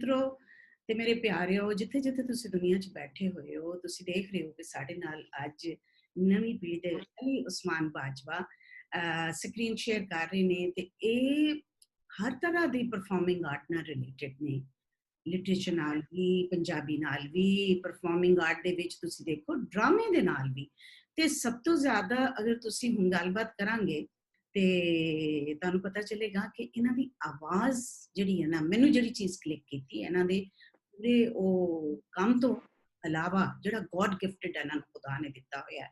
ਮਿੱਤਰੋ ਤੇ ਮੇਰੇ ਪਿਆਰਿਓ, ਜਿੱਥੇ ਜਿੱਥੇ ਤੁਸੀਂ ਦੁਨੀਆ 'ਚ ਬੈਠੇ ਹੋਏ ਹੋ, ਤੁਸੀਂ ਦੇਖ ਰਹੇ ਹੋ ਕਿ ਸਾਡੇ ਨਾਲ ਅੱਜ ਨਵੀਂ ਪੀੜ੍ਹੀ ਦੇ ਅਲੀ ਉਸਮਾਨ ਬਾਜਵਾ ਸਕਰੀਨ ਸ਼ੇਅਰ ਕਰ ਰਹੇ ਨੇ ਤੇ ਇਹ ਹਰ ਤਰ੍ਹਾਂ ਦੀ ਪਰਫਾਰਮਿੰਗ ਆਰਟ ਨਾਲ ਰਿਲੇਟਡ ਨੇ। ਲਿਟਰੇਚਰ ਨਾਲ ਵੀ, ਪੰਜਾਬੀ ਨਾਲ ਵੀ, ਪਰਫਾਰਮਿੰਗ ਆਰਟ ਦੇ ਵਿੱਚ ਤੁਸੀਂ ਦੇਖੋ ਡਰਾਮੇ ਦੇ ਨਾਲ ਵੀ। ਤੇ ਸਭ ਤੋਂ ਜ਼ਿਆਦਾ ਅਗਰ ਤੁਸੀਂ ਹੁਣ ਗੱਲਬਾਤ ਕਰਾਂਗੇ ਤੇ ਤੁਹਾਨੂੰ ਪਤਾ ਚੱਲੇਗਾ ਕਿ ਇਹਨਾਂ ਦੀ ਆਵਾਜ਼ ਜਿਹੜੀ ਹੈ ਨਾ, ਮੈਨੂੰ ਜਿਹੜੀ ਚੀਜ਼ ਕਲਿੱਕ ਕੀਤੀ ਇਹਨਾਂ ਦੇ ਪੂਰੇ ਉਹ ਕੰਮ ਤੋਂ ਇਲਾਵਾ ਜਿਹੜਾ ਗੋਡ ਗਿਫਟਡ ਇਹਨਾਂ ਨੂੰ ਖੁਦਾ ਨੇ ਦਿੱਤਾ ਹੋਇਆ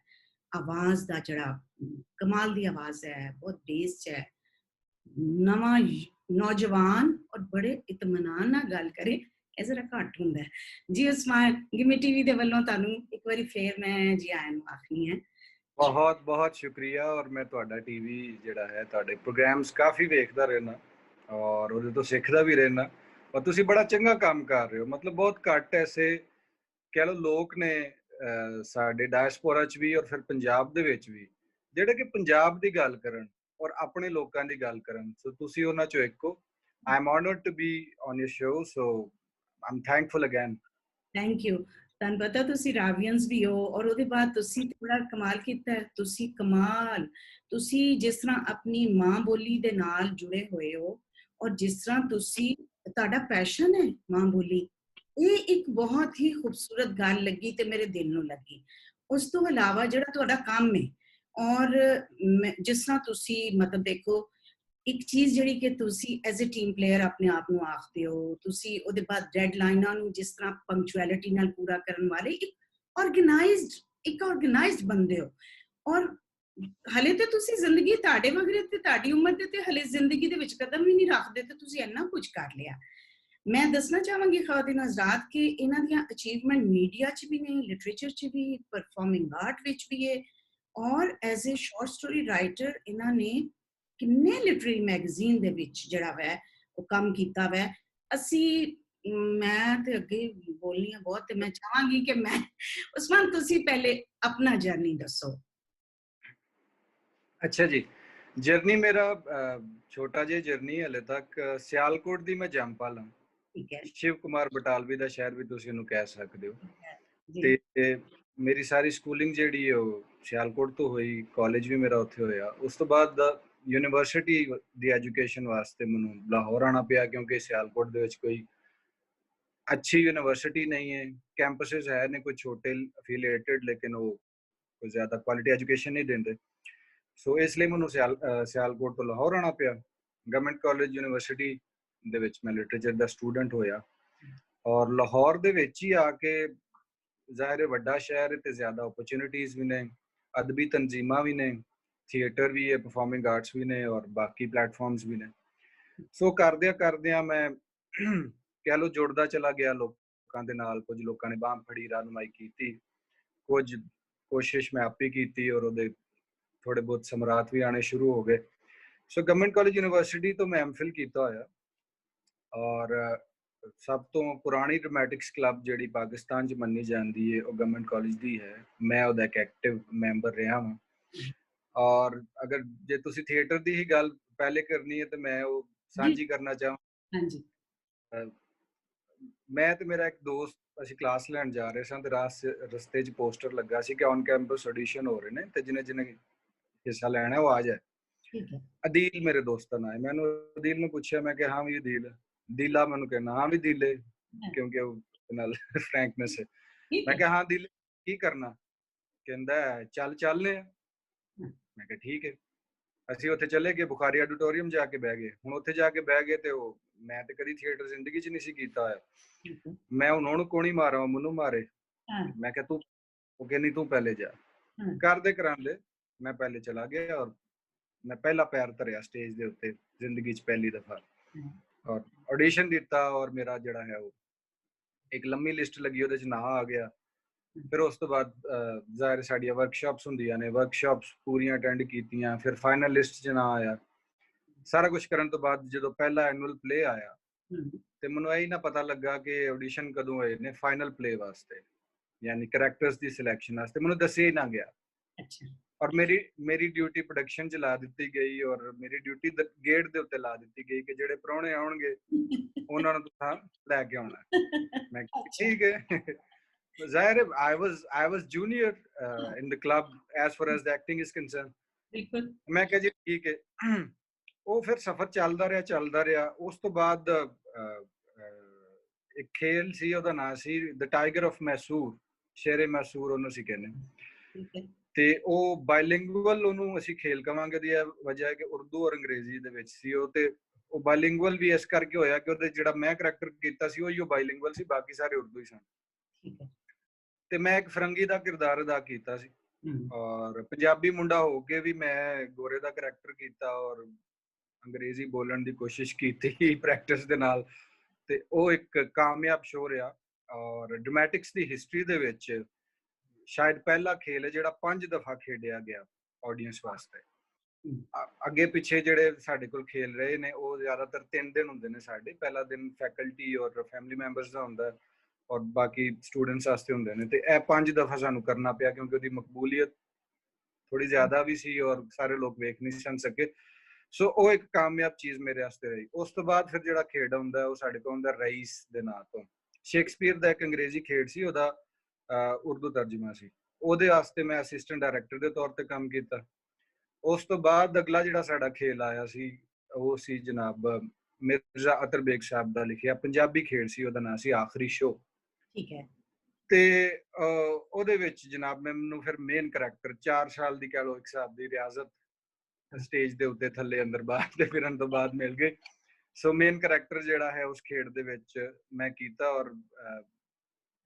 ਆਵਾਜ਼ ਦਾ ਜਿਹੜਾ ਕਮਾਲ ਦੀ ਆਵਾਜ਼ ਹੈ, ਬਹੁਤ ਬੇਸ 'ਚ ਹੈ। ਨਵਾਂ ਨੌਜਵਾਨ ਔਰ ਬੜੇ ਇਤਮਾਨਾਨ ਨਾਲ ਗੱਲ ਕਰੇ ਇਹ ਜ਼ਰਾ ਘੱਟ ਹੁੰਦਾ ਜੀ। ਉਸਮਾਨ ਗਿਮੀ ਟੀਵੀ ਦੇ ਵੱਲੋਂ ਤੁਹਾਨੂੰ ਇੱਕ ਵਾਰੀ ਫੇਰ ਮੈਂ ਜੀ ਆਇਆਂ ਨੂੰ ਆਖਣੀ ਹੈ। ਬਹੁਤ ਬਹੁਤ ਸ਼ੁਕਰੀਆ। ਔਰ ਮੈਂ ਤੁਹਾਡਾ ਟੀਵੀ ਜਿਹੜਾ ਹੈ, ਤੁਹਾਡੇ ਪ੍ਰੋਗਰਾਮਸ ਕਾਫੀ ਵੇਖਦਾ ਰਹਿਣਾ ਔਰ ਉਹਦੇ ਤੋਂ ਸਿੱਖਦਾ ਵੀ ਰਹਿਣਾ। ਔਰ ਤੁਸੀਂ ਬੜਾ ਚੰਗਾ ਕੰਮ ਕਰ ਰਹੇ ਹੋ। ਮਤਲਬ ਬਹੁਤ ਘੱਟ ਐਸੇ ਕਹਿ ਲਓ ਲੋਕ ਨੇ ਸਾਡੇ ਡਾਇਸਪੋਰਾ 'ਚ ਵੀ ਔਰ ਫਿਰ ਪੰਜਾਬ ਦੇ ਵਿੱਚ ਵੀ ਜਿਹੜੇ ਕਿ ਪੰਜਾਬ ਦੀ ਗੱਲ ਕਰਨ ਔਰ ਆਪਣੇ ਲੋਕਾਂ ਦੀ ਗੱਲ ਕਰਨ। ਸੋ ਤੁਸੀਂ ਉਹਨਾਂ 'ਚੋਂ ਇੱਕ ਹੋ। I am honoured to be on your show, so I am thankful again. Thank you. ਤੁਹਾਨੂੰ ਪਤਾ ਤੁਸੀਂ ਰਾਵੀਅਨਸ ਵੀ ਹੋ ਔਰ ਉਹਦੇ ਬਾਅਦ ਤੁਸੀਂ ਬੜਾ ਕਮਾਲ ਕੀਤਾ। ਤੁਸੀਂ ਜਿਸ ਤਰ੍ਹਾਂ ਆਪਣੀ ਮਾਂ ਬੋਲੀ ਦੇ ਨਾਲ ਜੁੜੇ ਹੋਏ ਹੋ ਔਰ ਜਿਸ ਤਰ੍ਹਾਂ ਤੁਸੀਂ ਤੁਹਾਡਾ ਪੈਸ਼ਨ ਹੈ ਮਾਂ ਬੋਲੀ, ਇਹ ਇੱਕ ਬਹੁਤ ਹੀ ਖੂਬਸੂਰਤ ਗੱਲ ਲੱਗੀ ਤੇ ਮੇਰੇ ਦਿਲ ਨੂੰ ਲੱਗੀ। ਉਸ ਤੋਂ ਇਲਾਵਾ ਜਿਹੜਾ ਤੁਹਾਡਾ ਕੰਮ ਹੈ ਔਰ ਜਿਸ ਤਰ੍ਹਾਂ ਤੁਸੀਂ ਮਤਲਬ ਦੇਖੋ ਇੱਕ ਚੀਜ਼ ਜਿਹੜੀ ਕਿ ਤੁਸੀਂ ਐਜ਼ ਅ ਟੀਮ ਪਲੇਅਰ ਆਪਣੇ ਆਪ ਨੂੰ ਆਖਦੇ ਹੋ, ਤੁਸੀਂ ਉਹਦੇ ਬਾਅਦ ਡੈਡਲਾਈਨਾਂ ਨੂੰ ਜਿਸ ਤਰ੍ਹਾਂ ਪੰਕਚੁਅਲਿਟੀ ਨਾਲ ਪੂਰਾ ਕਰਨ ਵਾਲੇ ਇੱਕ ਆਰਗੇਨਾਈਜ਼ਡ ਬੰਦੇ ਹੋ। ਔਰ ਹਲੇ ਤੇ ਤੁਸੀਂ ਜ਼ਿੰਦਗੀ ਤੁਹਾਡੇ ਵਗਰੇ ਤੇ ਤੁਹਾਡੀ ਉਮਰ ਦੇ ਤੇ ਹਲੇ ਜ਼ਿੰਦਗੀ ਦੇ ਵਿੱਚ ਕਦਮ ਵੀ ਨਹੀਂ ਰੱਖਦੇ ਤੇ ਤੁਸੀਂ ਇੰਨਾ ਕੁਝ ਕਰ ਲਿਆ। ਮੈਂ ਦੱਸਣਾ ਚਾਹਾਂਗੀ ਖਾਤਿਨ ਹਜ਼ਰਾਤ ਕਿ ਇਹਨਾਂ ਦੀਆਂ ਅਚੀਵਮੈਂਟ ਮੀਡੀਆ 'ਚ ਵੀ ਨੇ, ਲਿਟਰੇਚਰ 'ਚ ਵੀ, ਪਰਫਾਰਮਿੰਗ ਆਰਟ ਵਿੱਚ ਵੀ ਹੈ ਔਰ as a short story writer ਇਹਨਾਂ ਨੇ ਕਿੰਨੇ ਲਿਟਰੇਰੀ ਮੈਗਜ਼ੀਨ ਦੇ ਵਿੱਚ ਜਿਹੜਾ ਵੈ ਉਹ ਕੰਮ ਕੀਤਾ ਵੈ। ਮੈਂ ਤੇ ਅੱਗੇ ਬੋਲਣੀ ਆ ਬਹੁਤ ਤੇ ਮੈਂ ਚਾਹਾਂਗੀ ਕਿ ਉਸਮਾਨ ਤੁਸੀਂ ਪਹਿਲੇ ਆਪਣਾ ਜਰਨੀ ਦੱਸੋ। ਅੱਛਾ ਜੀ, ਜਰਨੀ ਮੇਰਾ ਛੋਟਾ ਜਿਹਾ ਜਰਨੀ ਹਲੇ ਤੱਕ ਸਿਆਲਕੋਟ ਦੀ ਮੈਂ ਜੰਮਪਲ ਹਾਂ। ਠੀਕ ਹੈ। ਸ਼ਿਵ ਕੁਮਾਰ ਬਟਾਲਵੀ ਦਾ ਸ਼ਹਿਰ ਵੀ ਤੁਸੀਂ ਉਹਨੂੰ ਕਹਿ ਸਕਦੇ ਹੋ। ਤੇ ਮੇਰੀ ਸਾਰੀ ਸਕੂਲਿੰਗ ਜਿਹੜੀ ਉਹ ਸਿਆਲਕੋਟ ਤੋਂ ਹੋਈ, ਕਾਲਜ ਵੀ ਮੇਰਾ ਉੱਥੇ ਹੋਇਆ। ਉਸ ਤੋਂ ਬਾਅਦ ਯੂਨੀਵਰਸਿਟੀ ਦੀ ਐਜੂਕੇਸ਼ਨ ਵਾਸਤੇ ਮੈਨੂੰ ਲਾਹੌਰ ਆਉਣਾ ਪਿਆ ਕਿਉਂਕਿ ਸਿਆਲਕੋਟ ਦੇ ਵਿੱਚ ਕੋਈ ਅੱਛੀ ਯੂਨੀਵਰਸਿਟੀ ਨਹੀਂ ਹੈ। ਕੈਂਪਸਿਸ ਹੈ ਨੇ ਕੋਈ ਛੋਟੇ ਅਫੀਲੀਏਟਡ, ਲੇਕਿਨ ਉਹ ਕੋਈ ਜ਼ਿਆਦਾ ਕੁਆਲਿਟੀ ਐਜੂਕੇਸ਼ਨ ਨਹੀਂ ਦਿੰਦੇ। ਸੋ ਇਸ ਲਈ ਮੈਨੂੰ ਸਿਆਲਕੋਟ ਤੋਂ ਲਾਹੌਰ ਆਉਣਾ ਪਿਆ। ਗਵਰਨਮੈਂਟ ਕਾਲਜ ਯੂਨੀਵਰਸਿਟੀ ਦੇ ਵਿੱਚ ਮੈਂ ਲਿਟਰੇਚਰ ਦਾ ਸਟੂਡੈਂਟ ਹੋਇਆ ਔਰ ਲਾਹੌਰ ਦੇ ਵਿੱਚ ਹੀ ਆ ਕੇ ਜ਼ਾਹਿਰ ਵੱਡਾ ਸ਼ਹਿਰ ਤੇ ਜ਼ਿਆਦਾ ਓਪਰਚੁਨਿਟੀਜ਼ ਵੀ ਨੇ, ਅਦਬੀ ਤਨਜ਼ੀਮਾਂ ਵੀ ਨੇ, ਥੀਏਟਰ ਵੀ ਹੈ, ਪਰਫਾਰਮਿੰਗ ਆਰਟਸ ਵੀ ਨੇ ਔਰ ਬਾਕੀ ਪਲੇਟਫਾਰਮਸ ਵੀ ਨੇ। ਸੋ ਕਰਦਿਆਂ ਮੈਂ ਕਹਿ ਲਓ ਜੁੜਦਾ ਚਲਾ ਗਿਆ ਲੋਕਾਂ ਦੇ ਨਾਲ। ਕੁਝ ਲੋਕਾਂ ਨੇ ਬਾਂਹ ਫੜੀ, ਰਹਿਨੁਮਾਈ ਕੀਤੀ, ਕੁਝ ਕੋਸ਼ਿਸ਼ ਮੈਂ ਆਪੇ ਕੀਤੀ ਔਰ ਉਹਦੇ ਥੋੜੇ ਬਹੁਤ ਸਮਰਾਤ ਵੀ ਆਣੇ ਸ਼ੁਰੂ ਹੋ ਗਏ। ਸੋ ਗਵਰਨਮੈਂਟ ਕਾਲਜ ਯੂਨੀਵਰਸਿਟੀ ਤੋਂ ਮੈਂ ਐਮਫਿਲ ਕੀਤਾ ਹੋਇਆ ਔਰ ਸਭ ਤੋਂ ਪੁਰਾਣੀ ਡਰਾਮੈਟਿਕਸ ਕਲੱਬ ਜਿਹੜੀ ਪਾਕਿਸਤਾਨ 'ਚ ਮੰਨੀ ਜਾਂਦੀ ਹੈ ਉਹ ਗਵਰਨਮੈਂਟ ਕਾਲਜ ਦੀ ਹੈ। ਮੈਂ ਉਹਦਾ ਇੱਕ ਐਕਟਿਵ ਮੈਂਬਰ ਰਿਹਾ ਹਾਂ। ਔਰ ਅਗਰ ਜੇ ਤੁਸੀਂ ਥੀਏਟਰ ਦੀ ਹੀ ਗੱਲ ਪਹਿਲੇ ਕਰਨੀ ਹੈ ਤਾਂ ਮੈਂ ਉਹ ਸਾਂਝੀ ਕਰਨਾ ਚਾਹਾਂ। ਹਾਂਜੀ। ਮੈਂ ਤੇ ਮੇਰਾ ਇੱਕ ਦੋਸਤ ਅਸੀਂ ਕਲਾਸ ਲੈਣ ਜਾ ਰਹੇ ਸਾਂ ਤੇ ਰਸਤੇ 'ਚ ਪੋਸਟਰ ਲੱਗਾ ਸੀ ਕਿ ਔਨ ਕੈਂਪਸ ਆਡੀਸ਼ਨ ਹੋ ਰਹੇ ਨੇ ਤੇ ਜਿਹਨੇ ਹਿੱਸਾ ਲੈਣਾ ਉਹ ਆ ਜਾਏ। ਅਦੀਲ ਮੇਰੇ ਦੋਸਤ ਦਾ ਨਾਂ ਹੈ। ਮੈਨੂੰ ਅਦੀਲ ਨੂੰ ਪੁੱਛਿਆ, ਮੈਂ ਕਿਹਾ ਹਾਂ ਵੀ ਅਦੀਲ, ਦੀਲਾ ਮੈਨੂੰ ਕਹਿਣਾ, ਹਾਂ ਵੀ ਦੀਲੇ ਕਿਉਂਕਿ ਉਹ ਨਾਲ ਫਰੈਂਕਨੈਸ ਹੈ। ਮੈਂ ਕਿਹਾ ਹਾਂ ਦੀਲ ਕੀ ਕਰਨਾ? ਕਹਿੰਦਾ ਚੱਲਨੇ ਆ। ਮੈਂ ਕਿਹਾ ਠੀਕ ਹੈ। ਅਸੀਂ ਉੱਥੇ ਚਲੇ ਗਏ, ਬੁਖਾਰੀ ਆਡੀਟੋਰੀਅਮ ਜਾ ਕੇ ਬਹਿ ਗਏ। ਹੁਣ ਉੱਥੇ ਜਾ ਕੇ ਬਹਿ ਗਏ ਤੇ ਉਹ ਮੈਂ ਤੇ ਕਦੀ ਥੀਏਟਰ ਜ਼ਿੰਦਗੀ 'ਚ ਨਹੀਂ ਸੀ ਕੀਤਾ ਹੋਇਆ। ਮੈਂ ਉਹਨੂੰ ਕੋਣੀ ਮਾਰਾਂ, ਮੈਨੂੰ ਮਾਰੇ। ਮੈਂ ਕਿਹਾ ਤੂੰ, ਉਹ ਕਹਿੰਦੀ ਤੂੰ ਪਹਿਲੇ ਜਾ। ਕਰਦੇ ਕਰਾਂਦੇ ਮੈਂ ਪਹਿਲੇ ਚਲਾ ਗਿਆ ਔਰ ਮੈਂ ਪਹਿਲਾ ਪੈਰ ਧਰਿਆ ਸਟੇਜ ਦੇ ਉੱਤੇ ਜ਼ਿੰਦਗੀ 'ਚ ਪਹਿਲੀ ਦਫਾ ਔਰ ਆਡੀਸ਼ਨ ਦਿੱਤਾ ਔਰ ਮੇਰਾ ਜਿਹੜਾ ਹੈ ਉਹ ਇੱਕ ਲੰਮੀ ਲਿਸਟ ਲੱਗੀ, ਉਹਦੇ 'ਚ ਨਾਂ ਆ ਗਿਆ। ਫਿਰ ਉਸ ਤੋਂ ਬਾਅਦ ਜ਼ਾਹਿਰ ਸਾਡੀਆਂ ਵਰਕਸ਼ਾਪਸ ਹੁੰਦੀਆਂ ਨੇ, ਵਰਕਸ਼ਾਪਸ ਪੂਰੀਆਂ ਅਟੈਂਡ ਕੀਤੀਆਂ। ਫਿਰ ਫਾਈਨਲ ਲਿਸਟ 'ਚ ਨਾਂ ਆਇਆ। ਸਾਰਾ ਕੁਝ ਕਰਨ ਤੋਂ ਬਾਅਦ ਜਦੋਂ ਪਹਿਲਾ ਐਨੂਅਲ ਪਲੇ ਆਇਆ ਤੇ ਮੈਨੂੰ ਇਹ ਨਾ ਪਤਾ ਲੱਗਾ ਕਿ ਆਡੀਸ਼ਨ ਕਦੋਂ ਹੋਏ ਨੇ ਫਾਈਨਲ ਪਲੇ ਵਾਸਤੇ, ਯਾਨੀ ਕਰੈਕਟਰਸ ਦੀ ਸਿਲੈਕਸ਼ਨ ਵਾਸਤੇ। ਮੈਨੂੰ ਦੱਸਿਆ ਹੀ ਨਾ ਗਿਆ। ਔਰ ਮੇਰੀ ਡਿਊਟੀ ਪ੍ਰੋਡਕਸ਼ਨ 'ਚ ਲਾ ਦਿੱਤੀ ਗਈ ਔਰ ਮੇਰੀ ਡਿਊਟੀ ਗੇਟ ਦੇ ਉੱਤੇ ਲਾ ਦਿੱਤੀ ਗਈ ਕਿ ਜਿਹੜੇ ਪ੍ਰਾਹੁਣੇ ਆਉਣਗੇ ਉਹਨਾਂ ਨੂੰ ਤੁਸੀਂ ਲੈ ਕੇ ਆਉਣਾ। ਮੈਂ ਠੀਕ ਹੈ। ਜ਼ਾਹਿਰ ਹੈ I was junior in the club as far as the acting is concerned. ਬਿਲਕੁਲ। ਮੈਂ ਕਿਹਾ ਜੀ ਠੀਕ ਹੈ। ਉਹ ਫਿਰ ਸਫ਼ਰ ਚੱਲਦਾ ਰਿਹਾ। ਉਸ ਤੋਂ ਬਾਅਦ ਇੱਕ ਖੇਲ ਸੀ, ਉਹਦਾ ਨਾਂ ਸੀ ਦ ਟਾਈਗਰ ਆਫ ਮੈਸੂਰ, ਸ਼ੇਰੇ ਮੈਸੂਰ ਉਹਨੂੰ ਅਸੀਂ ਕਹਿੰਦੇ। ਤੇ ਉਹ ਬਾਇਲਿੰਗੁਅਲ ਉਹਨੂੰ ਅਸੀਂ ਖੇਲ ਕਵਾਂਗੇ ਦੀ ਵਜ੍ਹਾ ਹੈ ਕਿ ਉਰਦੂ ਔਰ ਅੰਗਰੇਜ਼ੀ ਦੇ ਵਿੱਚ ਸੀ ਉਹ। ਤੇ ਉਹ ਬਾਇਲਿੰਗੁਅਲ ਵੀ ਇਸ ਕਰਕੇ ਹੋਇਆ ਕਿ ਉਹਦੇ ਜਿਹੜਾ ਮੈਂ ਕਰੈਕਟਰ ਕੀਤਾ ਸੀ ਉਹ ਬਾਇਲਿੰਗੁਅਲ ਸੀ, ਬਾਕੀ ਸਾਰੇ ਉਰਦੂ ਹੀ ਸਨ। ਤੇ ਮੈਂ ਇੱਕ ਫਰੰਗੀ ਦਾ ਕਿਰਦਾਰ ਅਦਾ ਕੀਤਾ ਸੀ ਔਰ ਪੰਜਾਬੀ ਮੁੰਡਾ ਹੋ ਕੇ ਵੀ ਮੈਂ ਗੋਰੇ ਦਾ ਕਰੈਕਟਰ ਕੀਤਾ ਔਰ ਅੰਗਰੇਜ਼ੀ ਬੋਲਣ ਦੀ ਕੋਸ਼ਿਸ਼ ਕੀਤੀ ਪ੍ਰੈਕਟਿਸ ਦੇ ਨਾਲ। ਤੇ ਉਹ ਇੱਕ ਕਾਮਯਾਬ ਸ਼ੋਅ ਰਿਹਾ ਔਰ ਡਰਾਮੈਟਿਕਸ ਦੀ ਹਿਸਟਰੀ ਦੇ ਵਿੱਚ ਸ਼ਾਇਦ ਪਹਿਲਾ ਖੇਲ ਹੈ ਜਿਹੜਾ 5 ਦਫਾ ਖੇਡਿਆ ਗਿਆ ਆਡੀਅנס ਵਾਸਤੇ। ਅੱਗੇ ਪਿੱਛੇ ਜਿਹੜੇ ਸਾਡੇ ਕੋਲ ਖੇਲ ਰਹੇ ਨੇ ਉਹ ਜ਼ਿਆਦਾਤਰ 3 ਦਿਨ ਹੁੰਦੇ ਨੇ ਸਾਡੇ। ਪਹਿਲਾ ਦਿਨ ਫੈਕਲਟੀ ਔਰ ਫੈਮਿਲੀ ਮੈਂਬਰਸ ਦਾ ਹੁੰਦਾ ਔਰ ਬਾਕੀ ਸਟੂਡੈਂਟਸ ਵਾਸਤੇ ਹੁੰਦੇ ਨੇ। ਤੇ ਇਹ 5 ਦਫਾ ਸਾਨੂੰ ਕਰਨਾ ਪਿਆ ਕਿਉਂਕਿ ਉਹਦੀ ਮਕਬੂਲੀਅਤ ਥੋੜੀ ਜ਼ਿਆਦਾ ਵੀ ਸੀ ਔਰ ਸਾਰੇ ਲੋਕ ਵੇਖ ਨਹੀਂ ਸਨ ਸਕੇ। ਸੋ ਉਹ ਇੱਕ ਕਾਮਯਾਬ ਚੀਜ਼ ਮੇਰੇ ਵਾਸਤੇ ਰਹੀ। ਉਸ ਤੋਂ ਬਾਅਦ ਫਿਰ ਜਿਹੜਾ ਖੇਡ ਹੁੰਦਾ ਉਹ ਸਾਡੇ ਕੋਲ ਹੁੰਦਾ ਰਈਸ ਦੇ ਨਾਂ ਤੋਂ। ਸ਼ੇਕਸਪੀਅਰ ਦਾ ਇੱਕ ਅੰਗਰੇਜ਼ੀ ਖੇਡ ਸੀ, ਉਹਦਾ ਉਰਦੂ ਤਰਜਮਾ ਸੀ। ਉਹਦੇ ਵਾਸਤੇ ਮੈਂ ਅਸਿਸਟੈਂਟ ਡਾਇਰੈਕਟਰ ਦੇ ਤੌਰ ਤੇ ਕੰਮ ਕੀਤਾ। ਉਸ ਤੋਂ ਬਾਅਦ ਅਗਲਾ ਜਿਹੜਾ ਸਾਡਾ ਖੇਲ ਆਇਆ ਸੀ ਉਹ ਸੀ ਜਨਾਬ ਮਿਰਜ਼ਾ ਅਤਰ ਬੇਗ ਸਾਹਿਬ ਦਾ ਲਿਖਿਆ ਪੰਜਾਬੀ ਖੇਡ ਸੀ, ਉਹਦਾ ਨਾਂ ਸੀ ਆਖਰੀ ਸ਼ੋਅ। ਠੀਕ ਹੈ। ਤੇ ਉਹਦੇ ਵਿੱਚ ਜਨਾਬ ਮੈਨੂੰ ਫਿਰ ਮੇਨ ਕਰੈਕਟਰ 4 ਸਾਲ ਦੀ ਕਹਿ ਲਓ ਇੱਕ ਹਿਸਾਬ ਦੀ ਰਿਆਜ਼ਤ ਸਟੇਜ ਦੇ ਉੱਤੇ ਥੱਲੇ ਅੰਦਰ ਬਾਹਰ ਤੇ ਫਿਰਨ ਤੋਂ ਬਾਅਦ ਮਿਲ ਗਏ। ਸੋ ਮੇਨ ਕਰੈਕਟਰ ਜਿਹੜਾ ਹੈ ਉਸ ਖੇਡ ਦੇ ਵਿੱਚ ਮੈਂ ਕੀਤਾ ਔਰ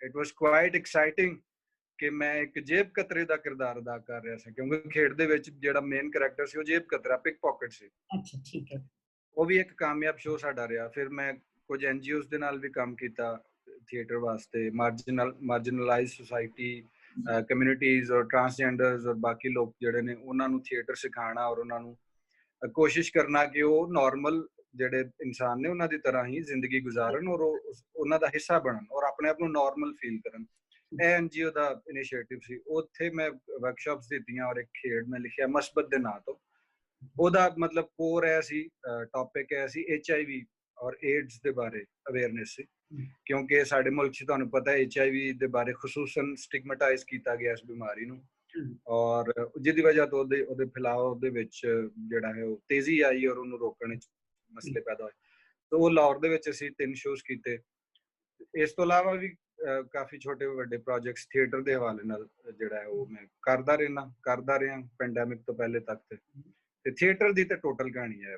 ਇਟ ਵਾਸ ਕੁਆਇਟ ਐਕਸਾਈਟਿੰਗ ਕਿ ਮੈਂ ਇੱਕ ਜੇਬ ਕਤਰੇ ਦਾ ਕਿਰਦਾਰ ਅਦਾ ਕਰ ਰਿਹਾ ਸੀ ਕਿਉਂਕਿ ਖੇਡ ਦੇ ਵਿੱਚ ਜਿਹੜਾ ਮੇਨ ਕਰੈਕਟਰ ਸੀ ਉਹ ਜੇਬ ਕਤਰਾ ਪਿਕ ਪਾਕਟ ਸੀ। ਅੱਛਾ, ਠੀਕ ਹੈ। ਉਹ ਵੀ ਇੱਕ ਕਾਮਯਾਬ ਸ਼ੋਅ ਸਾਡਾ ਰਿਹਾ। ਫਿਰ ਮੈਂ ਕੁਝ NGOs ਦੇ ਨਾਲ ਵੀ ਕੰਮ ਕੀਤਾ ਥੀਏਟਰ ਵਾਸਤੇ, ਮਾਰਜਨਲਾਈਜ਼ਡ ਸੁਸਾਇਟੀ, ਕਮਿਊਨਿਟੀਜ਼ ਔਰ ਟਰਾਂਸਜੈਂਡਰਸ ਔਰ ਬਾਕੀ ਲੋਕ ਜਿਹੜੇ ਨੇ ਉਹਨਾਂ ਨੂੰ ਥੀਏਟਰ ਸਿਖਾਉਣਾ ਔਰ ਉਹਨਾਂ ਨੂੰ ਕੋਸ਼ਿਸ਼ ਕਰਨਾ ਕਿ ਉਹ ਨਾਰਮਲ ਜਿਹੜੇ ਇਨਸਾਨ ਨੇ ਉਹਨਾਂ ਦੀ ਤਰ੍ਹਾਂ ਹੀ ਜ਼ਿੰਦਗੀ ਗੁਜ਼ਾਰਨ ਔਰ ਉਹਨਾਂ ਦਾ ਹਿੱਸਾ ਬਣਨ ਔਰ ਆਪਣੇ ਆਪ ਨੂੰ ਨਾਰਮਲ ਫੀਲ ਕਰਨ। ਇਹ NGO ਦਾ ਇਨੀਸ਼ੀਏਟਿਵ ਸੀ। ਉੱਥੇ ਮੈਂ ਵਰਕਸ਼ਾਪਸ ਦਿੱਤੀਆਂ ਔਰ ਇੱਕ ਖੇਡ ਮੈਂ ਲਿਖਿਆ ਮਸਬਤ ਦੇ ਨਾਂ ਤੋਂ। ਉਹਦਾ ਮਤਲਬ ਕੋਰ ਹੈ ਸੀ, ਟੌਪਿਕ ਹੈ ਸੀ HIV ਔਰ AIDS ਦੇ ਬਾਰੇ ਅਵੇਅਰਨੈਸ ਸੀ ਕਿਉਂਕਿ ਸਾਡੇ ਮੁਲਕ 'ਚ ਤੁਹਾਨੂੰ ਪਤਾ ਹੈ HIV ਦੇ ਬਾਰੇ ਖੁਸੂਸਨ ਸਟਿਗਮੇਟਾਈਜ਼ ਕੀਤਾ ਗਿਆ ਇਸ ਬਿਮਾਰੀ ਨੂੰ ਔਰ ਜਿਹਦੀ ਵਜ੍ਹਾ ਤੋਂ ਉਹਦੇ ਫੈਲਾਅ ਦੇ ਵਿੱਚ ਜਿਹੜਾ ਹੈ ਉਹ ਤੇਜ਼ੀ ਆਈ ਔਰ ਉਹਨੂੰ ਰੋਕਣ ਵਿੱਚ ਮਸਲੇ ਪੈਦਾ ਹੋਏ। ਤਾਂ ਉਹ ਲਾਹੌਰ ਦੇ ਵਿੱਚ ਅਸੀਂ 3 ਸ਼ੋਅਸ ਕੀਤੇ। ਇਸ ਤੋਂ ਇਲਾਵਾ ਵੀ ਕਾਫੀ ਛੋਟੇ ਵੱਡੇ ਪ੍ਰੋਜੈਕਟਸ ਥੀਏਟਰ ਦੇ ਹਵਾਲੇ ਨਾਲ ਜਿਹੜਾ ਹੈ ਉਹ ਮੈਂ ਕਰਦਾ ਰਿਹਾ ਪੈਂਡੈਮਿਕ ਤੋਂ ਪਹਿਲੇ ਤੱਕ ਤੇ ਥੀਏਟਰ ਦੀ ਤੇ ਟੋਟਲ ਕਹਾਣੀ ਹੈ।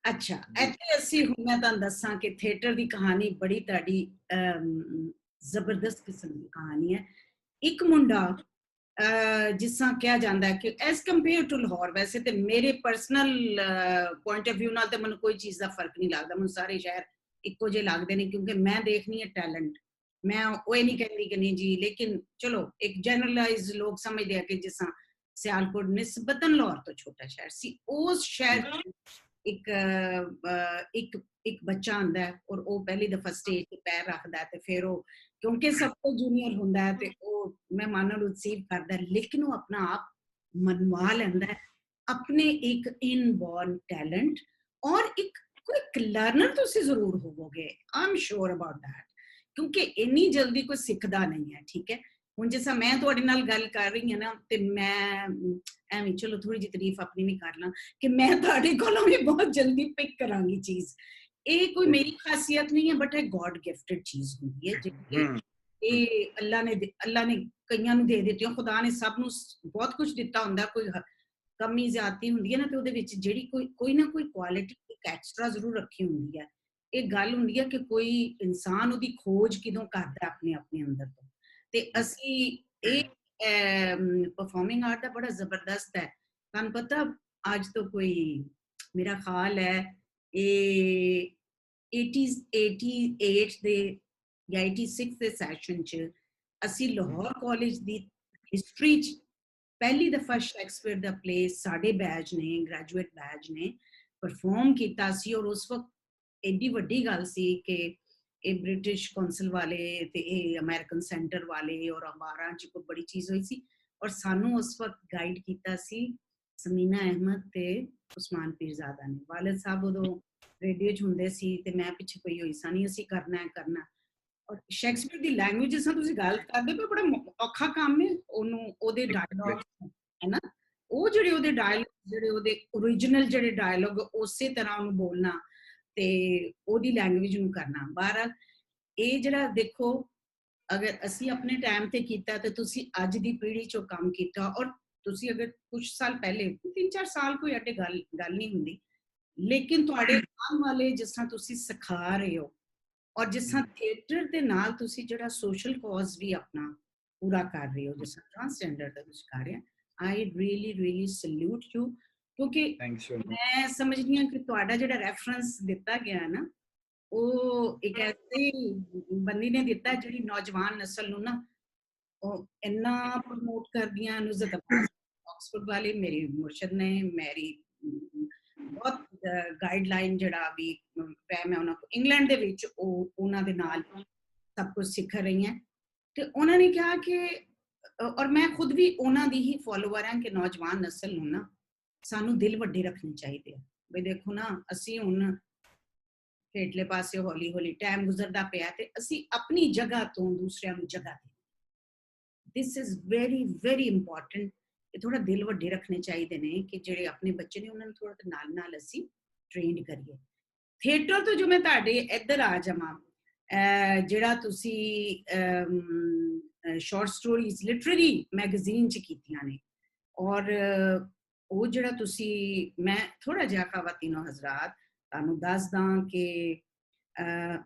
ਅੱਛਾ, ਇੱਥੇ ਅਸੀਂ ਹੁਣ ਮੈਂ ਤੁਹਾਨੂੰ ਦੱਸਾਂ ਕਿ ਥੀਏਟਰ ਦੀ ਕਹਾਣੀ ਬੜੀ ਤੁਹਾਡੀ ਜ਼ਬਰਦਸਤ ਕਿਸਮ ਦੀ ਕਹਾਣੀ ਹੈ। ਇੱਕ ਮੁੰਡਾ ਜਿਸ ਤਰ੍ਹਾਂ ਕਿਹਾ ਜਾਂਦਾ ਹੈ ਕਿ ਐਜ਼ ਕੰਪੇਅਰ ਟੂ ਲਾਹੌਰ, ਵੈਸੇ ਤੇ ਮੇਰੇ ਪਰਸਨਲ ਪੁਆਇੰਟ ਆਫ ਵਿਊ ਨਾਲ ਤੇ ਮੈਨੂੰ ਕੋਈ ਚੀਜ਼ ਦਾ ਫਰਕ ਨਹੀਂ ਲੱਗਦਾ, ਮੈਨੂੰ ਸਾਰੇ ਸ਼ਹਿਰ ਇੱਕੋ ਜਿਹੇ ਲੱਗਦੇ ਨੇ ਕਿਉਂਕਿ ਮੈਂ ਦੇਖਣੀ ਹੈ ਟੈਲੈਂਟ। ਮੈਂ ਉਹ ਨਹੀਂ ਕਹਿੰਦੀ ਕਿ ਨਹੀਂ ਜੀ, ਲੇਕਿਨ ਚਲੋ ਇੱਕ ਜਨਰਲਾਈਜ਼ ਲੋਕ ਸਮਝਦੇ ਆ ਕਿ ਜਿਸ ਤਰ੍ਹਾਂ ਸਿਆਲਕੋਟ ਨਿਸਬਤਨ ਲਾਹੌਰ ਤੋਂ ਛੋਟਾ ਸ਼ਹਿਰ ਸੀ, ਉਸ ਸ਼ਹਿਰ ਇੱਕ ਬੱਚਾ ਆਉਂਦਾ ਹੈ ਔਰ ਉਹ ਪਹਿਲੀ ਦਫਾ ਸਟੇਜ ਤੇ ਪੈਰ ਰੱਖਦਾ ਹੈ ਤੇ ਫਿਰ ਉਹ ਕਿਉਂਕਿ ਸਭ ਤੋਂ ਜੂਨੀਅਰ ਹੁੰਦਾ ਹੈ ਤੇ ਉਹ ਮਹਿਮਾਨਾਂ ਨੂੰ ਰਿਸੀਵ ਕਰਦਾ, ਲੇਕਿਨ ਉਹ ਆਪਣਾ ਆਪ ਮਨਵਾ ਲੈਂਦਾ ਹੈ ਆਪਣੇ ਇੱਕ ਇਨਬੋਰਨ ਟੈਲੈਂਟ ਔਰ ਇੱਕ ਕੁਇਕ ਲਰਨਰ ਤੁਸੀਂ ਜ਼ਰੂਰ ਹੋਵੋਗੇ, I am sure about that, ਕਿਉਂਕਿ ਇੰਨੀ ਜਲਦੀ ਕੋਈ ਸਿੱਖਦਾ ਨਹੀਂ ਹੈ। ਠੀਕ ਹੈ, ਹੁਣ ਜਿਸ ਤਰ੍ਹਾਂ ਮੈਂ ਤੁਹਾਡੇ ਨਾਲ ਗੱਲ ਕਰ ਰਹੀ ਹਾਂ ਨਾ ਤੇ ਮੈਂ ਐਵੇਂ ਚਲੋ ਥੋੜੀ ਜਿਹੀ ਤਾਰੀਫ ਆਪਣੀ ਵੀ ਕਰ ਲਾਂ ਕਿ ਮੈਂ ਤੁਹਾਡੇ ਕੋਲੋਂ ਵੀ ਬਹੁਤ ਜਲਦੀ ਪਿਕ ਕਰਾਂਗੀ ਚੀਜ਼। ਇਹ ਕੋਈ ਮੇਰੀ ਖਾਸੀਅਤ ਨਹੀਂ ਹੈ ਬਟ ਇਹ ਗੋਡ ਗਿਫਟਡ ਚੀਜ਼ ਹੁੰਦੀ ਹੈ ਜਿਹੜੀ ਇਹ ਅੱਲਾ ਨੇ ਕਈਆਂ ਨੂੰ ਦੇ ਦਿੱਤੀ। ਖੁਦਾ ਨੇ ਸਭ ਨੂੰ ਬਹੁਤ ਕੁਝ ਦਿੱਤਾ ਹੁੰਦਾ, ਕੋਈ ਕਮੀ ਜ਼ਿਆਦਤੀ ਹੁੰਦੀ ਹੈ ਨਾ ਤੇ ਉਹਦੇ ਵਿੱਚ ਜਿਹੜੀ ਕੋਈ ਨਾ ਕੋਈ ਕੁਆਲਿਟੀ ਇੱਕ ਐਕਸਟਰਾ ਜ਼ਰੂਰ ਰੱਖੀ ਹੁੰਦੀ ਹੈ। ਇਹ ਗੱਲ ਹੁੰਦੀ ਹੈ ਕਿ ਕੋਈ ਇਨਸਾਨ ਉਹਦੀ ਖੋਜ ਕਿਦੋਂ ਕਰਦਾ ਆਪਣੇ ਅੰਦਰ ਤੋਂ। ਤੇ ਅਸੀਂ ਇਹ ਪਰਫਾਰਮਿੰਗ ਆਰਟ ਦਾ ਬੜਾ ਜ਼ਬਰਦਸਤ ਹੈ। ਤੁਹਾਨੂੰ ਪਤਾ ਅੱਜ ਤੋਂ ਕੋਈ ਮੇਰਾ ਖਿਆਲ ਹੈ ਇਹ 88 ਦੇ ਜਾਂ 86 ਦੇ ਸੈਸ਼ਨ 'ਚ ਅਸੀਂ ਲਾਹੌਰ ਕਾਲਜ ਦੀ ਹਿਸਟਰੀ 'ਚ ਪਹਿਲੀ ਦਫਾ ਸ਼ੇਕਸਪੀਅਰ ਦਾ ਪਲੇ ਸਾਡੇ ਬੈਚ ਨੇ, ਗ੍ਰੈਜੂਏਟ ਬੈਚ ਨੇ ਪਰਫਾਰਮ ਕੀਤਾ ਸੀ ਔਰ ਉਸ ਵਕਤ ਐਡੀ ਵੱਡੀ ਗੱਲ ਸੀ ਕਿ ਇਹ ਬ੍ਰਿਟਿਸ਼ ਕੌਂਸਲ ਵਾਲੇ ਤੇ ਇਹ ਅਮਰੀਕਨ ਸੈਂਟਰ ਵਾਲੇ ਔਰ ਅਖਬਾਰਾਂ 'ਚ ਕੋਈ ਬੜੀ ਚੀਜ਼ ਹੋਈ ਸੀ ਔਰ ਸਾਨੂੰ ਉਸ ਵਕਤ ਗਾਈਡ ਕੀਤਾ ਸੀ ਸਮੀਨਾ ਅਹਿਮਦ ਤੇ ਉਸਮਾਨ ਪੀਰਜ਼ਾਦਾ ਨੇ। ਵਾਲਿਦ ਸਾਹਿਬ ਉਦੋਂ ਰੇਡੀਓ 'ਚ ਹੁੰਦੇ ਸੀ ਤੇ ਮੈਂ ਪਿੱਛੇ ਪਈ ਹੋਈ ਸਾਂ, ਨਹੀਂ ਅਸੀਂ ਕਰਨਾ ਹੈ ਕਰਨਾ। ਔਰ ਸ਼ੇਕਸਪੀਅਰ ਦੀ ਲੈਂਗੁਏਜ ਜਿਸ ਤਰ੍ਹਾਂ ਤੁਸੀਂ ਗੱਲ ਕਰਦੇ ਪਏ, ਬੜਾ ਔਖਾ ਕੰਮ ਹੈ ਉਹਨੂੰ, ਉਹਦੇ ਡਾਇਲੌਗ ਹੈ ਨਾ, ਉਹ ਜਿਹੜੇ ਉਹਦੇ ਡਾਇਲੌਗ, ਜਿਹੜੇ ਉਹਦੇ ਓਰੀਜਨਲ ਜਿਹੜੇ ਡਾਇਲੌਗ ਉਸੇ ਤਰ੍ਹਾਂ ਉਹਨੂੰ ਬੋਲਣਾ ਤੇ ਉਹਦੀ ਲੈਂਗੁਏਜ ਨੂੰ ਕਰਨਾ। ਬਹਰਹਾਲ ਇਹ ਜਿਹੜਾ ਦੇਖੋ, ਅਗਰ ਅਸੀਂ ਆਪਣੇ ਟਾਈਮ ਤੇ ਕੀਤਾ ਤੇ ਤੁਸੀਂ ਅੱਜ ਦੀ ਪੀੜ੍ਹੀ 'ਚੋਂ ਕੰਮ ਕੀਤਾ, ਔਰ ਤੁਸੀਂ ਅਗਰ ਕੁਝ ਸਾਲ ਪਹਿਲੇ 3-4 ਸਾਲ ਕੋਈ ਐਡੇ ਗੱਲ ਨਹੀਂ ਹੁੰਦੀ, ਲੇਕਿਨ ਤੁਹਾਡੇ ਆਉਣ ਵਾਲੇ ਜਿਸ ਤਰ੍ਹਾਂ ਤੁਸੀਂ ਸਿਖਾ ਰਹੇ ਹੋ, ਔਰ ਜਿਸ ਤਰ੍ਹਾਂ ਥੀਏਟਰ ਦੇ ਨਾਲ ਤੁਸੀਂ ਜਿਹੜਾ ਸੋਸ਼ਲ ਕਾਜ਼ ਵੀ ਆਪਣਾ ਪੂਰਾ ਕਰ ਰਹੇ ਹੋ, ਜਿਸ ਤਰ੍ਹਾਂ ਟ੍ਰਾਂਸਜੈਂਡਰ ਦਾ ਤੁਸੀਂ ਕਰ ਰਹੇ ਹੋ, ਆਈ ਰੀਲੀ ਸਲੂਟ ਯੂ। ਕਿਉਂਕਿ ਮੈਂ ਸਮਝਦੀ ਹਾਂ ਕਿ ਤੁਹਾਡਾ ਜਿਹੜਾ ਰੈਫਰੈਂਸ ਦਿੱਤਾ ਗਿਆ ਨਾ, ਉਹ ਇੱਕ ਐਸੀ ਬੰਦੀ ਨੇ ਦਿੱਤਾ ਜਿਹੜੀ ਨੌਜਵਾਨ ਨਸਲ ਨੂੰ ਨਾ ਉਹ ਇੰਨਾ ਪ੍ਰਮੋਟ ਕਰਦੀਆਂ। ਨੁਜ਼ਰਤ ਅब्बास ਆਕਸਫੋਰਡ ਵਾਲੇ ਮੇਰੀ ਮੁਰਸ਼ਦ ਨੇ, ਮੇਰੀ ਬਹੁਤ ਗਾਈਡਲਾਈਨ ਜਿਹੜਾ ਵੀ ਮੈਂ ਉਹਨਾਂ ਕੋਲ ਇੰਗਲੈਂਡ ਦੇ ਵਿੱਚ ਉਹਨਾਂ ਦੇ ਨਾਲ ਸਭ ਕੁਝ ਸਿੱਖ ਰਹੀ ਹਾਂ। ਤੇ ਉਹਨਾਂ ਨੇ ਕਿਹਾ ਕਿ, ਔਰ ਮੈਂ ਖੁਦ ਵੀ ਉਹਨਾਂ ਦੀ ਹੀ ਫੋਲੋਵਰ ਹਾਂ, ਕਿ ਨੌਜਵਾਨ ਨਸਲ ਨੂੰ ਨਾ ਸਾਨੂੰ ਦਿਲ ਵੱਡੇ ਰੱਖਣੇ ਚਾਹੀਦੇ ਆ। ਵੀ ਦੇਖੋ ਨਾ, ਅਸੀਂ ਹੁਣ ਹੇਠਲੇ ਪਾਸੇ ਹੌਲੀ ਹੌਲੀ ਟਾਈਮ ਗੁਜ਼ਰਦਾ ਪਿਆ ਤੇ ਅਸੀਂ ਆਪਣੀ ਜਗ੍ਹਾ ਤੋਂ ਦੂਸਰਿਆਂ ਨੂੰ ਜਗ੍ਹਾ ਦੇ। ਦਿਸ ਇਜ਼ ਵੈਰੀ ਇੰਪੋਰਟੈਂਟ ਕਿ ਥੋੜਾ ਦਿਲ ਵੱਡੇ ਰੱਖਣੇ ਚਾਹੀਦੇ ਨੇ, ਕਿ ਜਿਹੜੇ ਆਪਣੇ ਬੱਚੇ ਨੇ ਉਹਨਾਂ ਨੂੰ ਥੋੜਾ ਨਾਲ ਅਸੀਂ ਟ੍ਰੇਨਡ ਕਰੀਏ। ਥੀਏਟਰ ਤੋਂ ਜੋ ਮੈਂ ਤੁਹਾਡੇ ਇੱਧਰ ਆ ਜਾਵਾਂ, ਜਿਹੜਾ ਤੁਸੀਂ ਸ਼ਾਰਟ ਸਟੋਰੀਜ਼ ਲਿਟਰੇਰੀ ਮੈਗਜ਼ੀਨ 'ਚ ਕੀਤੀਆਂ ਨੇ, ਔਰ ਉਹ ਜਿਹੜਾ ਤੁਸੀਂ, ਮੈਂ ਥੋੜਾ ਜਿਹਾ ਖਵਾਤੀਨੋ ਹਜ਼ਰਾਤ ਤੁਹਾਨੂੰ ਦੱਸਦਾ ਕਿ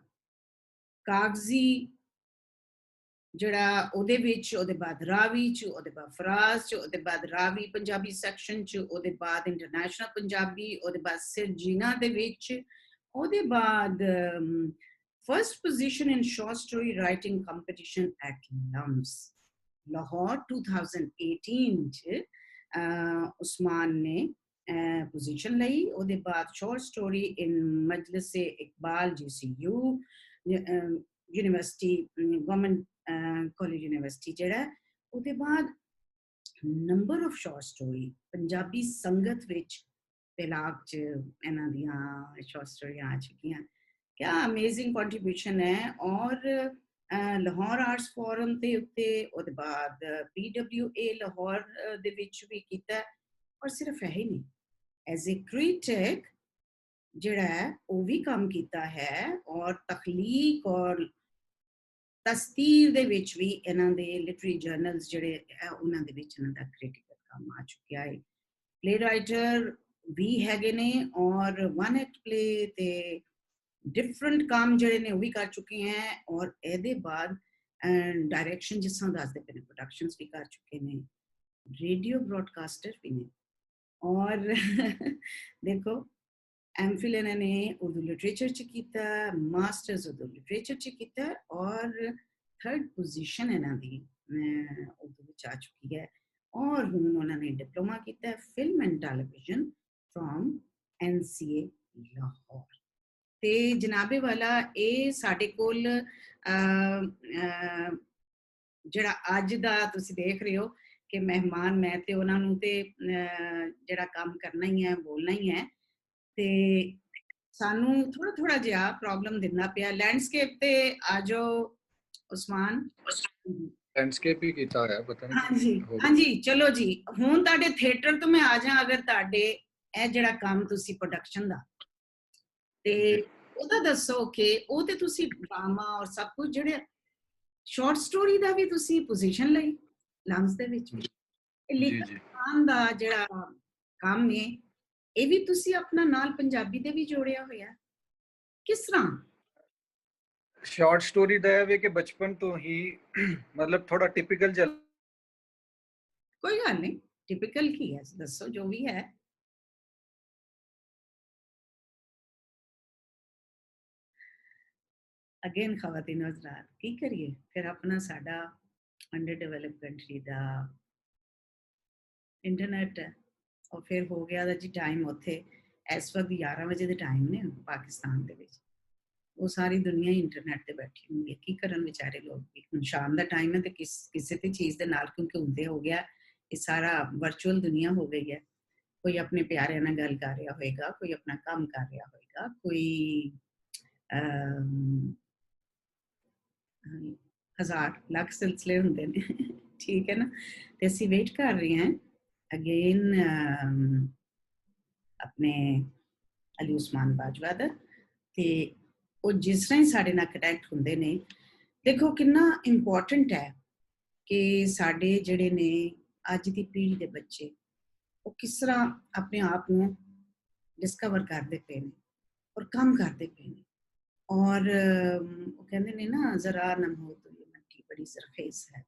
ਕਾਗਜ਼ੀ ਜਿਹੜਾ ਉਹਦੇ ਵਿੱਚ, ਉਹਦੇ ਬਾਅਦ ਰਾਵੀ 'ਚ, ਉਹਦੇ ਬਾਅਦ ਫਰਾਜ਼ 'ਚ, ਉਹਦੇ ਬਾਅਦ ਰਾਵੀ ਪੰਜਾਬੀ ਸੈਕਸ਼ਨ 'ਚ, ਉਹਦੇ ਬਾਅਦ ਇੰਟਰਨੈਸ਼ਨਲ ਪੰਜਾਬੀ, ਉਹਦੇ ਬਾਅਦ ਸਿਰਜੀਨਾ ਦੇ ਵਿੱਚ, ਉਹਦੇ ਬਾਅਦ first position in short story writing competition at LUMS Lahore 2018 'ਚ ਉਸਮਾਨ ਨੇ ਪੋਜੀਸ਼ਨ ਲਈ। ਉਹਦੇ ਬਾਅਦ short story in Majlis-e Iqbal GCU university, government college university ਜਿਹੜਾ, ਉਹਦੇ ਬਾਅਦ number of short story Punjabi Sangat ਵਿੱਚ ਤੇਲਾਬ 'ਚ ਇਹਨਾਂ ਦੀਆਂ ਸ਼ਾਰਟ ਸਟੋਰੀਆਂ ਆ ਚੁੱਕੀਆਂ। ਕਿਆ ਅਮੇਜ਼ਿੰਗ ਕੰਟਰੀਬਿਊਸ਼ਨ ਹੈ। ਔਰ ਲਾਹੌਰ ਆਰਟਸ ਫੋਰਮ ਦੇ ਉੱਤੇ, ਉਹਦੇ ਬਾਅਦ PWA ਲਾਹੌਰ ਦੇ ਵਿੱਚ ਵੀ ਕੀਤਾ। ਔਰ ਸਿਰਫ ਇਹ ਹੀ ਨਹੀਂ, ਐਜ਼ ਏ ਕ੍ਰਿਟਿਕ ਜਿਹੜਾ ਉਹ ਵੀ ਕੰਮ ਕੀਤਾ ਹੈ, ਔਰ ਤਖਲੀਕ ਔਰ ਤਸਦੀਰ ਦੇ ਵਿੱਚ ਵੀ ਇਹਨਾਂ ਦੇ ਲਿਟਰੇਰੀ ਜਰਨਲਸ ਜਿਹੜੇ ਹੈ ਉਹਨਾਂ ਦੇ ਵਿੱਚ ਇਹਨਾਂ ਦਾ ਕ੍ਰਿਟੀਕਲ ਕੰਮ ਆ ਚੁੱਕਿਆ ਹੈ। ਪਲੇ ਰਾਈਟਰ ਵੀ ਹੈਗੇ ਨੇ, ਔਰ ਵਨ ਐਕਟ ਪਲੇ ਤੇ ਡਿਫਰੈਂਟ ਕੰਮ ਜਿਹੜੇ ਨੇ ਉਹ ਵੀ ਕਰ ਚੁੱਕੇ ਹੈ। ਔਰ ਇਹਦੇ ਬਾਅਦ ਡਾਇਰੈਕਸ਼ਨ ਜਿਸ ਤਰ੍ਹਾਂ ਦੱਸਦੇ ਪਏ ਨੇ, ਪ੍ਰੋਡਕਸ਼ਨਸ ਵੀ ਕਰ ਚੁੱਕੇ ਨੇ, ਰੇਡੀਓ ਬ੍ਰੌਡਕਾਸਟਰ ਵੀ ਨੇ। ਔਰ ਦੇਖੋ ਐਮਫਿਲ ਇਹਨਾਂ ਨੇ ਉਰਦੂ ਲਿਟਰੇਚਰ 'ਚ ਕੀਤਾ, ਮਾਸਟਰਸ ਉਰਦੂ ਲਿਟਰੇਚਰ 'ਚ ਕੀਤਾ, ਔਰ 3rd ਪੋਜੀਸ਼ਨ ਇਹਨਾਂ ਦੀ ਉਰਦੂ ਵਿੱਚ ਆ ਚੁੱਕੀ ਹੈ। ਔਰ ਹੁਣ ਉਹਨਾਂ ਨੇ ਡਿਪਲੋਮਾ ਕੀਤਾ film and television from NCA Lahore. ਤੇ ਜਨਾਬੇ ਵਾਲਾ ਇਹ ਸਾਡੇ ਕੋਲ ਜਿਹੜਾ ਅੱਜ ਦਾ ਤੁਸੀਂ ਦੇਖ ਰਹੇ ਹੋ ਕਿ ਮਹਿਮਾਨ ਮੈਂ ਤੇ ਉਹਨਾਂ ਨੂੰ ਤੇ ਜਿਹੜਾ ਕੰਮ ਕਰਨਾ ਹੀ ਹੈ, ਬੋਲਣਾ ਹੀ ਹੈ, ਤੇ ਸਾਨੂੰ ਥੋੜਾ ਜਿਹਾ ਪ੍ਰੋਬਲਮ ਦਿੰਦਾ ਪਿਆ। ਲੈਂਡਸਕੇਪ ਤੇ ਆ ਜਾਓ ਉਸਮਾਨ। ਲੈਂਡਸਕੇਪ ਹੀ ਕੀਤਾ ਹੋਇਆ, ਪਤਾ ਨਹੀਂ। ਹਾਂਜੀ ਚਲੋ ਜੀ, ਹੁਣ ਤੁਹਾਡੇ ਥੀਏਟਰ ਤੋਂ ਮੈਂ ਆ ਜਾ। ਅਗਰ ਤੁਹਾਡੇ ਇਹ ਜਿਹੜਾ ਕੰਮ ਤੁਸੀਂ ਪ੍ਰੋਡਕਸ਼ਨ ਦਾ, ਤੇ ਉਹਦਾ ਦੱਸੋ ਕਿ ਉਹ ਤੇ ਤੁਸੀਂ ਡਰਾਮਾ ਔਰ ਸਭ ਕੁਝ, ਜਿਹੜੇ ਸ਼ਾਰਟ ਸਟੋਰੀ ਦਾ ਵੀ ਤੁਸੀਂ ਪੋਜੀਸ਼ਨ ਲਈ ਲੰਸ ਦੇ ਵਿੱਚ, ਲਿਖਣ ਦਾ ਜਿਹੜਾ ਕੰਮ ਹੈ ਇਹ ਵੀ ਤੁਸੀਂ ਆਪਣਾ ਨਾਲ ਪੰਜਾਬੀ ਦੇ ਵੀ ਜੋੜਿਆ ਹੋਇਆ, ਕਿਸ ਤਰ੍ਹਾਂ? ਸ਼ਾਰਟ ਸਟੋਰੀ ਦਾ ਹੈ ਕਿ ਬਚਪਨ ਤੋਂ ਹੀ ਮਤਲਬ ਥੋੜਾ ਟਿਪੀਕਲ ਚੱਲ। ਕੋਈ ਗੱਲ ਨਹੀਂ, ਟਿਪੀਕਲ ਕੀ ਹੈ ਦੱਸੋ, ਜੋ ਵੀ ਹੈ। ਅਗੇਨ ਖਵਾਤੀਨ ਹਜ਼ਰਾਤ, ਕੀ ਕਰੀਏ ਫਿਰ, ਆਪਣਾ ਸਾਡਾ ਅੰਡਰ ਡਿਵੈਲਪ ਕੰਟਰੀ ਦਾ ਇੰਟਰਨੈਟ ਹੈ, ਔਰ ਫਿਰ ਹੋ ਗਿਆ ਦਾ ਜੀ ਟਾਈਮ ਉੱਥੇ ਇਸ ਵਕਤ 11 ਵਜੇ ਦੇ ਟਾਈਮ ਨੇ ਪਾਕਿਸਤਾਨ ਦੇ ਵਿੱਚ, ਉਹ ਸਾਰੀ ਦੁਨੀਆ ਹੀ ਇੰਟਰਨੈਟ ਤੇ ਬੈਠੀ ਹੁੰਦੀ ਹੈ। ਕੀ ਕਰਨ ਵਿਚਾਰੇ ਲੋਕ ਵੀ, ਹੁਣ ਸ਼ਾਮ ਦਾ ਟਾਈਮ ਹੈ ਤੇ ਕਿਸੇ ਤੇ ਚੀਜ਼ ਦੇ ਨਾਲ ਕਿਉਂਕਿ ਹੁੰਦੇ ਹੋ ਗਿਆ ਇਹ ਸਾਰਾ ਵਰਚੁਅਲ ਦੁਨੀਆ ਹੋ ਗਈ ਹੈ। ਕੋਈ ਆਪਣੇ ਪਿਆਰਿਆਂ ਨਾਲ ਗੱਲ ਕਰ ਰਿਹਾ ਹੋਏਗਾ, ਕੋਈ ਆਪਣਾ ਕੰਮ ਕਰ ਰਿਹਾ ਹੋਏਗਾ, ਕੋਈ ਹਜ਼ਾਰ ਲੱਖ ਸਿਲਸਿਲੇ ਹੁੰਦੇ ਨੇ ਠੀਕ ਹੈ ਨਾ। ਤੇ ਅਸੀਂ ਵੇਟ ਕਰ ਰਹੇ ਹਾਂ ਅਗੇਨ ਆਪਣੇ ਅਲੀ ਉਸਮਾਨ ਬਾਜਵਾ ਦਾ, ਤੇ ਉਹ ਜਿਸ ਤਰ੍ਹਾਂ ਹੀ ਸਾਡੇ ਨਾਲ ਕਨੈਕਟ ਹੁੰਦੇ ਨੇ, ਦੇਖੋ ਕਿੰਨਾ ਇੰਪੋਰਟੈਂਟ ਹੈ ਕਿ ਸਾਡੇ ਜਿਹੜੇ ਨੇ ਅੱਜ ਦੀ ਪੀੜ੍ਹੀ ਦੇ ਬੱਚੇ, ਉਹ ਕਿਸ ਤਰ੍ਹਾਂ ਆਪਣੇ ਆਪ ਨੂੰ ਡਿਸਕਵਰ ਕਰਦੇ ਪਏ ਨੇ ਔਰ ਕੰਮ ਕਰਦੇ ਪਏ ਨੇ। ਔਰ ਉਹ ਕਹਿੰਦੇ ਨੇ ਨਾ, ਜ਼ਰਾ ਨਮ ਹੋ ਤੋ ਇਹ ਮਿੱਟੀ ਬੜੀ ਸਰਖੇਜ਼ ਹੈ।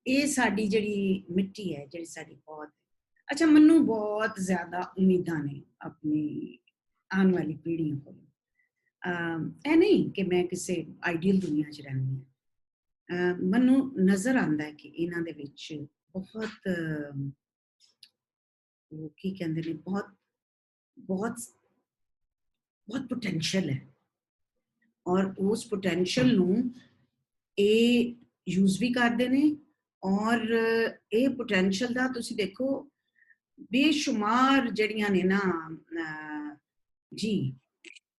ਇਹ ਸਾਡੀ ਜਿਹੜੀ ਮਿੱਟੀ ਹੈ, ਜਿਹੜੀ ਸਾਡੀ ਪੌਦ ਹੈ। ਅੱਛਾ, ਮੈਨੂੰ ਬਹੁਤ ਜ਼ਿਆਦਾ ਉਮੀਦਾਂ ਨੇ ਆਪਣੀ ਆਉਣ ਵਾਲੀ ਪੀੜ੍ਹੀ ਕੋਲ। ਇਹ ਨਹੀਂ ਕਿ ਮੈਂ ਕਿਸੇ ਆਈਡੀਅਲ ਦੁਨੀਆ 'ਚ ਰਹਿੰਦੀ ਹਾਂ। ਮੈਨੂੰ ਨਜ਼ਰ ਆਉਂਦਾ ਹੈ ਕਿ ਇਹਨਾਂ ਦੇ ਵਿੱਚ ਬਹੁਤ ਉਹ ਕੀ ਕਹਿੰਦੇ ਨੇ, ਬਹੁਤ ਬਹੁਤ ਬਹੁਤ ਪੋਟੈਂਸ਼ੀਅਲ ਹੈ। ਔਰ ਉਸ ਪੋਟੈਂਸ਼ੀਅਲ ਨੂੰ ਇਹ ਯੂਜ਼ ਵੀ ਕਰਦੇ ਨੇ। ਔਰ ਇਹ ਪੋਟੈਂਸ਼ੀਅਲ ਦਾ ਤੁਸੀਂ ਦੇਖੋ ਬੇਸ਼ੁਮਾਰ ਜਿਹੜੀਆਂ ਨੇ ਨਾ ਜੀ।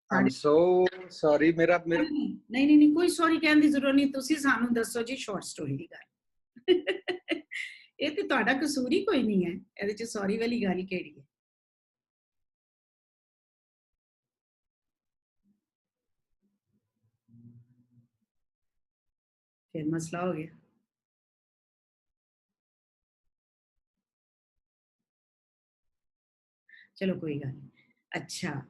I'm so sorry, ਮੇਰਾ ਨਹੀਂ ਕੋਈ ਸੌਰੀ ਕਹਿਣ ਦੀ ਜ਼ਰੂਰਤ ਨਹੀਂ। ਤੁਸੀਂ ਸਾਨੂੰ ਦੱਸੋ ਜੀ ਸ਼ਾਰਟ ਸਟੋਰੀ ਦੀ ਗੱਲ ਇਹ ਤੇ ਤੁਹਾਡਾ ਕਸੂਰ ਹੀ ਕੋਈ ਨਹੀਂ ਹੈ, ਇਹਦੇ ਚ ਸੌਰੀ ਵਾਲੀ ਗੱਲ ਕਿਹੜੀ ਹੈ? ਫਿਰ ਮਸਲਾ ਹੋ ਗਿਆ। ਚਲੋ ਕੋਈ ਗੱਲ ਨਹੀਂ। ਅੱਛਾ,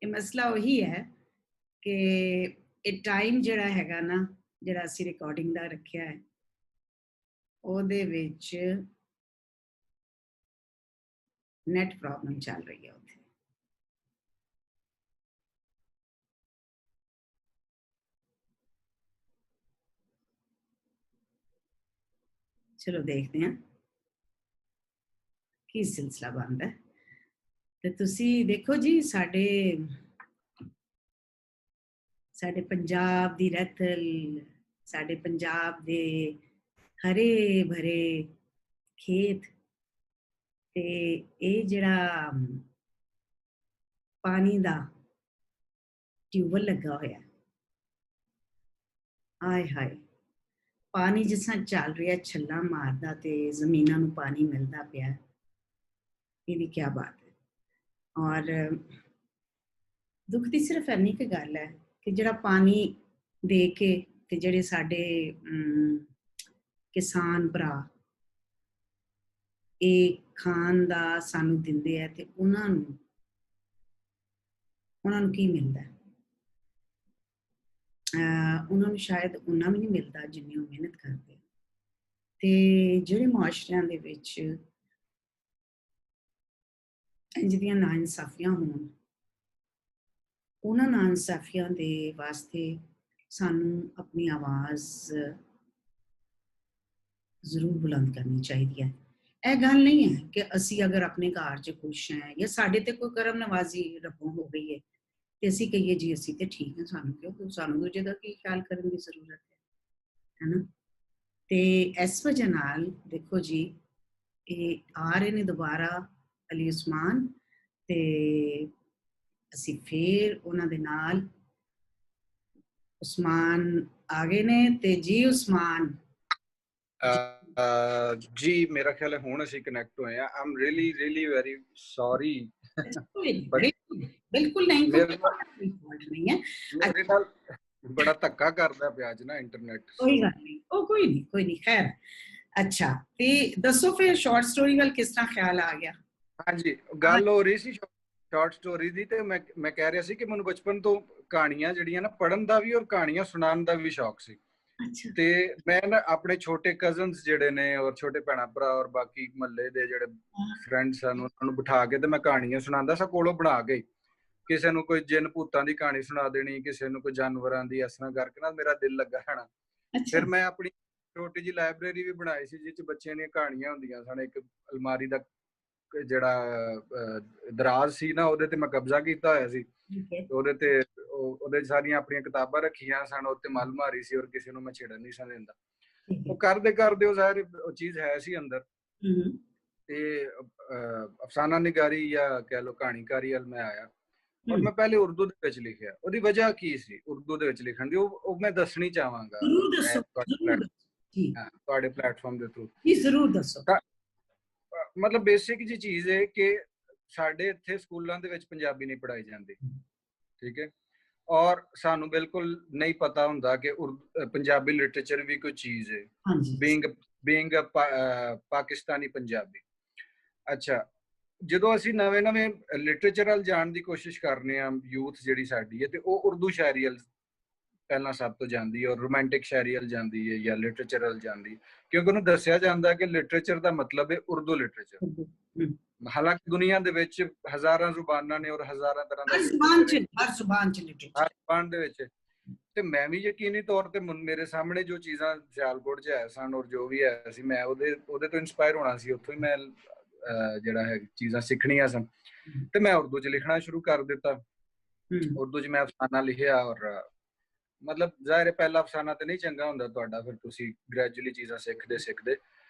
ਇਹ ਮਸਲਾ ਉਹੀ ਹੈ ਕਿ ਇਹ ਟਾਈਮ ਜਿਹੜਾ ਹੈਗਾ ਨਾ, ਜਿਹੜਾ ਅਸੀਂ ਰਿਕਾਰਡਿੰਗ ਦਾ ਰੱਖਿਆ ਹੈ, ਉਹਦੇ ਵਿੱਚ ਨੈਟ ਪ੍ਰੋਬਲਮ ਚੱਲ ਰਹੀ ਹੈ ਉੱਥੇ। ਚਲੋ ਦੇਖਦੇ ਹਾਂ ਕੀ ਸਿਲਸਿਲਾ ਬਣਦਾ। ਤੇ ਤੁਸੀਂ ਦੇਖੋ ਜੀ, ਸਾਡੇ ਪੰਜਾਬ ਦੀ ਰਤਲ, ਸਾਡੇ ਪੰਜਾਬ ਦੇ ਹਰੇ ਭਰੇ ਖੇਤ, ਤੇ ਇਹ ਜਿਹੜਾ ਪਾਣੀ ਦਾ ਟਿਊਬਵੈੱਲ ਲੱਗਾ ਹੋਇਆ, ਆਏ ਹਾਏ, ਪਾਣੀ ਜਿਸ ਤਰ੍ਹਾਂ ਚੱਲ ਰਿਹਾ ਛੱਲਾ ਮਾਰਦਾ ਤੇ ਜ਼ਮੀਨਾਂ ਨੂੰ ਪਾਣੀ ਮਿਲਦਾ ਪਿਆ, ਇਹਦੀ ਕੀ ਬਾਤ ਹੈ। ਔਰ ਦੁੱਖ ਦੀ ਸਿਰਫ ਇੰਨੀ ਕੁ ਗੱਲ ਹੈ ਕਿ ਜਿਹੜਾ ਪਾਣੀ ਦੇ ਕੇ ਤੇ ਜਿਹੜੇ ਸਾਡੇ ਕਿਸਾਨ ਭਰਾ ਇਹ ਖਾਣ ਦਾ ਸਾਨੂੰ ਦਿੰਦੇ ਆ, ਤੇ ਉਹਨਾਂ ਨੂੰ ਕੀ ਮਿਲਦਾ? ਉਹਨਾਂ ਨੂੰ ਸ਼ਾਇਦ ਉਹਨਾਂ ਵੀ ਨਹੀਂ ਮਿਲਦਾ ਜਿੰਨੀ ਉਹ ਮਿਹਨਤ ਕਰਦੇ। ਤੇ ਜਿਹੜੇ ਮੁਆਸ਼ਰਿਆਂ ਦੇ ਵਿੱਚ ਇੰਝ ਦੀਆਂ ਨਾਇਨਸਾਫੀਆਂ ਹੋਣ, ਉਹਨਾਂ ਨਾਇਨਸਾਫੀਆਂ ਦੇ ਵਾਸਤੇ ਸਾਨੂੰ ਆਪਣੀ ਆਵਾਜ਼ ਜ਼ਰੂਰ ਬੁਲੰਦ ਕਰਨੀ ਚਾਹੀਦੀ ਹੈ। ਇਹ ਗੱਲ ਨਹੀਂ ਹੈ ਕਿ ਅਸੀਂ ਅਗਰ ਆਪਣੇ ਘਰ 'ਚ ਖੁਸ਼ ਹਾਂ ਜਾਂ ਸਾਡੇ ਤੇ ਕੋਈ ਕਰਮ ਨਵਾਜ਼ੀ ਰੱਬੋਂ ਹੋ ਗਈ ਹੈ ਤੇ ਅਸੀਂ ਕਹੀਏ ਜੀ ਅਸੀਂ ਤੇ ਠੀਕ ਹਾਂ, ਸਾਨੂੰ ਕਿਉਂ, ਸਾਨੂੰ ਦੂਜੇ ਦਾ ਕੀ ਖਿਆਲ ਕਰਨ ਦੀ ਜ਼ਰੂਰਤ ਹੈ ਨਾ। ਤੇ ਇਸ ਵਜ੍ਹਾ ਨਾਲ ਦੇਖੋ ਜੀ, ਇਹ ਆ ਰਹੇ ਨੇ ਦੁਬਾਰਾ ਅਲੀ ਉਸਮਾਨ, ਤੇ ਅਸੀਂ ਫੇਰ ਉਹਨਾਂ ਦੇ ਨਾਲ ਉਸਮਾਨ ਆ ਗਏ ਨੇ। ਤੇ ਜੀ ਉਸਮਾਨ ਜੀ, ਮੇਰਾ ਖਿਆਲ ਹੈ ਹੁਣ ਅਸੀਂ ਕਨੈਕਟ ਹੋਏ ਆ। ਆਮ ਰੀਲੀ ਵੈਰੀ ਸੌਰੀ। ਬਿਲਕੁਲ ਨਹੀਂ, ਨਹੀਂ ਹੈ। ਮੇਰੇ ਨਾਲ ਬੜਾ ਧੱਕਾ ਕਰਦਾ ਪਿਆ ਅੱਜ ਨਾ ਇੰਟਰਨੈਟ। ਕੋਈ ਗੱਲ ਨਹੀਂ, ਉਹ ਕੋਈ ਨਹੀਂ ਖੈਰ। ਅੱਛਾ, ਤੇ ਦੱਸੋ ਫਿਰ ਸ਼ਾਰਟ ਸਟੋਰੀ ਵੱਲ ਕਿਸ ਤਰ੍ਹਾਂ ਖਿਆਲ ਆ ਗਿਆ? ਹਾਂਜੀ, ਗੱਲ ਹੋ ਰਹੀ ਸੀ ਸ਼ਾਰਟ ਸਟੋਰੀ ਦੀ, ਤੇ ਮੈਂ ਕਹਿ ਰਿਹਾ ਸੀ ਕਿ ਮੈਨੂੰ ਬਚਪਨ ਤੋਂ ਕਹਾਣੀਆਂ ਜਿਹੜੀਆਂ ਨਾ ਪੜ੍ਹਨ ਦਾ ਵੀ ਔਰ ਕਹਾਣੀਆਂ ਸੁਣਾਉਣ ਦਾ ਵੀ ਸ਼ੌਕ ਸੀ। ਤੇ ਮੈਂ ਨਾ ਆਪਣੇ ਛੋਟੇ ਕਜ਼ਨਸ ਜਿਹੜੇ ਨੇ ਔਰ ਛੋਟੇ ਭੈਣਾਂ ਭਰਾ ਔਰ ਬਾਕੀ ਮਹੱਲੇ ਦੇ ਜਿਹੜੇ ਫਰੈਂਡਸ ਹਨ, ਉਹਨਾਂ ਨੂੰ ਬਿਠਾ ਕੇ ਤੇ ਮੈਂ ਕਹਾਣੀਆਂ ਸੁਣਾਉਂਦਾ ਸਾਂ ਕੋਲੋਂ ਬਣਾ ਕੇ। ਕਿਸੇ ਨੂੰ ਕੋਈ ਜਿੰਨ ਭੂਤਾਂ ਦੀ ਕਹਾਣੀ ਸੁਣਾ ਦੇਣੀ, ਕਿਸੇ ਨੂੰ ਕੋਈ ਜਾਨਵਰਾਂ ਦੀ, ਇਸ ਤਰ੍ਹਾਂ ਕਰਕੇ ਨਾ ਮੇਰਾ ਦਿਲ ਲੱਗਾ ਰਹਿਣਾ। ਫਿਰ ਮੈਂ ਆਪਣੀ ਛੋਟੀ ਜਿਹੀ ਲਾਇਬ੍ਰੇਰੀ ਵੀ ਬਣਾਈ ਸੀ, ਜਿਸ 'ਚ ਬੱਚਿਆਂ ਦੀਆਂ ਕਹਾਣੀਆਂ ਹੁੰਦੀਆਂ ਸਨ। ਇੱਕ ਅਲਮਾਰੀ ਦਾ ਜਿਹੜਾ ਦਰਾਜ਼ ਸੀ ਨਾ, ਉਹਦੇ ਤੇ ਮੈਂ ਕਬਜ਼ਾ ਕੀਤਾ ਹੋਇਆ ਸੀ। ਉਹਦੇ ਤੇ ਸਾਰੀਆਂ ਆਪਣੀਆਂ ਕਿਤਾਬਾਂ ਰੱਖੀਆਂ ਸਨ, ਉੱਤੇ ਮੱਲ ਮਾਰੀ ਸੀ, ਔਰ ਕਿਸੇ ਨੂੰ ਮੈਂ ਛੇੜਨ ਨਹੀਂ ਸੀ ਦਿੰਦਾ। ਉਹ ਕਰਦੇ ਉਹ ਸਾਰੇ ਉਹ ਚੀਜ਼ ਹੈ ਸੀ ਅੰਦਰ। ਤੇ ਅਫਸਾਨਾ ਨਿਗਾਰੀ ਜਾਂ ਕਹਿ ਲਓ ਕਹਾਣੀਕਾਰੀ ਵੱਲ ਮੈਂ ਆਇਆ ਔਰ ਮੈਂ ਪਹਿਲੇ ਉਰਦੂ ਦੇ ਵਿੱਚ ਲਿਖਿਆ। ਉਹਦੀ ਵਜ੍ਹਾ ਕੀ ਸੀ ਉਰਦੂ ਦੇ ਵਿੱਚ ਲਿਖਣ ਦੀ, ਉਹ ਮੈਂ ਦੱਸਣੀ ਚਾਹਾਂਗਾ ਤੁਹਾਡੇ ਪਲੇਟਫਾਰਮ ਦੇ ਥਰੂ। ਜ਼ਰੂਰ ਦੱਸੋ। ਮਤਲਬ ਬੇਸਿਕ ਜੀ ਚੀਜ਼ ਹੈ ਕਿ ਸਾਡੇ ਇੱਥੇ ਸਕੂਲਾਂ ਦੇ ਵਿੱਚ ਪੰਜਾਬੀ ਨਹੀਂ ਪੜ੍ਹਾਈ ਜਾਂਦੀ, ਠੀਕ ਹੈ, ਔਰ ਸਾਨੂੰ ਬਿਲਕੁਲ ਨਹੀਂ ਪਤਾ ਹੁੰਦਾ ਕਿ ਪੰਜਾਬੀ ਲਿਟਰੇਚਰ ਵੀ ਕੋਈ ਚੀਜ਼ ਹੈ, ਬੀਇੰਗ ਪਾਕਿਸਤਾਨੀ ਪੰਜਾਬੀ। ਅੱਛਾ, ਜਦੋਂ ਅਸੀਂ ਨਵੇਂ ਲਿਟਰੇਚਰ ਵੱਲ ਜਾਣ ਦੀ ਕੋਸ਼ਿਸ਼ ਕਰਨੇ ਆ, ਯੂਥ ਜਿਹੜੀ ਸਾਡੀ ਹੈ, ਤੇ ਉਹ ਉਰਦੂ ਸ਼ਾਇਰੀ ਵੱਲ ਪਹਿਲਾਂ ਸਭ ਤੋਂ ਜਾਂਦੀ ਹੈ, ਔਰ ਰੋਮਾਂਟਿਕ ਸ਼ਾਇਰੀ ਵੱਲ ਜਾਂਦੀ ਹੈ ਜਾਂ ਲਿਟਰੇਚਰ ਵੱਲ ਜਾਂਦੀ, ਕਿਉਂਕਿ ਉਹਨੂੰ ਦੱਸਿਆ ਜਾਂਦਾ ਕਿ ਲਿਟਰੇਚਰ ਦਾ ਮਤਲਬ ਹੈ ਉਰਦੂ ਲਿਟਰੇਚਰ। ਹਾਲਾਂਕਿ ਦੁਨੀਆ ਦੇ ਵਿੱਚ ਹਜ਼ਾਰਾਂ ਜ਼ੁਬਾਨਾਂ ਨੇ ਔਰ ਹਜ਼ਾਰਾਂ ਤਰ੍ਹਾਂ ਦਾ ਹਰ ਜ਼ੁਬਾਨ ਦੇ ਵਿੱਚ। ਤੇ ਮੈਂ ਵੀ ਯਕੀਨੀ ਤੌਰ ਤੇ ਮੇਰੇ ਸਾਹਮਣੇ ਜੋ ਚੀਜ਼ਾਂ ਸਿਆਲਕੋਟ 'ਚ ਆਇਆ ਸਨ ਔਰ ਜੋ ਵੀ ਆਇਆ ਸੀ, ਮੈਂ ਉਹਦੇ ਤੋਂ ਇਨਸਪਾਇਰ ਹੋਣਾ ਸੀ, ਉੱਥੋਂ ਹੀ ਮੈਂ ਜਿਹੜਾ ਹੈ ਚੀਜ਼ਾਂ ਸਿੱਖਣੀਆਂ ਸਨ, ਤੇ ਮੈਂ ਉਰਦੂ 'ਚ ਲਿਖਣਾ ਸ਼ੁਰੂ ਕਰ ਦਿੱਤਾ। ਉਰਦੂ 'ਚ ਮੈਂ ਅਫਸਾਨਾ ਲਿਖਿਆ, ਔਰ ਮਤਲਬ ਜ਼ਾਹਿਰ ਹੈ ਪਹਿਲਾ ਅਫਸਾਨਾ ਤੇ ਨਹੀਂ ਚੰਗਾ ਹੁੰਦਾ ਤੁਹਾਡਾ, ਫਿਰ ਤੁਸੀਂ ਗ੍ਰੈਜੂਅਲੀ ਚੀਜ਼ਾਂ ਸਿੱਖਦੇ।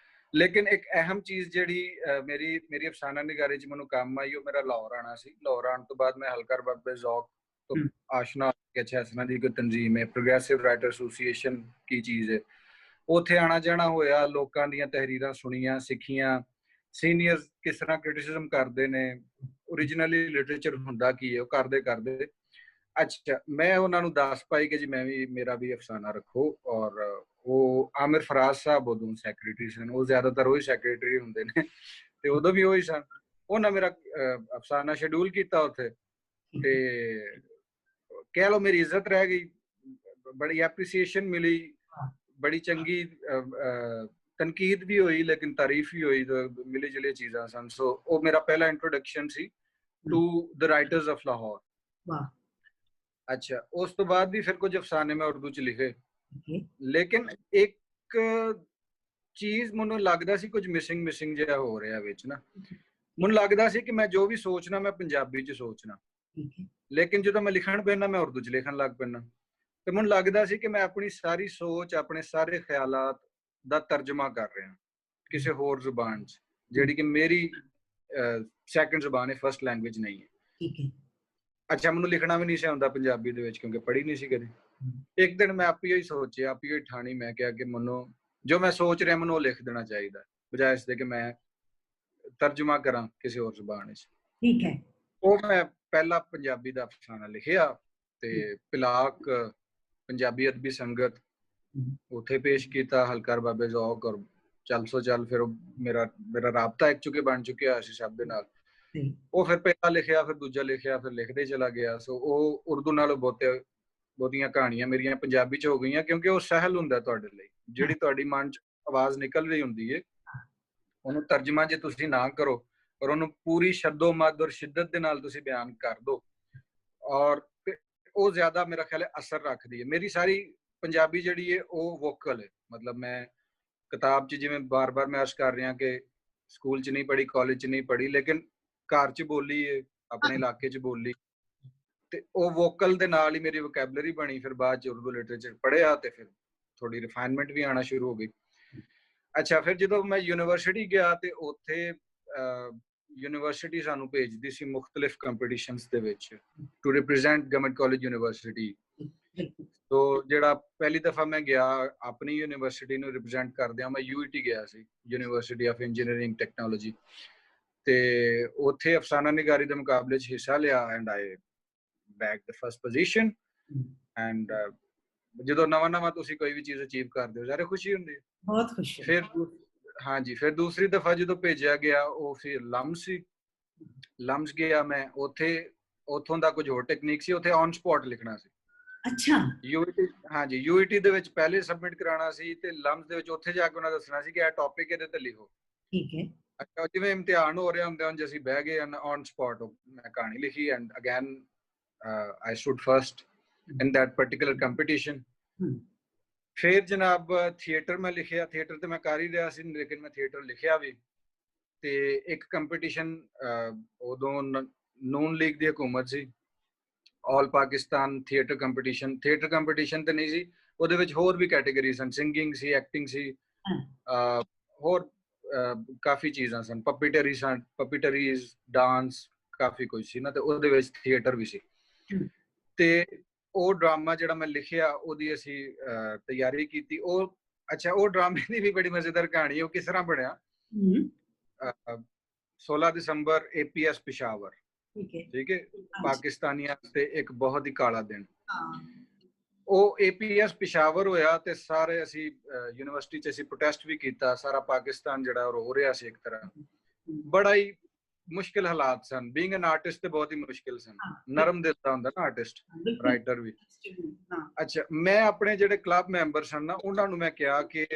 ਲੇਕਿਨ ਇੱਕ ਅਹਿਮ ਚੀਜ਼ ਜਿਹੜੀ ਮੇਰੀ ਅਫਸਾਨਾ ਨਿਗਾਰੀ 'ਚ ਮੈਨੂੰ ਕੰਮ ਆਈ, ਉਹ ਮੇਰਾ ਲਾਹੌਰ ਆਣਾ ਸੀ। ਲਾਹੌਰ ਆਉਣ ਤੋਂ ਬਾਅਦ ਮੈਂ ਹਲਕਾ ਬਾਬੇ ਜ਼ੌਕ ਤੋਂ ਆਸ਼ਨਾ ਕਿ ਅੱਛਾ ਇਸ ਤਰ੍ਹਾਂ ਦੀ ਕੋਈ ਤਨਜ਼ੀਮ ਹੈ, ਪ੍ਰੋਗਰੈਸਿਵ ਰਾਈਟਰ ਐਸੋਸੀਏਸ਼ਨ ਕੀ ਚੀਜ਼ ਹੈ, ਉੱਥੇ ਆਣਾ ਜਾਣਾ ਹੋਇਆ, ਲੋਕਾਂ ਦੀਆਂ ਤਹਿਰੀਰਾਂ ਸੁਣੀਆਂ, ਸਿੱਖੀਆਂ, ਸੀਨੀਅਰਸ ਕਿਸ ਤਰ੍ਹਾਂ ਕ੍ਰਿਟਿਸਿਜ਼ਮ ਕਰਦੇ ਨੇ, ਓਰੀਜਨਲੀ ਲਿਟਰੇਚਰ ਹੁੰਦਾ ਕੀ ਹੈ, ਉਹ ਕਰਦੇ ਅੱਛਾ ਮੈਂ ਉਹਨਾਂ ਨੂੰ ਦੱਸ ਪਾਈ ਕਿ ਜੀ ਮੇਰਾ ਵੀ ਅਫਸਾਨਾ ਰੱਖੋ। ਔਰ ਉਹ ਆਮਿਰ ਫਰਾਜ਼ ਸਾਹਿਬ ਉਦੋਂ ਸੈਕਟਰੀ ਸਨ, ਉਹ ਜ਼ਿਆਦਾਤਰ ਉਹੀ ਸੈਕਟਰੀ ਹੁੰਦੇ ਨੇ, ਤੇ ਉਦੋਂ ਵੀ ਉਹੀ ਸਨ। ਉਹਨਾਂ ਮੇਰਾ ਅਫਸਾਨਾ ਸ਼ੈਡਿਊਲ ਕੀਤਾ ਉੱਥੇ, ਤੇ ਕਹਿ ਲਓ ਮੇਰੀ ਇੱਜ਼ਤ ਰਹਿ ਗਈ, ਬੜੀ ਐਪਰੀਸੀਏਸ਼ਨ ਮਿਲੀ, ਬੜੀ ਚੰਗੀ ਤਨਕੀਦ ਵੀ ਹੋਈ, ਲੇਕਿਨ ਤਾਰੀਫ ਵੀ ਹੋਈ, ਮਿਲੀ ਜੁਲੀ ਚੀਜ਼ਾਂ ਸਨ। ਸੋ ਉਹ ਮੇਰਾ ਪਹਿਲਾ ਇੰਟਰੋਡਕਸ਼ਨ ਸੀ to the writers of Lahore. ਅੱਛਾ, ਉਸ ਤੋਂ ਬਾਅਦ ਵੀ ਫਿਰ ਕੁਝ ਅਫਸਾਨੇ ਮੈਂ ਉਰਦੂ 'ਚ ਲਿਖੇ, ਲੇਕਿਨ ਇੱਕ ਚੀਜ਼ ਮੈਨੂੰ ਲੱਗਦਾ ਸੀ ਕੁਝ ਮਿਸਿੰਗ ਜਿਹਾ ਹੋ ਰਿਹਾ ਵਿੱਚ ਨਾ। ਮੈਨੂੰ ਲੱਗਦਾ ਸੀ ਕਿ ਮੈਂ ਜੋ ਵੀ ਸੋਚਣਾ ਮੈਂ ਪੰਜਾਬੀ 'ਚ ਸੋਚਣਾ, ਲੇਕਿਨ ਜਦੋਂ ਮੈਂ ਲਿਖਣ ਪੈਣਾ ਮੈਂ ਉਰਦੂ 'ਚ ਲਿਖਣ ਲੱਗ ਪੈਣਾ, ਤੇ ਮੈਨੂੰ ਲੱਗਦਾ ਸੀ ਕਿ ਮੈਂ ਆਪਣੀ ਸਾਰੀ ਸੋਚ, ਆਪਣੇ ਸਾਰੇ ਖਿਆਲਾਤ ਦਾ ਤਰਜਮਾ ਕਰ ਰਿਹਾ ਕਿਸੇ ਹੋਰ ਜ਼ੁਬਾਨ 'ਚ, ਜਿਹੜੀ ਕਿ ਮੇਰੀ ਸੈਕੰਡ ਜ਼ੁਬਾਨ ਹੈ, ਫਸਟ ਲੈਂਗੁਏਜ ਨਹੀਂ ਹੈ। ਅੱਛਾ, ਮੈਨੂੰ ਲਿਖਣਾ ਵੀ ਨਹੀਂ ਸੀ ਆਉਂਦਾ ਪੰਜਾਬੀ ਦੇ ਵਿੱਚ, ਕਿਉਂਕਿ ਪੜ੍ਹੀ ਨਹੀਂ ਸੀ ਕਦੇ। ਇੱਕ ਦਿਨ ਮੈਂ ਆਪੇ ਹੀ ਸੋਚਿਆ, ਆਪੇ ਹੀ ਠਾਣੀ, ਮੈਂ ਕਿਹਾ ਕਿ ਮੈਨੂੰ ਜੋ ਮੈਂ ਸੋਚ ਰਿਹਾ ਮੈਨੂੰ ਉਹ ਲਿਖ ਦੇਣਾ ਚਾਹੀਦਾ, ਬਜਾਏ ਇਸ ਦੇ ਕਿ ਮੈਂ ਤਰਜਮਾ ਕਰਾਂ ਕਿਸੇ ਹੋਰ ਜ਼ੁਬਾਨ ਵਿੱਚ। ਠੀਕ ਹੈ, ਉਹ ਮੈਂ ਪਹਿਲਾ ਪੰਜਾਬੀ ਦਾ ਅਫਸਾਨਾ ਲਿਖਿਆ, ਤੇ ਪਿਲਾਕ ਪੰਜਾਬੀ ਅਦਬੀ ਸੰਗਤ ਉੱਥੇ ਪੇਸ਼ ਕੀਤਾ, ਹਲਕਾ ਬਾਬੇ ਜ਼ੌਕ, ਔਰ ਚੱਲ ਸੋ ਚੱਲ ਫਿਰ ਮੇਰਾ ਰਾਬਤਾ ਇੱਕ ਚੁੱਕੇ ਬਣ ਚੁੱਕਿਆ ਸੀ ਸਭ ਦੇ ਨਾਲ। ਉਹ ਫਿਰ ਪਹਿਲਾ ਲਿਖਿਆ, ਫਿਰ ਦੂਜਾ ਲਿਖਿਆ, ਫਿਰ ਲਿਖਦੇ ਚਲਾ ਗਿਆ। ਸੋ ਉਹ ਉਰਦੂ ਨਾਲੋਂ ਬਹੁਤੀਆਂ ਕਹਾਣੀਆਂ ਮੇਰੀਆਂ ਪੰਜਾਬੀ 'ਚ ਹੋ ਗਈਆਂ, ਕਿਉਂਕਿ ਉਹ ਸਹਿਲ ਹੁੰਦਾ ਤੁਹਾਡੇ ਲਈ। ਜਿਹੜੀ ਤੁਹਾਡੀ ਮਨ 'ਚ ਆਵਾਜ਼ ਨਿਕਲ ਰਹੀ ਹੁੰਦੀ ਹੈ, ਉਹਨੂੰ ਤਰਜਮਾ ਜੇ ਤੁਸੀਂ ਨਾ ਕਰੋ ਔਰ ਉਹਨੂੰ ਪੂਰੀ ਸ਼ਬਦੋ ਮਦ ਔਰ ਸ਼ਿੱਦਤ ਦੇ ਨਾਲ ਤੁਸੀਂ ਬਿਆਨ ਕਰ ਦੋ, ਔਰ ਉਹ ਜ਼ਿਆਦਾ ਮੇਰਾ ਖਿਆਲ ਹੈ ਅਸਰ ਰੱਖਦੀ ਹੈ। ਮੇਰੀ ਸਾਰੀ ਪੰਜਾਬੀ ਜਿਹੜੀ ਹੈ ਉਹ ਵੋਕਲ ਹੈ, ਮਤਲਬ ਮੈਂ ਕਿਤਾਬ 'ਚ ਜਿਵੇਂ ਬਾਰ-ਬਾਰ ਮੈਂ ਅਰਜ਼ ਕਰ ਰਿਹਾ ਕਿ ਸਕੂਲ 'ਚ ਨਹੀਂ ਪੜ੍ਹੀ, ਕਾਲਜ 'ਚ ਨਹੀਂ ਪੜ੍ਹੀ, ਲੇਕਿਨ ਘਰ 'ਚ ਬੋਲੀ ਹੈ, ਆਪਣੇ ਇਲਾਕੇ 'ਚ ਬੋਲੀ, ਤੇ ਉਹ ਵੋਕਲ ਦੇ ਨਾਲ ਹੀ ਮੇਰੀ ਵੋਕੈਬਲਰੀ ਬਣੀ। ਫਿਰ ਬਾਅਦ 'ਚ ਉਰਦੂ ਲਿਟਰੇਚਰ ਪੜ੍ਹਿਆ ਤੇ ਫਿਰ ਥੋੜੀ ਰਿਫਾਈਨਮੈਂਟ ਵੀ ਆਉਣਾ ਸ਼ੁਰੂ ਹੋ ਗਈ। ਅੱਛਾ, ਫਿਰ ਜਦੋਂ ਮੈਂ ਯੂਨੀਵਰਸਿਟੀ ਗਿਆ ਤੇ ਉੱਥੇ ਯੂਨੀਵਰਸਿਟੀ ਸਾਨੂੰ ਭੇਜਦੀ ਸੀ ਮੁਖਤਲਿਫ ਕੰਪੀਟੀਸ਼ਨਸ ਦੇ ਵਿੱਚ to represent government college university. ਤੋ ਜਿਹੜਾ ਪਹਿਲੀ ਦਫਾ ਮੈਂ ਗਿਆ ਆਪਣੀ ਯੂਨੀਵਰਸਿਟੀ ਨੂੰ ਰਿਪਰੈਜ਼ੈਂਟ ਕਰਦਿਆਂ, ਮੈਂ UET ਗਿਆ ਸੀ, ਯੂਨੀਵਰਸਿਟੀ ਆਫ ਇੰਜੀਨੀਅਰਿੰਗ ਟੈਕਨੋਲੋਜੀ, ਤੇ ਉੱਥੇ ਅਫਸਾਨਾ ਨਿਗਾਰੀ ਦੇ ਮੁਕਾਬਲੇ 'ਚ ਹਿੱਸਾ ਲਿਆ, and I bag the first position. And ਜਦੋਂ ਨਵਾਂ ਤੁਸੀਂ ਕੋਈ ਵੀ ਚੀਜ਼ ਅਚੀਵ ਕਰਦੇ ਹੋ, ਜ਼ਿਆਦਾ ਖੁਸ਼ੀ ਹੁੰਦੀ ਹੈ, ਬਹੁਤ ਖੁਸ਼ੀ। ਫਿਰ ਹਾਂਜੀ, ਫਿਰ ਦੂਸਰੀ ਦਫਾ ਜਦੋਂ ਭੇਜਿਆ ਗਿਆ ਉਹ ਫਿਰ ਲਮਸ ਗਿਆ ਮੈਂ, ਉੱਥੋਂ ਦਾ ਕੁਝ ਹੋਰ ਟੈਕਨੀਕ ਸੀ, ਉੱਥੇ ਔਨ ਸਪੌਟ ਲਿਖਣਾ ਸੀ। ਅੱਛਾ, UET, ਹਾਂਜੀ, UET ਦੇ ਵਿੱਚ ਪਹਿਲੇ ਸਬਮਿਟ ਕਰਾਉਣਾ ਸੀ, ਤੇ ਲਮਸ ਦੇ ਵਿੱਚ ਉੱਥੇ ਜਾ ਕੇ ਉਹਨਾਂ ਦੱਸਣਾ ਸੀ ਕਿ ਇਹ ਟੌਪਿਕ ਇਹਦੇ ਤੇ ਲਿਖੋ। ਠੀਕ ਹੈ। ਅੱਛਾ, ਜਿਵੇਂ ਇਮਤਿਹਾਨ ਹੋ ਰਿਹਾ ਹੁੰਦੇ ਹਨ, ਅਸੀਂ ਬਹਿ ਗਏ ਔਨ ਸਪੌਟ, ਮੈਂ ਕਹਾਣੀ ਲਿਖੀ, and again I stood first in that particular competition. ਫਿਰ ਜਨਾਬ ਥੀਏਟਰ ਮੈਂ ਲਿਖਿਆ, ਥੀਏਟਰ ਤੇ ਮੈਂ ਕਰ ਹੀ ਰਿਹਾ ਸੀ, ਲੇਕਿਨ ਮੈਂ ਥੀਏਟਰ ਲਿਖਿਆ ਵੀ। ਤੇ ਇੱਕ ਕੰਪੀਟੀਸ਼ਨ ਉਦੋਂ ਨੂਨ ਲੀਗ ਦੀ ਹਕੂਮਤ ਸੀ, ਆਲ ਪਾਕਿਸਤਾਨ ਥੀਏਟਰ ਕੰਪੀਟੀਸ਼ਨ ਤੇ ਨਹੀਂ ਸੀ, ਉਹਦੇ ਵਿੱਚ ਹੋਰ ਵੀ ਕੈਟਾਗਰੀ ਸਨ, ਸਿੰਗਿੰਗ ਸੀ, ਐਕਟਿੰਗ ਸੀ, ਹੋਰ ਕਾਫੀ ਚੀਜ਼ਾਂ ਸਨ, ਪਪੀਟਰੀਜ਼, ਡਾਂਸ, ਕਾਫੀ ਕੁਝ ਸੀ ਨਾ, ਤੇ ਉਹਦੇ ਵਿੱਚ ਥੀਏਟਰ ਵੀ ਸੀ। ਤੇ ਉਹ ਡਰਾਮਾ ਜਿਹੜਾ ਮੈਂ ਲਿਖਿਆ ਉਹਦੀ ਅਸੀਂ ਤਿਆਰੀ ਕੀਤੀ। ਉਹ ਅੱਛਾ, ਉਹ ਡਰਾਮੇ ਦੀ ਵੀ ਬੜੀ ਮਜ਼ੇਦਾਰ ਕਹਾਣੀ ਹੈ। ਉਹ ਕਿਸ ਤਰ੍ਹਾਂ ਬਣਿਆ, 16 ਦਸੰਬਰ APS ਪਿਸ਼ਾਵਰ, ਠੀਕ ਹੈ, ਪਾਕਿਸਤਾਨੀਆਂ ਤੇ ਇੱਕ ਬਹੁਤ ਹੀ ਕਾਲਾ ਦਿਨ। ਉਹ APS ਪਿਸ਼ਾਵਰ ਹੋਇਆ ਤੇ ਸਾਰੇ ਅਸੀਂ ਯੂਨੀਵਰਸਿਟੀ 'ਚ ਅਸੀਂ ਪ੍ਰੋਟੈਸਟ ਵੀ ਕੀਤਾ। ਸਾਰਾ ਪਾਕਿਸਤਾਨ ਜਿਹੜਾ ਰੋ ਰਿਹਾ ਸੀ ਇੱਕ ਤਰ੍ਹਾਂ। ਬੜਾ ਹੀ ਮੁਸ਼ਕਿਲ ਹਾਲਾਤ ਸਨ। ਬੀਇੰਗ ਐਨ ਆਰਟਿਸਟ ਤੇ ਬਹੁਤ ਹੀ ਮੁਸ਼ਕਿਲ ਸਨ। ਨਰਮ ਦਿਲ ਦਾ ਹੁੰਦਾ ਨਾ ਆਰਟਿਸਟ, ਰਾਈਟਰ ਵੀ। ਅੱਛਾ, ਮੈਂ ਆਪਣੇ ਜਿਹੜੇ ਕਲੱਬ ਮੈਂਬਰ ਸਨ ਨਾ, ਉਹਨਾਂ ਨੂੰ ਮੈਂ ਕਿਹਾ ਕਿ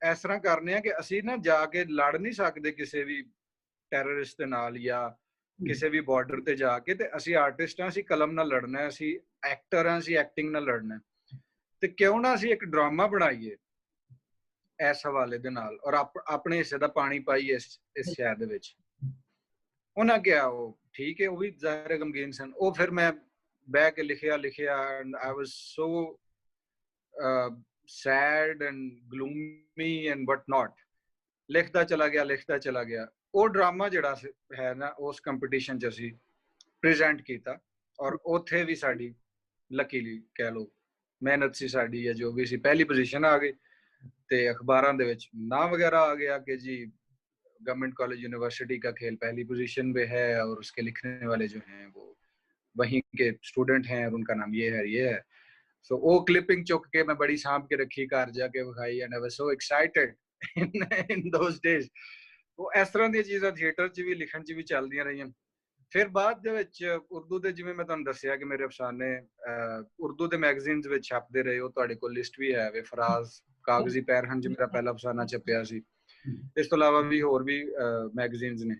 ਇਸ ਤਰ੍ਹਾਂ ਕਰਨੇ ਆ ਕਿ ਅਸੀਂ ਨਾ ਜਾ ਕੇ ਲੜ ਨਹੀਂ ਸਕਦੇ ਕਿਸੇ ਵੀ ਟੈਰਰਿਸਟ ਦੇ ਨਾਲ ਜਾਂ ਕਿਸੇ ਵੀ ਬਾਰਡਰ ਤੇ ਜਾ ਕੇ। ਤੇ ਅਸੀਂ ਆਰਟਿਸਟ ਹਾਂ, ਅਸੀਂ ਕਲਮ ਨਾਲ ਲੜਨਾ ਹੈ, ਅਸੀਂ ਐਕਟਰ ਹਾਂ, ਅਸੀਂ ਐਕਟਿੰਗ ਨਾਲ ਲੜਨਾ। ਤੇ ਕਿਉਂ ਨਾ ਅਸੀਂ ਇੱਕ ਡਰਾਮਾ ਬਣਾਈਏ ਇਸ ਹਵਾਲੇ ਦੇ ਨਾਲ, ਔਰ ਆਪਣੇ ਹਿੱਸੇ ਦਾ ਪਾਣੀ ਪਾਈਏ ਇਸ ਸ਼ਹਿਰ ਦੇ ਵਿੱਚ। ਉਹਨਾਂ ਕਿਹਾ ਉਹ ਠੀਕ ਹੈ, ਉਹ ਵੀ ਜ਼ਾਹਿਰ ਗਮਗੀਨ ਸਨ। ਉਹ ਫਿਰ ਮੈਂ ਬਹਿ ਕੇ ਲਿਖਿਆ and I was so sad and gloomy and what not. ਲਿਖਦਾ ਚਲਾ ਗਿਆ। ਉਹ ਡਰਾਮਾ ਜਿਹੜਾ ਹੈ ਨਾ, ਉਸ ਕੰਪੀਟੀਸ਼ਨ 'ਚ ਅਸੀਂ ਪ੍ਰੈਜ਼ੈਂਟ ਕੀਤਾ, ਔਰ ਉੱਥੇ ਵੀ ਸਾਡੀ ਲੱਕੀਲੀ ਕਹਿ ਲਓ ਮਿਹਨਤ ਸੀ ਸਾਡੀ, ਜਾਂ ਜੋ ਵੀ ਸੀ, ਪਹਿਲੀ ਪੋਜੀਸ਼ਨ ਆ ਗਈ। ਤੇ ਅਖਬਾਰਾਂ ਦੇ ਵਿੱਚ ਨਾਮ वगैरह आ गया कि जी गवर्नमेंट कॉलेज यूनिवर्सिटी का खेल पहली पोजीशन पे है, और उसके लिखने वाले जो हैं वो वहीं के स्टूडेंट हैं, और उनका नाम ये है। सो वो क्लिपिंग चुक के मैं बड़ी सांभ के रखी, घर जाके विखाई, and I was so excited in those days. वो इस तरह दी चीज़ां थिएटर 'ਚ ਵੀ ਲਿਖਣ 'ਚ ਵੀ ਚੱਲਦੀਆਂ ਰਹੀਆਂ। ਫਿਰ ਬਾਅਦ ਦੇ ਵਿੱਚ ਉਰਦੂ ਦੇ, ਜਿਵੇਂ ਮੈਂ ਤੁਹਾਨੂੰ ਦੱਸਿਆ ਕਿ ਮੇਰੇ ਅਫਸਾਨੇ ਉਰਦੂ ਦੇ ਮੈਗਜ਼ੀਨਸ ਵਿੱਚ ਛਪਦੇ ਰਹੇ। ਉਹ ਤੁਹਾਡੇ ਕੋਲ ਲਿਸਟ ਵੀ ਹੈ ਵੇ। ਫਰਾਜ਼ ਕਾਗਜ਼ੀ ਪੈਰਹਨ 'ਚ ਮੇਰਾ ਪਹਿਲਾ ਅਫਸਾਨਾ ਛਪਿਆ ਸੀ। ਇਸ ਤੋਂ ਇਲਾਵਾ ਵੀ ਹੋਰ ਵੀ ਮੈਗਜ਼ੀਨਸ ਨੇ।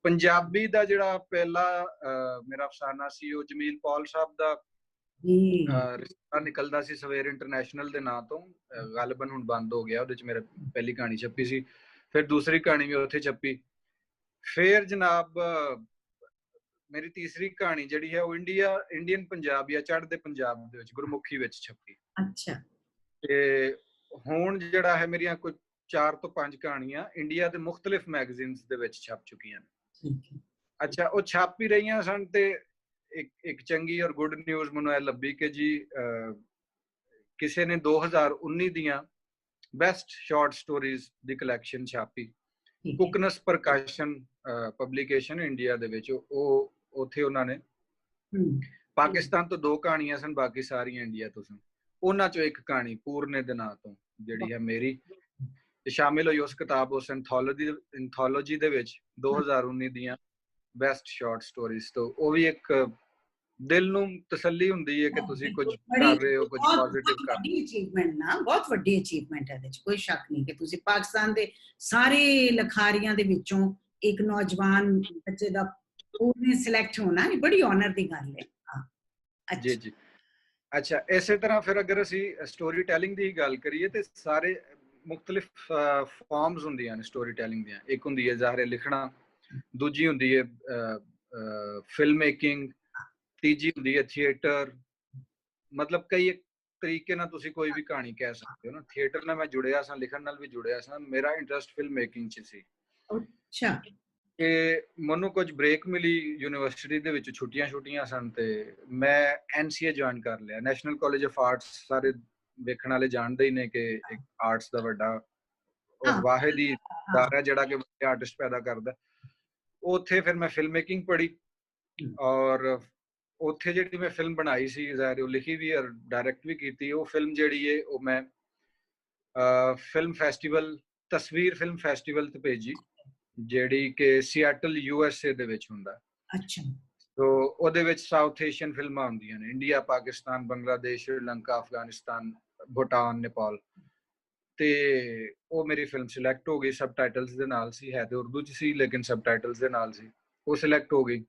ਪੰਜਾਬੀ ਦਾ ਜਿਹੜਾ ਪਹਿਲਾ ਮੇਰਾ ਅਫਸਾਨਾ ਸੀ, ਉਹ ਜਮੀਲ ਪੌਲ ਸਾਹਿਬ ਦਾ ਰਿਸ਼ਤਾ ਨਿਕਲਦਾ ਸੀ ਸਵੇਰ ਇੰਟਰਨੈਸ਼ਨਲ ਦੇ ਨਾਂ ਤੋਂ। ਗਾਲਬਨ ਹੁਣ ਬੰਦ ਹੋ ਗਿਆ। ਉਹਦੇ 'ਚ ਮੇਰਾ ਪਹਿਲੀ ਕਹਾਣੀ ਛਪੀ ਸੀ। ਫਿਰ ਦੂਸਰੀ ਕਹਾਣੀ ਵੀ ਉੱਥੇ ਛਪੀ। ਫਿਰ ਜਨਾਬ ਮੇਰੀ ਤੀਸਰੀ ਕਹਾਣੀ ਜਿਹੜੀ ਹੈ ਉਹ ਇੰਡੀਅਨ ਪੰਜਾਬ ਜਾਂ ਚੜ੍ਹਦੇ ਪੰਜਾਬ ਦੇ ਵਿੱਚ ਗੁਰਮੁਖੀ ਵਿੱਚ ਛਪੀ। ਅੱਛਾ। ਤੇ ਹੁਣ ਜਿਹੜਾ ਹੈ ਮੇਰੀਆਂ ਕੋਈ 4 ਤੋਂ 5 ਕਹਾਣੀਆਂ ਇੰਡੀਆ ਦੇ ਮੁxtਲਿਫ ਮੈਗਜ਼ੀਨਸ ਦੇ ਵਿੱਚ ਛਪ ਚੁੱਕੀਆਂ ਨੇ। ਅੱਛਾ, ਉਹ ਛਪ ਹੀ ਰਹੀਆਂ ਸਨ ਤੇ ਇੱਕ ਚੰਗੀ ਔਰ ਗੁੱਡ ਨਿਊਜ਼ ਮੈਨੂੰ ਇਹ ਲੱਭੀ ਕਿ ਜੀ ਕਿਸੇ ਨੇ 2019 ਦੀਆਂ ਬੈਸਟ ਸ਼ਾਰਟ ਸਟੋਰੀਜ਼ ਦੀ ਕਲੈਕਸ਼ਨ ਛਾਪੀ। ਕੁਕਨਸ ਪ੍ਰਕਾਸ਼ਨ ਪਬਲੀਕੇਸ਼ਨ ਇੰਡੀਆ ਦੇ ਵਿੱਚ। ਉਹ ਉੱਥੇ ਉਹਨਾਂ ਨੇ ਪਾਕਿਸਤਾਨ ਤੋਂ 2 ਕਹਾਣੀਆਂ ਸਨ, ਬਾਕੀ ਸਾਰੀਆਂ ਇੰਡੀਆ ਤੋਂ ਸਨ। ਉਹਨਾਂ ਚੋਂ ਇੱਕ ਕਹਾਣੀ ਪੂਰਨੇ ਦੇ ਨਾਂ ਤੋਂ ਜਿਹੜੀ ਹੈ ਮੇਰੀ, ਤੇ ਸ਼ਾਮਿਲ ਹੋਈ ਉਸ ਕਿਤਾਬ, ਉਸ ਐਂਥੋਲੋਜੀ ਦੇ ਵਿੱਚ 2019 ਦੀਆਂ ਬੈਸਟ ਸ਼ਾਰਟ ਸਟੋਰੀਜ਼ ਤੋਂ। ਉਹ ਵੀ ਇੱਕ ਦਿਲ ਨੂੰ ਤਸੱਲੀ ਹੁੰਦੀ ਹੈ ਕਿ ਤੁਸੀਂ ਕੁਝ ਕਰ ਰਹੇ ਹੋ, ਕੁਝ ਪੋਜ਼ਿਟਿਵ ਕਰ ਰਹੇ ਹੋ। ਅਚੀਵਮੈਂਟ ਨਾ, ਬਹੁਤ ਵੱਡੀ ਅਚੀਵਮੈਂਟ ਹੈ ਇਹਦੇ ਵਿੱਚ, ਕੋਈ ਸ਼ੱਕ ਨਹੀਂ ਕਿ ਤੁਸੀਂ ਪਾਕਿਸਤਾਨ ਦੇ ਸਾਰੇ ਲਖਾਰੀਆਂ ਦੇ ਵਿੱਚੋਂ ਇੱਕ ਨੌਜਵਾਨ ਬੱਚੇ ਦਾ ਉਹਨੇ ਸਿਲੈਕਟ ਹੋਣਾ, ਇਹ ਬੜੀ ਆਨਰ ਦੀ ਗੱਲ ਹੈ। ਹਾਂ ਜੀ ਜੀ। ਅੱਛਾ, ਇਸੇ ਤਰ੍ਹਾਂ ਫਿਰ ਅਗਰ ਅਸੀਂ ਸਟੋਰੀ ਟੈਲਿੰਗ ਦੀ ਗੱਲ ਕਰੀਏ ਤੇ ਸਾਰੇ ਮੁxtਲਿਫ ਫਾਰਮਸ ਹੁੰਦੀਆਂ ਨੇ ਸਟੋਰੀ ਟੈਲਿੰਗ ਦੀਆਂ। ਇੱਕ ਹੁੰਦੀ ਹੈ ਜ਼ਾਹਿਰ ਲਿਖਣਾ, ਦੂਜੀ ਹੁੰਦੀ ਹੈ ਫਿਲਮ ਮੇਕਿੰਗ, ਤੀਜੀ ਹੁੰਦੀ ਹੈ ਥੀਏਟਰ। ਮਤਲਬ ਕਈ ਤਰੀਕੇ ਨਾਲ ਤੁਸੀਂ ਕੋਈ ਵੀ ਕਹਾਣੀ ਕਹਿ ਸਕਦੇ ਹੋ ਨਾ। ਥੀਏਟਰ ਨਾਲ ਮੈਂ ਜੁੜਿਆ ਸਾਂ, ਲਿਖਣ ਨਾਲ ਵੀ ਜੁੜਿਆ ਸਾਂ। ਮੇਰਾ ਇੰਟਰਸਟ ਫਿਲਮ ਮੇਕਿੰਗ 'ਚ ਸੀ। ਅੱਛਾ। ਤੇ ਮੈਨੂੰ ਕੁਝ ਬ੍ਰੇਕ ਮਿਲੀ ਯੂਨੀਵਰਸਿਟੀ ਦੇ ਵਿੱਚ, ਛੁੱਟੀਆਂ ਸਨ, ਤੇ ਮੈਂ NCA ਜੁਆਇਨ ਕਰ ਲਿਆ, ਨੈਸ਼ਨਲ ਕਾਲਜ ਆਫ ਆਰਟਸ। ਸਾਰੇ ਵੇਖਣ ਵਾਲੇ ਜਾਣਦੇ ਹੀ ਨੇ ਕਿ ਇੱਕ ਆਰਟਸ ਦਾ ਵੱਡਾ ਔਰ ਵਾਹਿਦ ਹੀ ਅਦਾਰਾ ਜਿਹੜਾ ਕਿ ਵੱਡੇ ਆਰਟਿਸਟ ਪੈਦਾ ਕਰਦਾ। ਉੱਥੇ ਫਿਰ ਮੈਂ ਫਿਲਮ ਮੇਕਿੰਗ ਪੜ੍ਹੀ, ਔਰ ਉੱਥੇ ਜਿਹੜੀ ਮੈਂ ਫਿਲਮ ਬਣਾਈ ਸੀ, ਜ਼ਾਹਿਰ ਉਹ ਲਿਖੀ ਵੀ ਔਰ ਡਾਇਰੈਕਟ ਵੀ ਕੀਤੀ। ਉਹ ਫਿਲਮ ਜਿਹੜੀ ਹੈ ਉਹ ਮੈਂ ਫਿਲਮ ਫੈਸਟੀਵਲ, ਤਸਵੀਰ ਫਿਲਮ ਫੈਸਟੀਵਲ ਤੇ ਭੇਜੀ, ਜਿਹੜੀ ਕਿ ਸੀਐਟਲ USA ਦੇ ਵਿੱਚ ਹੁੰਦਾ। ਅੱਛਾ। ਸੋ ਉਹਦੇ ਵਿੱਚ ਸਾਊਥ ਏਸ਼ੀਅਨ ਫਿਲਮਾਂ ਹੁੰਦੀਆਂ ਨੇ, ਇੰਡੀਆ, ਪਾਕਿਸਤਾਨ, ਬੰਗਲਾਦੇਸ਼, ਸ਼੍ਰੀਲੰਕਾ, ਅਫਗਾਨਿਸਤਾਨ, ਭੂਟਾਨ, ਨੇਪਾਲ। ਤੇ ਉਹ ਮੇਰੀ ਫਿਲਮ ਸਿਲੈਕਟ ਹੋ ਗਈ, ਸਬਟਾਈਟਲਸ ਦੇ ਨਾਲ ਸੀ। ਹੈ ਤੇ ਉਰਦੂ 'ਚ ਸੀ ਲੇਕਿਨ ਸਬਟਾਈਟਲਸ ਦੇ ਨਾਲ ਸੀ। ਉਹ ਸਿਲੈਕਟ ਹੋ ਗਈ।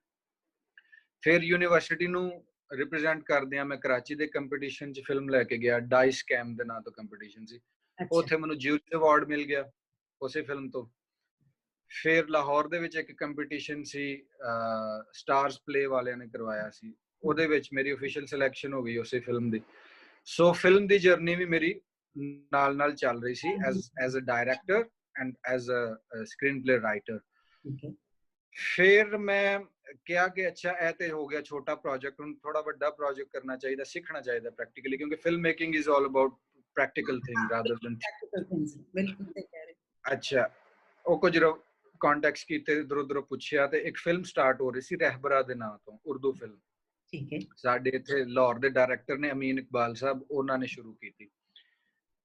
ਫਿਰ ਯੂਨੀਵਰਸਿਟੀ ਨੂੰ ਰਿਪਰੈਜ਼ੈਂਟ ਕਰਦਿਆਂ ਮੈਂ ਕਰਾਚੀ ਦੇ ਕੰਪੀਟੀਸ਼ਨ 'ਚ ਫਿਲਮ ਲੈ ਕੇ ਗਿਆ। ਡਾਈਸ ਕੈਮ ਦੇ ਨਾਂ ਤੋਂ ਕੰਪੀਟੀਸ਼ਨ ਸੀ। ਉੱਥੇ ਮੈਨੂੰ ਜਿਊਰੀ ਅਵਾਰਡ ਮਿਲ ਗਿਆ ਉਸੇ ਫਿਲਮ ਤੋਂ। ਫਿਰ ਲਾਹੌਰ ਦੇ ਵਿੱਚ ਇੱਕ ਕੰਪੀਟੀਸ਼ਨ ਸੀ, ਸਟਾਰਸ ਪਲੇ ਵਾਲਿਆਂ ਨੇ ਕਰਵਾਇਆ ਸੀ। ਉਹਦੇ ਵਿੱਚ ਮੇਰੀ ਆਫੀਸ਼ੀਅਲ ਸਿਲੈਕਸ਼ਨ ਹੋ ਗਈ ਉਸੇ ਫਿਲਮ ਦੀ। ਸੋ ਫਿਲਮ ਦੀ ਜਰਨੀ ਵੀ ਮੇਰੀ ਨਾਲ ਨਾਲ ਚੱਲ ਰਹੀ ਸੀ as a director and as a screenplay writer. ਫਿਰ ਮੈਂ ਕਿਹਾ ਕਿ ਅੱਛਾ ਇਹ ਤੇ ਹੋ ਗਿਆ ਛੋਟਾ ਪ੍ਰੋਜੈਕਟ, ਹੁਣ ਥੋੜਾ ਵੱਡਾ ਪ੍ਰੋਜੈਕਟ ਕਰਨਾ ਚਾਹੀਦਾ, ਸਿੱਖਣਾ ਚਾਹੀਦਾ ਪ੍ਰੈਕਟੀਕਲੀ, ਕਿਉਂਕਿ film making is all about practical thing rather then practical things. ਬਿਲਕੁਲ ਸਹੀ ਕਹਿ ਰਹੇ। ਅੱਛਾ, ਉਹ ਕੁਝ ਕੰਟੈਕਟਸ ਕੀਤੇ, ਇਧਰ ਉਧਰ ਪੁੱਛਿਆ ਤੇ ਇੱਕ ਫਿਲਮ ਸਟਾਰਟ ਹੋ ਰਹੀ ਸੀ ਰਹਿਬਰਾ ਦੇ ਨਾਂ ਤੋਂ, ਉਰਦੂ ਫਿਲਮ। ਠੀਕ ਹੈ। ਸਾਡੇ ਇੱਥੇ ਲਾਹੌਰ ਦੇ ਡਾਇਰੈਕਟਰ ਨੇ ਅਮੀਨ ਇਕਬਾਲ ਸਾਹਿਬ, ਉਹਨਾਂ ਨੇ ਸ਼ੁਰੂ ਕੀਤੀ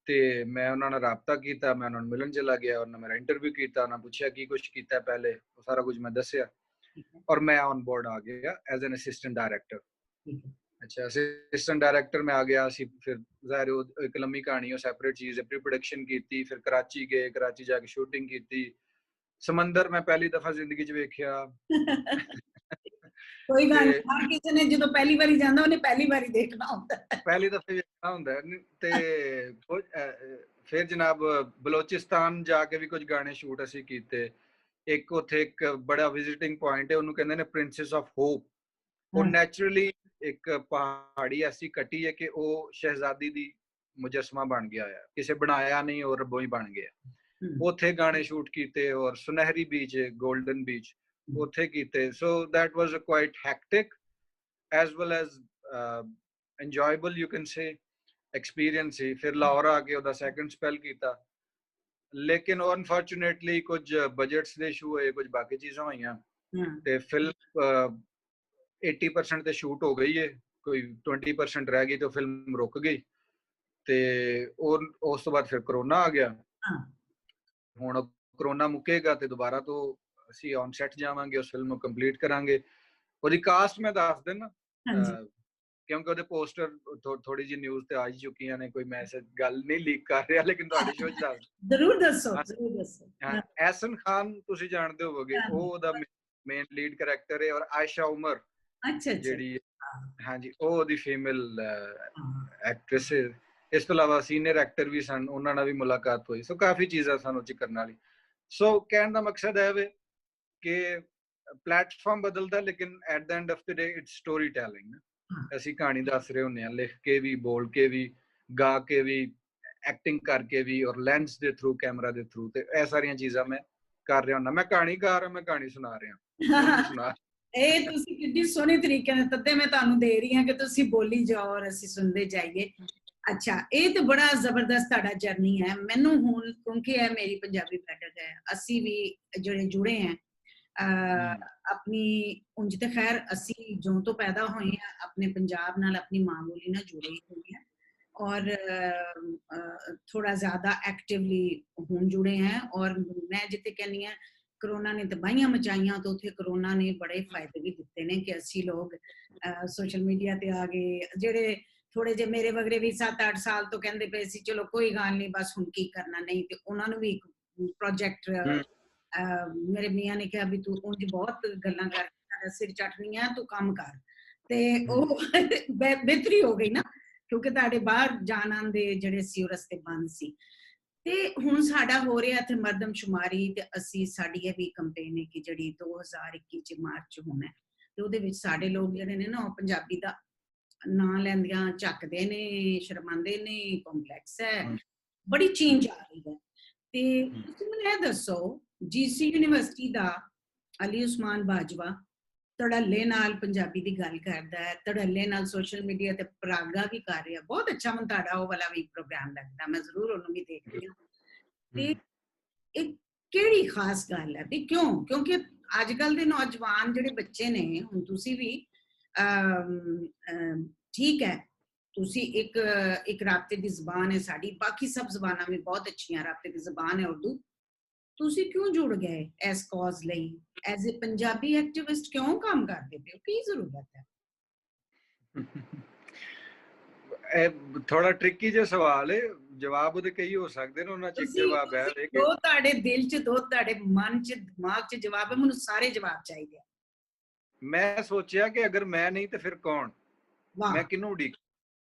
ਤੇ ਮੈਂ ਉਹਨਾਂ ਨਾਲ ਰਾਬਤਾ ਕੀਤਾ, ਮੈਂ ਉਹਨਾਂ ਨੂੰ ਮਿਲਣ ਚਲਾ ਗਿਆ, ਉਹਨਾਂ ਮੇਰਾ ਇੰਟਰਵਿਊ ਕੀਤਾ, ਉਹਨਾਂ ਪੁੱਛਿਆ ਕੀ ਕੁਝ ਕੀਤਾ ਪਹਿਲੇ, ਉਹ ਸਾਰਾ ਕੁਝ ਮੈਂ ਦੱਸਿਆ ਔਰ ਮੈਂ ਔਨ ਬੋਰਡ ਆ ਗਿਆ ਐਜ਼ ਐਨ ਅਸਿਸਟੈਂਟ ਡਾਇਰੈਕਟਰ। ਅੱਛਾ, ਅਸਿਸਟੈਂਟ ਡਾਇਰੈਕਟਰ ਮੈਂ ਆ ਗਿਆ ਸੀ। ਫਿਰ ਜ਼ਾਹਿਰ ਉਹ ਇੱਕ ਲੰਮੀ ਕਹਾਣੀ, ਉਹ ਸੈਪਰੇਟ ਚੀਜ਼ ਹੈ। ਪ੍ਰੀ ਪ੍ਰੋਡਕਸ਼ਨ ਕੀਤੀ, ਫਿਰ ਕਰਾਚੀ ਗਏ, ਕਰਾਚੀ ਜਾ ਕੇ ਸ਼ੂਟਿੰਗ ਕੀਤੀ। ਸਮੁੰਦਰ ਮੈਂ ਪਹਿਲੀ ਦਫਾ ਜ਼ਿੰਦਗੀ 'ਚ ਵੇਖਿਆ। ਕੋਈ ਗੱਲ ਨਹੀਂ, ਹਰ ਕਿਸੇ ਨੇ ਜਦੋਂ ਪਹਿਲੀ ਵਾਰੀ ਜਾਂਦਾ ਉਹਨੇ ਪਹਿਲੀ ਵਾਰੀ ਦੇਖਣਾ ਹੁੰਦਾ, ਪਹਿਲੀ ਦਫੇ ਵੇਖਣਾ ਹੁੰਦਾ। ਤੇ ਫਿਰ ਜਨਾਬ ਬਲੋਚਿਸਤਾਨ ਜਾ ਕੇ ਵੀ ਕੁਝ ਗਾਣੇ ਸ਼ੂਟ ਅਸੀਂ ਕੀਤੇ। ਇੱਕ ਉੱਥੇ ਇੱਕ ਬੜਾ ਵਿਜ਼ਿਟਿੰਗ ਪੁਆਇੰਟ ਹੈ, ਉਹਨੂੰ ਕਹਿੰਦੇ ਨੇ ਪ੍ਰਿੰਸੈਸ ਆਫ ਹੋਪ। ਉਹ ਨੈਚੁਰਲੀ ਇੱਕ ਪਹਾੜੀ ਐਸੀ ਕੱਟੀ ਹੈ ਕਿ ਉਹ ਸ਼ਹਿਜ਼ਾਦੀ ਦੀ ਮੁਜੱਸਮਾ ਬਣ ਗਿਆ ਹੈ, ਕਿਸੇ ਬਣਾਇਆ ਨਹੀਂ, ਉਹ ਰੱਬੋਂ ਹੀ ਬਣ ਗਿਆ। ਉੱਥੇ ਗਾਣੇ ਸ਼ੂਟ ਕੀਤੇ ਔਰ ਸੁਨਹਿਰੀ ਬੀਚ, ਗੋਲਡਨ ਬੀਚ, ਉੱਥੇ ਕੀਤੇ। So that was a quite hectic as well as enjoyable you can say experience ਸੀ। ਫਿਰ ਲਾਹੌਰ ਆ ਕੇ ਉਹਦਾ ਸੈਕੰਡ ਸਪੈਲ ਕੀਤਾ, ਲੇਕਿਨ ਅਨਫੋਰਚੂਨੇਟਲੀ ਕੁਝ ਬਜਟਸ ਦੇ ਇਸ਼ੂ ਹੋਏ, ਕੁਝ ਬਾਕੀ ਚੀਜ਼ਾਂ ਹੋਈਆਂ ਤੇ ਫਿਲਮ 80% ਤੇ ਸ਼ੂਟ ਹੋ ਗਈ ਹੈ, ਕੋਈ 20% ਰਹਿ ਗਈ ਤੇ ਫਿਲਮ ਰੁਕ ਗਈ। ਤੇ ਉਸ ਤੋਂ ਬਾਅਦ ਫਿਰ ਕਰੋਨਾ ਆ ਗਿਆ। ਹੁਣ ਕਰੋਨਾ ਮੁੱਕੇਗਾ ਤੇ ਦੁਬਾਰਾ ਤੋਂ ਅਸੀਂ ਔਨ ਸੈਟ ਜਾਵਾਂਗੇ, ਉਸ ਫਿਲਮ ਨੂੰ ਕੰਪਲੀਟ ਕਰਾਂਗੇ। ਉਹਦੀ ਕਾਸਟ ਮੈਂ ਦੱਸ ਦਿੰਦਾ, ਕਿਉਂਕਿ ਉਹਦੇ ਪੋਸਟਰ ਥੋੜੀ ਜਿਹੀ ਨਿਊਜ਼ ਤੇ ਆ ਹੀ ਚੁੱਕੀਆਂ ਨੇ, ਕੋਈ ਮੈਂ ਗੱਲ ਨਹੀਂ ਲੀਕ ਕਰ ਰਿਹਾ, ਲੇਕਿਨ ਤੁਹਾਡੇ ਸ਼ੋਅ 'ਚ ਦੱਸ ਜ਼ਰੂਰ ਦੱਸੋ, ਜ਼ਰੂਰ ਦੱਸੋ। ਐਹਸਨ ਖਾਨ ਤੁਸੀਂ ਜਾਣਦੇ ਹੋਵੋਗੇ, ਉਹ ਉਹਦਾ ਮੇਨ ਲੀਡ ਕਰੈਕਟਰ ਹੈ, ਔਰ ਆਇਸ਼ਾ ਉਮਰ ਜਿਹੜੀ, ਹਾਂਜੀ, ਉਹ ਉਹਦੀ ਫੀਮੇਲ ਐਕਟਰੈਸ ਹੈ। ਇਸ ਤੋਂ ਇਲਾਵਾ ਸੀਨੀਅਰ ਐਕਟਰ ਵੀ ਸਨ, ਉਹਨਾਂ ਨਾਲ ਵੀ ਮੁਲਾਕਾਤ ਹੋਈ। ਸੋ ਕਾਫੀ ਚੀਜ਼ਾਂ ਸਾਨੂੰ ਚ ਕਰਨ ਵਾਲੀ। ਸੋ ਕਹਿਣ ਦਾ ਮਕਸਦ ਹੈ ਵੇ ਕਿ ਪਲੇਟਫਾਰਮ ਬਦਲਦਾ, ਲੇਕਿਨ at the end of the day it's story telling. ਅਸੀਂ ਕਹਾਣੀ ਦੱਸ ਰਹੇ ਹੁੰਦੇ ਹਾਂ, ਲਿਖ ਕੇ ਵੀ, ਬੋਲ ਕੇ ਵੀ, ਗਾ ਕੇ ਵੀ, ਐਕਟਿੰਗ ਕਰਕੇ ਵੀ, ਔਰ ਲੈਂਸ ਦੇ ਥਰੂ, ਕੈਮਰਾ ਦੇ ਥਰੂ, ਤੇ ਇਹ ਸਾਰੀਆਂ ਚੀਜ਼ਾਂ ਮੈਂ ਕਰ ਰਿਹਾ ਹੁੰਦਾ। ਮੈਂ ਕਹਾਣੀਕਾਰ ਹਾਂ, ਮੈਂ ਕਹਾਣੀ ਸੁਣਾ ਰਿਹਾ। ਇਹ ਤੁਸੀਂ ਕਿੰਨੀ ਸੋਹਣੇ ਤਰੀਕੇ ਨਾਲ, ਤਦੇ ਮੈਂ ਤੁਹਾਨੂੰ ਦੇ ਰਹੀ ਹਾਂ ਕਿ ਤੁਸੀਂ ਬੋਲੀ ਜਾਓ ਔਰ ਅਸੀਂ ਸੁਣਦੇ ਜਾਈਏ। ਅੱਛਾ, ਇਹ ਤੇ ਬੜਾ ਜ਼ਬਰਦਸਤ ਤੁਹਾਡਾ ਜਰਨੀ ਹੈ। ਮੈਨੂੰ ਹੁਣ ਕਿਉਂਕਿ ਇਹ ਮੇਰੀ ਪੰਜਾਬੀ ਬੈਠਕ ਹੈ, ਅਸੀਂ ਵੀ ਜਿਹੜੇ ਜੁੜੇ ਹਾਂ ਆਪਣੀ, ਉਂਝ ਤੇ ਖੈਰ ਅਸੀਂ ਜਿਉਂ ਤੋਂ ਪੈਦਾ ਹੋਏ ਹਾਂ ਆਪਣੇ ਪੰਜਾਬ ਨਾਲ, ਆਪਣੀ ਮਾਂ ਬੋਲੀ ਨਾਲ ਜੁੜੇ ਹੋਏ ਹਾਂ, ਔਰ ਥੋੜਾ ਜ਼ਿਆਦਾ ਐਕਟਿਵਲੀ ਹੁਣ ਜੁੜੇ हैं। और मैं जिथे कहनी है ਕਰੋਨਾ ਨੇ ਤਬਾਹੀਆਂ ਮਚਾਈਆਂ, ਤਾਂ ਉੱਥੇ ਕਰੋਨਾ ਨੇ ਬੜੇ ਫਾਇਦੇ ਵੀ ਦਿੱਤੇ ਨੇ ਕਿ ਅਸੀਂ ਲੋਕ ਸੋਸ਼ਲ ਮੀਡੀਆ ਤੇ ਆ ਗਏ। ਜਿਹੜੇ ਥੋੜੇ ਜਿਹੇ ਮੇਰੇ ਵਗਰੇ ਵੀ 7-8 ਸਾਲ ਤੋਂ ਕਹਿੰਦੇ ਪਏ ਸੀ ਚਲੋ ਕੋਈ ਗੱਲ ਨਹੀਂ, ਬਸ ਹੁਣ ਕੀ ਕਰਨਾ, ਨਹੀਂ ਤੇ ਉਹਨਾਂ ਨੂੰ ਵੀ ਇੱਕ ਪ੍ਰੋਜੈਕਟ ਮੇਰੇ ਮੀਆਂ ਨੇ ਕਿਹਾ ਵੀ ਤੂੰ ਉਂਝ ਬਹੁਤ ਗੱਲਾਂ ਕਰ, ਸਿਰ ਚਟਨੀ ਆ, ਤੂੰ ਕੰਮ ਕਰ। ਤੇ ਉਹ ਬਿਹਤਰੀ ਹੋ ਗਈ ਨਾ, ਕਿਉਂਕਿ ਤੁਹਾਡੇ ਬਾਹਰ ਜਾਣ ਆਉਣ ਦੇ ਜਿਹੜੇ ਸੀ ਉਹ ਰਸਤੇ ਬੰਦ ਸੀ। ਤੇ ਹੁਣ ਸਾਡਾ ਹੋ ਰਿਹਾ ਇੱਥੇ ਮਰਦਮਸ਼ੁਮਾਰੀ, ਤੇ ਅਸੀਂ ਸਾਡੀ ਇਹ ਵੀ ਕੰਪੇਨ ਹੈ ਕਿ ਜਿਹੜੀ 2021 ਚ ਮਾਰਚ ਹੋਣਾ, ਤੇ ਉਹਦੇ ਵਿੱਚ ਸਾਡੇ ਲੋਕ ਜਿਹੜੇ ਨੇ ਨਾ, ਉਹ ਪੰਜਾਬੀ ਦਾ ਨਾਂ ਲੈਂਦਿਆਂ ਝੱਕਦੇ ਨੇ, ਸ਼ਰਮਾਉਂਦੇ ਨੇ, ਕੰਪਲੈਕਸ ਹੈ, ਬੜੀ ਚੇਂਜ ਆ ਰਹੀ ਹੈ। ਤੇ ਤੁਸੀਂ ਮੈਨੂੰ ਇਹ ਦੱਸੋ, GC ਯੂਨੀਵਰਸਿਟੀ ਦਾ ਅਲੀ ਉਸਮਾਨ ਬਾਜਵਾ ਧੜੱਲੇ ਨਾਲ ਪੰਜਾਬੀ ਦੀ ਗੱਲ ਕਰਦਾ ਹੈ, ਧੜੱਲੇ ਨਾਲ ਸੋਸ਼ਲ ਮੀਡੀਆ ਤੇ ਪਰਾਗਾ ਵੀ ਕਰ ਰਿਹਾ, ਬਹੁਤ ਅੱਛਾ ਮੈਨੂੰ ਤੁਹਾਡਾ ਉਹ ਵਾਲਾ ਵੀ ਪ੍ਰੋਗਰਾਮ ਲੱਗਦਾ, ਮੈਂ ਜ਼ਰੂਰ ਉਹਨੂੰ ਵੀ ਦੇਖਦੀ ਹਾਂ। ਤੇ ਇਹ ਕਿਹੜੀ ਖਾਸ ਗੱਲ ਹੈ ਤੇ ਕਿਉਂ? ਕਿਉਂਕਿ ਅੱਜ ਕੱਲ ਦੇ ਨੌਜਵਾਨ ਜਿਹੜੇ ਬੱਚੇ ਨੇ, ਹੁਣ ਤੁਸੀਂ ਵੀ ਠੀਕ ਹੈ, ਤੁਸੀਂ ਇੱਕ ਰਾਬਤੇ ਦੀ ਜ਼ਬਾਨ ਹੈ ਸਾਡੀ, ਬਾਕੀ ਸਭ ਜ਼ਬਾਨਾਂ ਵੀ ਬਹੁਤ ਅੱਛੀਆਂ, ਰਾਬਤੇ ਦੀ ਜ਼ਬਾਨ ਹੈ ਉਰਦੂ। ਤੁਸੀਂ ਕਿਉਂ ਜੁੜ ਗਏ ਇਸ ਕਾਜ਼ ਲਈ? ਐਜ਼ ਅ ਪੰਜਾਬੀ ਐਕਟਿਵਿਸਟ ਕਿਉਂ ਕੰਮ ਕਰਦੇ ਪਏ ਹੋ? ਕੀ ਜ਼ਰੂਰਤ ਹੈ? ਇਹ ਥੋੜਾ ਟ੍ਰਿਕੀ ਜਿਹਾ ਸਵਾਲ ਹੈ, ਜਵਾਬ ਉਹਦੇ ਕਈ ਹੋ ਸਕਦੇ ਨੇ, ਉਹਨਾਂ ਚ ਇੱਕ ਜਵਾਬ ਹੈ ਕਿ ਦੋ ਤੁਹਾਡੇ ਦਿਲ ਚ, ਦੋ ਤੁਹਾਡੇ ਮਨ ਚ, ਦਿਮਾਗ ਚ ਜਵਾਬ ਹੈ, ਮੈਨੂੰ ਸਾਰੇ ਜਵਾਬ ਚਾਹੀਦੇ ਆ। ਮੈਂ ਸੋਚਿਆ ਕਿ ਅਗਰ ਮੈਂ ਨਹੀਂ ਤੇ ਫਿਰ ਕੌਣ, ਮੈਂ ਕਿਹਨੂੰ ਉਡੀਕ।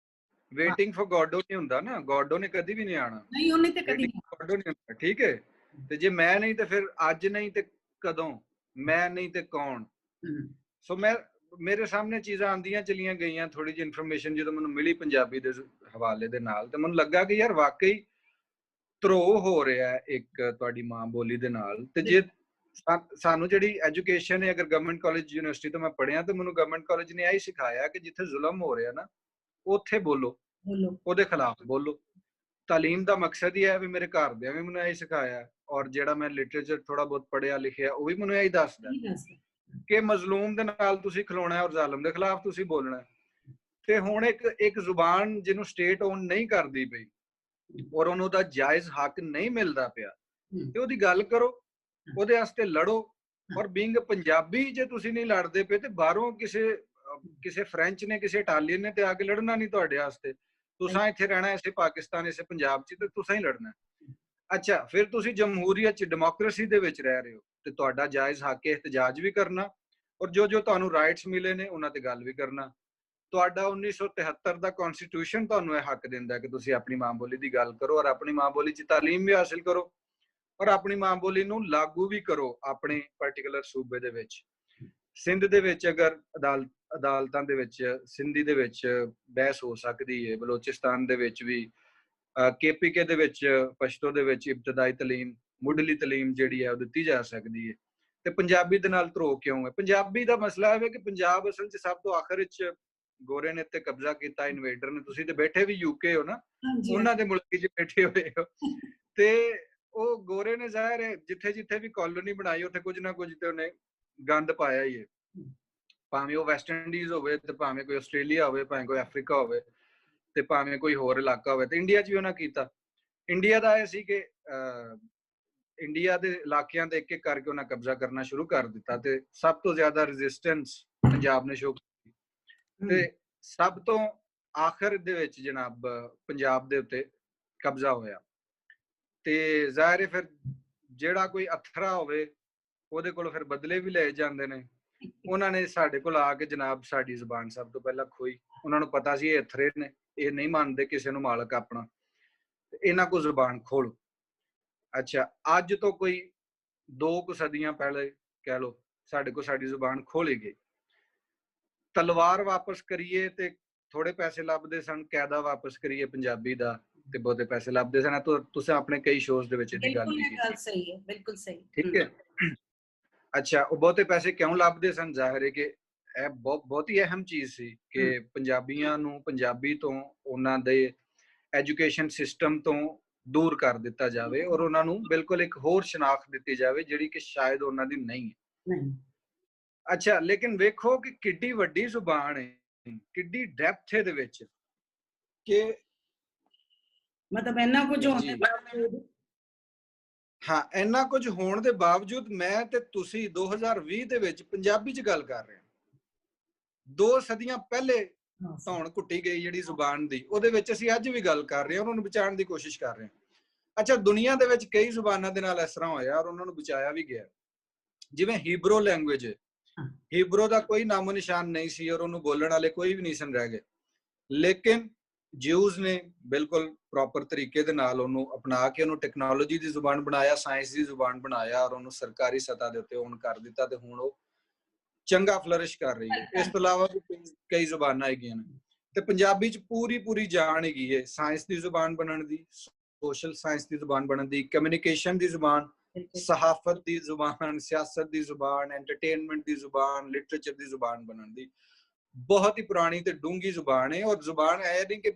ਵੇਟਿੰਗ ਫॉर ਗੋਡੋ ਨਹੀਂ ਹੁੰਦਾ ਨਾ, ਗੋਡੋ ਨੇ ਕਦੀ ਵੀ ਨਹੀਂ ਆਣਾ, ਨਹੀਂ ਉਹਨੇ ਤੇ ਕਦੀ ਨਹੀਂ, ਠੀਕ ਹੈ। ਤੇ ਜੇ ਮੈਂ ਨਹੀਂ ਤੇ ਫਿਰ ਅੱਜ ਨਹੀਂ ਤੇ ਕਦੋਂ, ਮੈਂ ਨਹੀਂ ਤੇ ਕੌਣ। ਸੋ ਮੈਂ ਮੇਰੇ ਸਾਹਮਣੇ ਚੀਜ਼ਾਂ ਆਉਂਦੀਆਂ ਚਲੀਆਂ ਗਈਆਂ, ਥੋੜੀ ਜਿਹੀ ਇਨਫੋਰਮੇਸ਼ਨ ਜਦੋਂ ਮੈਨੂੰ ਮਿਲੀ ਪੰਜਾਬੀ ਦੇ ਹਵਾਲੇ ਦੇ ਨਾਲ, ਤੇ ਮੈਨੂੰ ਲੱਗਾ ਕਿ ਯਾਰ ਵਾਕਈ ਧਰੋਹ ਹੋ ਰਿਹਾ ਇੱਕ ਤੁਹਾਡੀ ਮਾਂ ਬੋਲੀ ਦੇ ਨਾਲ। ਤੇ ਜੇ ਸਾਨੂੰ ਜਿਹੜੀ ਐਜੂਕੇਸ਼ਨ ਹੈ, ਅਗਰ ਗਵਰਨਮੈਂਟ ਕਾਲਜ ਯੂਨੀਵਰਸਿਟੀ ਤੋਂ ਮੈਂ ਪੜ੍ਹਿਆ, ਤੇ ਮੈਨੂੰ ਗਵਰਨਮੈਂਟ ਕਾਲਜ ਨੇ ਇਹੀ ਸਿਖਾਇਆ ਕਿ ਜਿੱਥੇ ਜ਼ੁਲਮ ਹੋ ਰਿਹਾ ਨਾ ਉੱਥੇ ਬੋਲੋ, ਉਹਦੇ ਖਿਲਾਫ ਬੋਲੋ। ਤਾਲੀਮ ਦਾ ਮਕਸਦ ਹੀ ਹੈ ਵੀ ਮੇਰੇ ਘਰਦਿਆਂ ਵੀ ਮੈਨੂੰ ਇਹੀ ਸਿਖਾਇਆ, ਔਰ ਜਿਹੜਾ ਮੈਂ ਲਿਟਰੇਚਰ ਥੋੜਾ ਬਹੁਤ ਪੜ੍ਹਿਆ ਲਿਖਿਆ ਉਹ ਵੀ ਮੈਨੂੰ ਇਹੀ ਦੱਸਦਾ ਕਿ ਮਜ਼ਲੂਮ ਦੇ ਨਾਲ ਤੁਸੀਂ ਖਲੋਣਾ ਹੈ ਔਰ ਜ਼ਾਲਮ ਦੇ ਖਿਲਾਫ ਤੁਸੀਂ ਬੋਲਣਾ। ਤੇ ਹੁਣ ਇੱਕ ਜ਼ੁਬਾਨ ਜਿਹਨੂੰ ਸਟੇਟ ਓਨ ਨਹੀਂ ਕਰਦੀ ਪਈ ਔਰ ਉਹਨੂੰ ਦਾ ਜਾਇਜ਼ ਹੱਕ ਨਹੀਂ ਮਿਲਦਾ ਪਿਆ, ਤੇ ਉਹਦੀ ਗੱਲ ਕਰੋ, ਉਹਦੇ ਵਾਸਤੇ ਲੜੋ। ਔਰ ਬੀਇੰਗ ਪੰਜਾਬੀ ਜੇ ਤੁਸੀਂ ਨਹੀਂ ਲੜਦੇ ਪਏ, ਤੇ ਬਾਹਰੋਂ ਕਿਸੇ ਫ੍ਰੈਂਚ ਨੇ, ਕਿਸੇ ਇਟਾਲੀਅਨ ਨੇ ਤੇ ਆ ਕੇ ਲੜਨਾ ਨਹੀਂ ਤੁਹਾਡੇ ਵਾਸਤੇ। ਤੁਸੀਂ ਇੱਥੇ ਰਹਿਣਾ, ਇਸੇ ਪਾਕਿਸਤਾਨ, ਇਸੇ ਪੰਜਾਬ 'ਚ, ਤੇ ਤੁਸੀਂ ਹੀ ਲੜਨਾ। ਅੱਛਾ, ਫਿਰ ਤੁਸੀਂ ਜਮਹੂਰੀਅਤ 'ਚ, ਡੈਮੋਕ੍ਰੇਸੀ ਦੇ ਵਿੱਚ ਰਹਿ ਰਹੇ ਹੋ, ਤੇ ਤੁਹਾਡਾ ਜਾਇਜ਼ ਹੱਕ ਹੈ ਇhtਜਾਜ ਵੀ ਕਰਨਾ, ਔਰ ਜੋ ਤੁਹਾਨੂੰ ਰਾਈਟਸ ਮਿਲੇ ਨੇ ਉਹਨਾਂ ਤੇ ਗੱਲ ਵੀ ਕਰਨਾ। ਤੁਹਾਡਾ 1973 ਦਾ ਕਨਸਟੀਟਿਊਸ਼ਨ ਤੁਹਾਨੂੰ ਇਹ ਹੱਕ ਦਿੰਦਾ ਕਿ ਤੁਸੀਂ ਆਪਣੀ ਮਾਂ ਬੋਲੀ ਦੀ ਗੱਲ ਕਰੋ, ਔਰ ਆਪਣੀ ਮਾਂ ਬੋਲੀ 'ਚ ਤਾਲੀਮ ਵੀ ਹਾਸਿਲ ਕਰੋ, ਔਰ ਆਪਣੀ ਮਾਂ ਬੋਲੀ ਨੂੰ ਲਾਗੂ ਵੀ ਕਰੋ ਆਪਣੇ ਪਾਰਟਿਕੂਲਰ ਸੂਬੇ ਦੇ ਵਿੱਚ। ਸਿੰਧ ਦੇ ਵਿੱਚ ਅਗਰ ਅਦਾਲਤਾਂ ਦੇ ਵਿੱਚ ਸਿੰਧੀ ਦੇ ਵਿੱਚ ਬਹਿਸ ਹੋ ਸਕਦੀ ਹੈ, ਬਲੋਚਿਸਤਾਨ ਦੇ ਵਿੱਚ ਵੀ, KPK ਦੇ ਵਿੱਚ ਪਸ਼ਤੋ ਦੇ ਵਿੱਚ ਇਬਤਦਾਈ ਤਾਲੀਮ, ਮੁੱਢਲੀ ਤਾਲੀਮ ਜਿਹੜੀ ਹੈ ਉਹ ਦਿੱਤੀ ਜਾ ਸਕਦੀ ਹੈ। ਤੇ ਪੰਜਾਬੀ ਦੇ ਨਾਲ ਧਰੋਹ ਕਿਉਂ ਹੈ? ਪੰਜਾਬੀ ਦਾ ਮਸਲਾ ਹੈ ਕਿ ਪੰਜਾਬ ਅਸਲ 'ਚ ਸਭ ਤੋਂ ਆਖਰ ਵਿੱਚ ਗੋਰੇ ਨੇ ਤੇ ਕਬਜ਼ਾ ਕੀਤਾ, ਇਨਵੇਡਰ ਨੇ। ਤੁਸੀਂ ਤੇ ਬੈਠੇ ਵੀ UK ਹੋ ਨਾ, ਉਹਨਾਂ ਦੇ ਮੁਲਕ 'ਚ ਬੈਠੇ ਹੋਏ ਹੋ, ਤੇ ਉਹ ਗੋਰੇ ਨੇ ਜ਼ਾਹਿਰ ਹੈ ਜਿੱਥੇ ਜਿੱਥੇ ਵੀ ਕਾਲੋਨੀ ਬਣਾਈ ਉੱਥੇ ਕੁਝ ਨਾ ਕੁਝ ਤੇ ਉਹਨੇ ਗੰਦ ਪਾਇਆ ਹੀ ਹੈ, ਭਾਵੇਂ ਉਹ ਵੈਸਟ ਇੰਡੀਜ਼ ਹੋਵੇ, ਤੇ ਭਾਵੇਂ ਕੋਈ ਆਸਟ੍ਰੇਲੀਆ ਹੋਵੇ, ਭਾਵੇਂ ਕੋਈ ਅਫਰੀਕਾ ਹੋਵੇ, ਤੇ ਭਾਵੇਂ ਕੋਈ ਹੋਰ ਇਲਾਕਾ ਹੋਵੇ। ਤੇ ਇੰਡੀਆ 'ਚ ਵੀ ਉਹਨਾਂ ਕੀਤਾ। ਇੰਡੀਆ ਦਾ ਇਹ ਸੀ ਕਿ ਇੰਡੀਆ ਦੇ ਇਲਾਕਿਆਂ ਤੇ ਇੱਕ ਇੱਕ ਕਰਕੇ ਉਹਨਾਂ ਕਬਜ਼ਾ ਕਰਨਾ ਸ਼ੁਰੂ ਕਰ ਦਿੱਤਾ, ਤੇ ਸਭ ਤੋਂ ਜ਼ਿਆਦਾ ਰੈਜ਼ਿਸਟੈਂਸ ਪੰਜਾਬ ਨੇ ਸ਼ੋ ਕੀਤੀ, ਤੇ ਸਭ ਤੋਂ ਆਖਰ ਦੇ ਵਿੱਚ ਜਨਾਬ ਪੰਜਾਬ ਦੇ ਉੱਤੇ ਕਬਜ਼ਾ ਹੋਇਆ। ਤੇ ਜ਼ਾਹਿਰ ਹੈ ਫਿਰ ਜਿਹੜਾ ਕੋਈ ਅਥਰਾ ਹੋਵੇ ਉਹਦੇ ਕੋਲ ਫਿਰ ਬਦਲੇ ਵੀ ਲਏ ਜਾਂਦੇ ਨੇ। ਉਹਨਾਂ ਨੇ ਸਾਡੇ ਕੋਲ ਆ ਕੇ ਜਨਾਬ ਸਾਡੀ ਜ਼ੁਬਾਨ ਸਭ ਤੋਂ ਪਹਿਲਾਂ ਖੋਈ। ਉਹਨਾਂ ਨੂੰ ਪਤਾ ਸੀ ਇਹ ਅਥਰੇ ਨੇ, ਇਹ ਨਹੀਂ ਮੰਨਦੇ ਕਿਸੇ ਨੂੰ ਮਾਲਕ ਆਪਣਾ, ਇਹਨਾਂ ਕੋਲ ਜ਼ੁਬਾਨ ਖੋਲੋ। ਅੱਛਾ, ਅੱਜ ਤੋਂ ਕੋਈ 2 ਸਦੀਆਂ ਪਹਿਲੇ ਕਹਿ ਲਓ, ਸਾਡੇ ਕੋਲ ਸਾਡੀ ਜ਼ੁਬਾਨ ਖੋਲੀ ਗਈ। ਤਲਵਾਰ ਵਾਪਸ ਕਰੀਏ ਤੇ ਥੋੜੇ ਪੈਸੇ ਲੱਭਦੇ ਸਨ, ਕਾਇਦਾ ਵਾਪਸ ਕਰੀਏ ਪੰਜਾਬੀ ਦਾ ਤੇ ਬਹੁਤੇ ਪੈਸੇ ਲੱਭਦੇ ਸਨ। ਤੁਸੀਂ ਆਪਣੇ ਕਈ ਸ਼ੋਜ਼ ਦੇ ਵਿੱਚ ਇਹਦੀ ਗੱਲ ਕੀਤੀ। ਗੱਲ ਸਹੀ ਹੈ, ਬਿਲਕੁਲ ਸਹੀ, ਠੀਕ ਹੈ। ਅੱਛਾ, ਉਹ ਬਹੁਤੇ ਪੈਸੇ ਕਿਉਂ ਲੱਭਦੇ ਸਨ? ਜ਼ਾਹਿਰ ਹੈ ਕਿ ਇਹ ਬਹੁਤ ਹੀ ਅਹਿਮ ਚੀਜ਼ ਸੀ ਕਿ ਪੰਜਾਬੀਆਂ ਨੂੰ ਪੰਜਾਬੀ ਤੋਂ, ਉਹਨਾਂ ਦੇ ਐਜੂਕੇਸ਼ਨ ਸਿਸਟਮ ਤੋਂ ਦੂਰ ਕਰ ਦਿੱਤਾ ਜਾਵੇ, ਔਰ ਉਹਨਾਂ ਨੂੰ ਬਿਲਕੁਲ ਇੱਕ ਹੋਰ ਸ਼ਨਾਖਤ ਦਿੱਤੀ ਜਾਵੇ ਜਿਹੜੀ ਕਿ ਸ਼ਾਇਦ ਉਹਨਾਂ ਦੀ ਨਹੀਂ ਹੈ। ਅੱਛਾ, ਲੇਕਿਨ ਵੇਖੋ ਕਿ ਕਿੱਡੀ ਵੱਡੀ ਜ਼ੁਬਾਨ ਹੈ, ਕਿੱਡੀ ਡੈਪਥ ਹੈ ਦੇ ਵਿੱਚ, ਕਿ ਮਤਲਬ ਇੰਨਾ ਕੁਝ ਹੋਣ ਦੇ ਬਾਵਜੂਦ, ਹਾਂ, ਇੰਨਾ ਕੁਝ ਹੋਣ ਦੇ ਬਾਵਜੂਦ ਮੈਂ ਤੇ ਤੁਸੀਂ 2020 ਦੇ ਵਿੱਚ ਪੰਜਾਬੀ 'ਚ ਗੱਲ ਕਰ ਰਹੇ ਹਾਂ। 2 ਸਦੀਆਂ ਪਹਿਲੇ ਧੌਣ ਘੁੱਟੀ ਗਈ ਜਿਹੜੀ ਜ਼ੁਬਾਨ ਦੀ, ਉਹਦੇ ਵਿੱਚ ਅਸੀਂ ਅੱਜ ਵੀ ਗੱਲ ਕਰ ਰਹੇ ਹਾਂ, ਉਹਨਾਂ ਨੂੰ ਬਚਾਉਣ ਦੀ ਕੋਸ਼ਿਸ਼ ਕਰ ਰਹੇ ਹਾਂ। ਅੱਛਾ, ਦੁਨੀਆ ਦੇ ਵਿੱਚ ਕਈ ਜ਼ੁਬਾਨਾਂ ਦੇ ਨਾਲ ਇਸ ਤਰ੍ਹਾਂ ਹੋਇਆ ਔਰ ਉਹਨਾਂ ਨੂੰ ਬਚਾਇਆ ਵੀ ਗਿਆ। ਜਿਵੇਂ ਹੀਬਰੂ ਲੈਂਗੁਏਜ ਹੈ, ਹੀਬਰੂ ਦਾ ਕੋਈ ਨਾਮੋ ਨਿਸ਼ਾਨ ਨਹੀਂ ਸੀ ਔਰ ਉਹਨੂੰ ਬੋਲਣ ਵਾਲੇ ਕੋਈ ਵੀ ਨਹੀਂ ਸਨ ਰਹਿ ਗਏ, ਲੇਕਿਨ ਜਿਊਜ਼ ਨੇ ਬਿਲਕੁਲ ਪ੍ਰੋਪਰ ਤਰੀਕੇ ਦੇ ਨਾਲ ਉਹਨੂੰ ਅਪਣਾ ਕੇ ਉਹਨੂੰ ਟੈਕਨੋਲੋਜੀ ਦੀ ਜ਼ੁਬਾਨ ਬਣਾਇਆ, ਸਾਇੰਸ ਦੀ ਜ਼ੁਬਾਨ ਬਣਾਇਆ, ਔਰ ਉਹਨੂੰ ਸਰਕਾਰੀ ਸਤ੍ਹਾ ਦੇ ਉੱਤੇ ਓਨ ਕਰ ਦਿੱਤਾ, ਤੇ ਹੁਣ ਉਹ ਚੰਗਾ ਫਲਰਿਸ਼ ਕਰ ਰਹੀ ਹੈ। ਇਸ ਤੋਂ ਇਲਾਵਾ ਵੀ ਕਈ ਜ਼ੁਬਾਨਾਂ ਹੈਗੀਆਂ ਨੇ, ਤੇ ਪੰਜਾਬੀ 'ਚ ਪੂਰੀ ਜਾਨ ਹੈਗੀ ਹੈ ਸਾਇੰਸ ਦੀ ਜ਼ੁਬਾਨ ਬਣਨ ਦੀ, ਸੋਸ਼ਲ ਸਾਇੰਸ ਦੀ ਜ਼ੁਬਾਨ ਬਣਨ ਦੀ, ਕਮਿਊਨੀਕੇਸ਼ਨ ਦੀ ਜ਼ੁਬਾਨ, ਸਹਾਫਤ ਦੀ ਜ਼ੁਬਾਨ, ਸਿਆਸਤ ਦੀ ਜ਼ੁਬਾਨ, ਐਂਟਰਟੇਨਮੈਂਟ ਦੀ ਜ਼ੁਬਾਨ, ਲਿਟਰੇਚਰ ਦੀ ਜ਼ੁਬਾਨ ਬਣਨ ਦੀ। ਬਹੁਤ ਹੀ ਪੁਰਾਣੀ ਤੇ ਡੂੰਘੀ ਜ਼ੁਬਾਨ ਹੈ, ਔਰ ਜ਼ੁਬਾਨ ਇਹ ਨਹੀਂ ਕਿ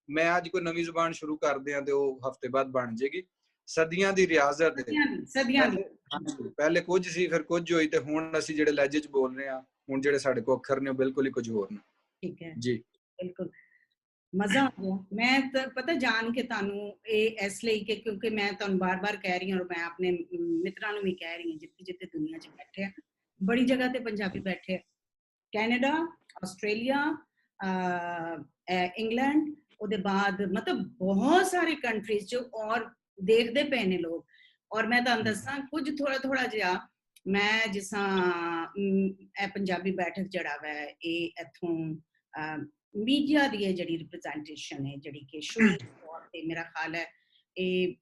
ਮੈਂ ਅੱਜ ਕੋਈ ਨਵੀਂ ਜ਼ੁਬਾਨ ਸ਼ੁਰੂ ਕਰਦੇ ਹਾਂ ਤੇ ਉਹ ਹਫ਼ਤੇ ਬਾਅਦ ਬਣ ਜਾਏਗੀ। ਸਦੀਆਂ ਦੀ ਰਿਆਜ਼ਤ ਹੈ। ਪਹਿਲੇ ਕੁਝ ਸੀ, ਫਿਰ ਕੁਝ ਹੋਈ, ਤੇ ਹੁਣ ਅਸੀਂ ਜਿਹੜੇ ਲਹਿਜੇ 'ਚ ਬੋਲ ਰਹੇ ਹਾਂ, ਹੁਣ ਜਿਹੜੇ ਸਾਡੇ ਕੋਲ ਅੱਖਰ ਨੇ ਉਹ ਬਿਲਕੁਲ ਹੀ ਕੁਝ ਹੋਰ ਨੇ। ਠੀਕ ਹੈ ਜੀ, ਬਿਲਕੁਲ ਮਜ਼ਾ ਆ ਗਿਆ। ਮੈਂ ਤਾਂ ਪਤਾ ਜਾਣ ਕੇ ਤੁਹਾਨੂੰ ਇਹ ਇਸ ਲਈ ਕਿ ਕਿਉਂਕਿ ਮੈਂ ਤੁਹਾਨੂੰ ਬਾਰ-ਬਾਰ ਕਹਿ ਰਹੀ ਹਾਂ, ਔਰ ਮੈਂ ਆਪਣੇ ਮਿੱਤਰਾਂ ਨੂੰ ਵੀ ਕਹਿ ਰਹੀ ਹਾਂ ਜਿੱਥੇ ਜਿੱਥੇ ਦੁਨੀਆ 'ਚ ਬੈਠੇ ਆ, ਬੜੀ ਜਗ੍ਹਾ ਤੇ ਪੰਜਾਬੀ ਬੈਠੇ ਆ, ਕੈਨੇਡਾ, ਆਸਟ੍ਰੇਲੀਆ, ਇੰਗਲੈਂਡ, ਉਹਦੇ ਬਾਅਦ ਮਤਲਬ ਬਹੁਤ ਸਾਰੇ ਕੰਟਰੀਜ਼ 'ਚ, ਔਰ ਦੇਖਦੇ ਪਏ ਨੇ ਲੋਕ। ਔਰ ਮੈਂ ਤੁਹਾਨੂੰ ਦੱਸਾਂ ਕੁਝ ਥੋੜਾ ਜਿਹਾ, ਮੈਂ ਜਿਸਾਂ ਇਹ ਪੰਜਾਬੀ ਬੈਠਕ ਜਿਹੜਾ ਵਾ ਇਹ ਇੱਥੋਂ ਮੀਡੀਆ ਦੀ ਜਿਹੜੀ ਰਿਪਰੈਜ਼ੈਂਟੇਸ਼ਨ ਹੈ, ਜਿਹੜੀ ਕਿ ਸ਼ੁਰੂ ਤੌਰ ਤੇ ਮੇਰਾ ਖਿਆਲ ਹੈ ਇਹ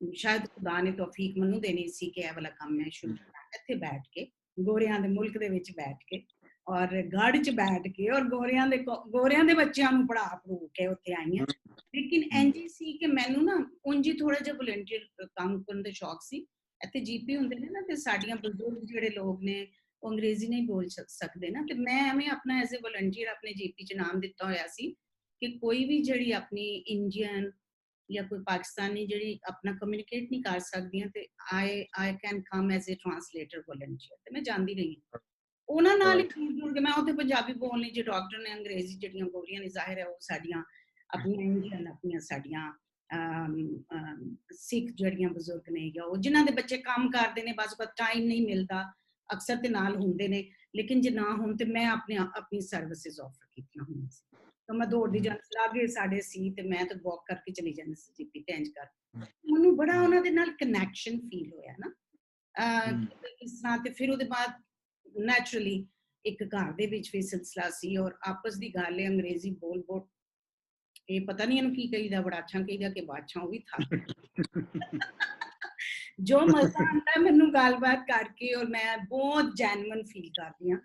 ਸ਼ਾਇਦ ਖੁਦਾ ਨੇ ਤੌਫੀਕ ਮੈਨੂੰ ਦੇਣੀ ਸੀ ਕਿ ਇਹ ਵਾਲਾ ਕੰਮ ਮੈਂ ਸ਼ੁਰੂ ਕਰਾਂ ਇੱਥੇ ਬੈਠ ਕੇ, ਗੋਰਿਆਂ ਦੇ ਮੁਲਕ ਦੇ ਵਿੱਚ ਬੈਠ ਕੇ, ਔਰ ਗੜ 'ਚ ਬੈਠ ਕੇ ਔਰ ਗੋਰਿਆਂ ਦੇ ਬੱਚਿਆਂ ਨੂੰ ਪੜ੍ਹਾ ਪੜੂ ਕੇ ਉੱਥੇ ਆਈ ਹਾਂ। ਲੇਕਿਨ ਇੰਝ ਸੀ ਕਿ ਮੈਨੂੰ ਨਾ ਉਂਝ ਹੀ ਥੋੜਾ ਜਿਹਾ ਵਲੰਟੀਅਰ ਕੰਮ ਕਰਨ ਦਾ ਸ਼ੌਕ ਸੀ। ਇੱਥੇ ਜੀਪੀ ਹੁੰਦੇ ਨੇ ਨਾ, ਤੇ ਸਾਡੀਆਂ ਬਜ਼ੁਰਗ ਜਿਹੜੇ ਲੋਕ ਨੇ ਉਹ ਅੰਗਰੇਜ਼ੀ ਨਹੀਂ ਬੋਲ ਸਕਦੇ ਨਾ, ਤੇ ਮੈਂ ਐਵੇਂ ਆਪਣਾ ਐਜ਼ ਅ ਵਲੰਟੀਅਰ ਆਪਣੇ ਜੀਪੀ 'ਚ ਨਾਮ ਦਿੱਤਾ ਹੋਇਆ ਸੀ ਕਿ ਕੋਈ ਵੀ ਜਿਹੜੀ ਆਪਣੀ ਇੰਡੀਅਨ ਜਾਂ ਕੋਈ ਪਾਕਿਸਤਾਨੀ ਜਿਹੜੀ ਆਪਣਾ ਕਮਿਊਨੀਕੇਟ ਨਹੀਂ ਕਰ ਸਕਦੀਆਂ, ਤੇ I can come as a translator volunteer. ਤੇ ਮੈਂ ਜਾਂਦੀ ਰਹੀ ਉਹਨਾਂ ਨਾਲ ਹੀ ਜੁੜ ਕੇ। ਮੈਂ ਉੱਥੇ ਪੰਜਾਬੀ ਬੋਲਣੀ, ਜੇ ਡਾਕਟਰ ਨੇ ਅੰਗਰੇਜ਼ੀ ਜਿਹੜੀਆਂ ਬੋਲੀਆਂ ਨੇ, ਜ਼ਾਹਿਰ ਹੈ ਉਹ ਸਾਡੀਆਂ ਆਪਣੀਆਂ ਇੰਡੀਅਨ, ਆਪਣੀਆਂ ਸਾਡੀਆਂ ਸਿੱਖ ਜਿਹੜੀਆਂ ਬਜ਼ੁਰਗ ਨੇ, ਜਾਂ ਉਹ ਜਿਨ੍ਹਾਂ ਦੇ ਬੱਚੇ ਕੰਮ ਕਰਦੇ ਨੇ, ਬਸ ਟਾਈਮ ਨਹੀਂ ਮਿਲਦਾ, ਅਕਸਰ ਤੇ ਨਾਲ ਹੁੰਦੇ ਨੇ, ਲੇਕਿਨ ਜੇ ਨਾ ਹੋਣ ਤੇ ਮੈਂ ਆਪਣੀ ਸਰਵਿਸਿਜ਼ ਆਫਰ ਕੀਤੀਆਂ ਹੋਈਆਂ ਸੀ। ਤਾਂ ਮੈਂ ਦੌੜਦੀ ਜਾਂਦੀ, ਲਾਗੇ ਸਾਡੇ ਸੀ, ਤੇ ਮੈਂ ਤਾਂ ਵਾਕ ਕਰਕੇ ਚਲੀ ਜਾਂਦੀ ਸੀ ਜੀਪੀ ਤੇ। ਇੰਝ ਕਰ ਮੈਨੂੰ ਬੜਾ ਉਹਨਾਂ ਦੇ ਨਾਲ ਕਨੈਕਸ਼ਨ ਫੀਲ ਹੋਇਆ ਨਾ ਇਸ ਤਰ੍ਹਾਂ। ਤੇ ਫਿਰ ਉਹਦੇ ਬਾਅਦ ਨੈਚੁਰਲੀ ਇੱਕ ਘਰ ਦੇ ਵਿੱਚ ਵੀ ਸਿਲਸਿਲਾ ਸੀ, ਔਰ ਆਪਸ ਦੀ ਗੱਲ ਹੈ ਅੰਗਰੇਜ਼ੀ ਬੋਲ ਇਹ ਪਤਾ ਨਹੀਂ ਇਹਨੂੰ ਕੀ ਕਹੀਦਾ, ਬੜਾਛਾਂ ਕਹੀਦਾ ਕਿ ਬਾਛਾਂ, ਉਹ ਵੀ ਥੱਕ ਜੋ ਮਜ਼ਾ ਆਉਂਦਾ ਮੈਨੂੰ ਗੱਲਬਾਤ ਕਰਕੇ, ਔਰ ਮੈਂ ਬਹੁਤ ਜੈਨੂਇਨ ਫੀਲ ਕਰਦੀ ਹਾਂ।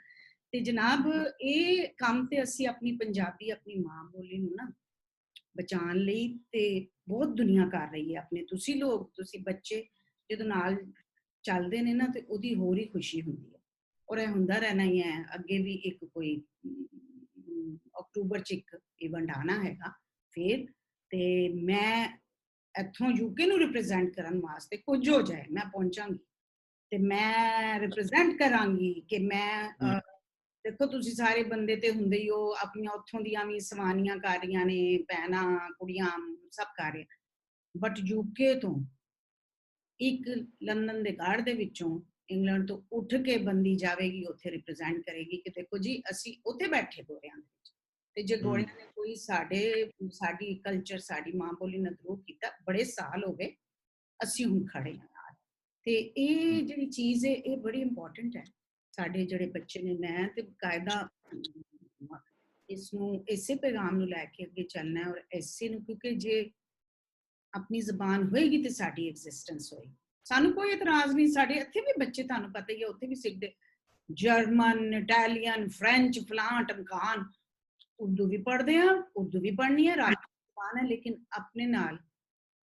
ਤੇ ਜਨਾਬ ਇਹ ਕੰਮ ਤੇ ਅਸੀਂ ਆਪਣੀ ਪੰਜਾਬੀ, ਆਪਣੀ ਮਾਂ ਬੋਲੀ ਨੂੰ ਨਾ ਬਚਾਉਣ ਲਈ ਤੇ ਬਹੁਤ ਦੁਨੀਆ ਕਰ ਰਹੀ ਹੈ। ਆਪਣੇ ਤੁਸੀਂ ਲੋਕ, ਤੁਸੀਂ ਬੱਚੇ ਜਦੋਂ ਨਾਲ ਚੱਲਦੇ ਨੇ ਨਾ, ਤੇ ਉਹਦੀ ਹੋਰ ਹੀ ਖੁਸ਼ੀ ਹੁੰਦੀ ਹੈ। ਔਰ ਇਹ ਹੁੰਦਾ ਰਹਿਣਾ ਹੀ ਹੈ। ਅੱਗੇ ਵੀ ਇੱਕ ਕੋਈ ਅਕਤੂਬਰ 'ਚ ਇੱਕ ਇਵੈਂਟ ਆਉਣਾ ਹੈਗਾ ਫਿਰ, ਤੇ ਮੈਂ ਇੱਥੋਂ ਯੂਕੇ ਨੂੰ ਰਿਪਰੈਜ਼ੈਂਟ ਕਰਨ ਵਾਸਤੇ, ਕੁਝ ਹੋ ਜਾਏ ਮੈਂ ਪਹੁੰਚਾਂਗੀ, ਤੇ ਮੈਂ ਰਿਪਰੈਜ਼ੈਂਟ ਕਰਾਂਗੀ ਕਿ ਮੈਂ ਦੇਖੋ ਤੁਸੀਂ ਸਾਰੇ ਬੰਦੇ ਤੇ ਹੁੰਦੇ ਹੀ ਹੋ, ਆਪਣੀਆਂ ਉੱਥੋਂ ਦੀਆਂ ਵੀ ਸਵਾਨੀਆਂ ਕਰ ਰਹੀਆਂ ਨੇ, ਭੈਣਾਂ ਕੁੜੀਆਂ ਸਭ ਕਰ ਰਹੇ, ਬਟ ਯੂਕੇ ਤੋਂ ਇੱਕ ਲੰਡਨ ਦੇ ਗਾਰਡ ਦੇ ਵਿੱਚੋਂ, ਇੰਗਲੈਂਡ ਤੋਂ ਉੱਠ ਕੇ ਬੰਦੀ ਜਾਵੇਗੀ, ਉੱਥੇ ਰਿਪਰੈਜ਼ੈਂਟ ਕਰੇਗੀ ਕਿ ਦੇਖੋ ਜੀ ਅਸੀਂ ਉੱਥੇ ਬੈਠੇ ਗੋਰਿਆਂ ਦੇ ਵਿੱਚ, ਤੇ ਜੇ ਗੋਰਿਆਂ ਨੇ ਕੋਈ ਸਾਡੀ ਕਲਚਰ, ਸਾਡੀ ਮਾਂ ਬੋਲੀ ਨੂੰ ਦਰੋਹ ਕੀਤਾ, ਬੜੇ ਸਾਲ ਹੋ ਗਏ, ਅਸੀਂ ਹੁਣ ਖੜੇ ਹਾਂ ਨਾਲ। ਤੇ ਇਹ ਜਿਹੜੀ ਚੀਜ਼ ਹੈ ਇਹ ਬੜੀ ਇੰਪੋਰਟੈਂਟ ਹੈ। ਸਾਡੇ ਜਿਹੜੇ ਬੱਚੇ ਨੇ, ਮੈਂ ਤੇ ਬਕਾਇਦਾ ਇਸ ਨੂੰ, ਇਸੇ ਪੈਗਾਮ ਨੂੰ ਲੈ ਕੇ ਅੱਗੇ ਚੱਲਣਾ, ਔਰ ਇਸੇ ਨੂੰ, ਕਿਉਂਕਿ ਜੇ ਆਪਣੀ ਜ਼ਬਾਨ ਹੋਏਗੀ ਤੇ ਸਾਡੀ ਐਗਜ਼ਿਸਟੈਂਸ ਹੋਏਗੀ। ਸਾਨੂੰ ਕੋਈ ਇਤਰਾਜ਼ ਨਹੀਂ, ਸਾਡੇ ਇੱਥੇ ਵੀ ਬੱਚੇ ਤੁਹਾਨੂੰ ਪਤਾ ਹੀ ਹੈ ਉੱਥੇ ਵੀ ਸਿੱਖਦੇ, ਜਰਮਨ, ਇਟਾਲੀਅਨ, ਫ੍ਰੈਂਚ, ਫਲਾਂ ਟਮਕਾਨ, ਉਰਦੂ ਵੀ ਪੜ੍ਹਦੇ ਆ, ਉਰਦੂ ਵੀ ਪੜ੍ਹਨੀ ਹੈ, ਰਾਸ਼ਟਰੀ ਜ਼ਬਾਨ ਹੈ, ਲੇਕਿਨ ਆਪਣੇ ਨਾਲ,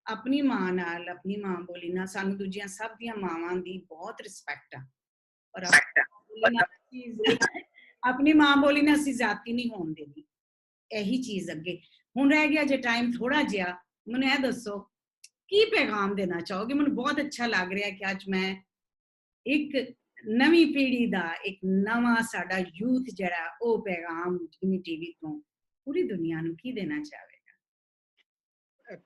ਆਪਣੀ ਮਾਂ ਨਾਲ, ਆਪਣੀ ਮਾਂ ਬੋਲੀ ਨਾਲ ਸਾਨੂੰ ਦੂਜੀਆਂ ਸਭ ਦੀਆਂ ਮਾਵਾਂ ਦੀ ਬਹੁਤ ਰਿਸਪੈਕਟ ਆ। ਔਰ ਆਪਣੀ ਮਾਂ ਬੋਲੀ ਨਾਲ ਅਸੀਂ ਜ਼ਾਤੀ ਨਹੀਂ ਹੋਣ ਦੇਣੀ। ਇਹੀ ਚੀਜ਼ ਅੱਗੇ ਹੁਣ ਰਹਿ ਗਿਆ ਜੇ ਟਾਈਮ ਥੋੜਾ ਜਿਹਾ, ਮੈਨੂੰ ਇਹ ਦੱਸੋ ਕੀ ਪੈਗਾਮ ਦੇਣਾ ਚਾਹੋਗੇ? ਮੈਨੂੰ ਬਹੁਤ ਅੱਛਾ ਲੱਗ ਰਿਹਾ ਕਿ ਅੱਜ ਮੈਂ ਇੱਕ ਨਵੀਂ ਪੀੜ੍ਹੀ ਦਾ, ਇੱਕ ਨਵਾਂ ਸਾਡਾ ਯੂਥ ਜਿਹੜਾ, ਉਹ ਪੈਗਾਮ ਜਿਮੀ ਟੀਵੀ ਤੋਂ ਪੂਰੀ ਦੁਨੀਆ ਨੂੰ ਕੀ ਦੇਣਾ ਚਾਹੇਗਾ?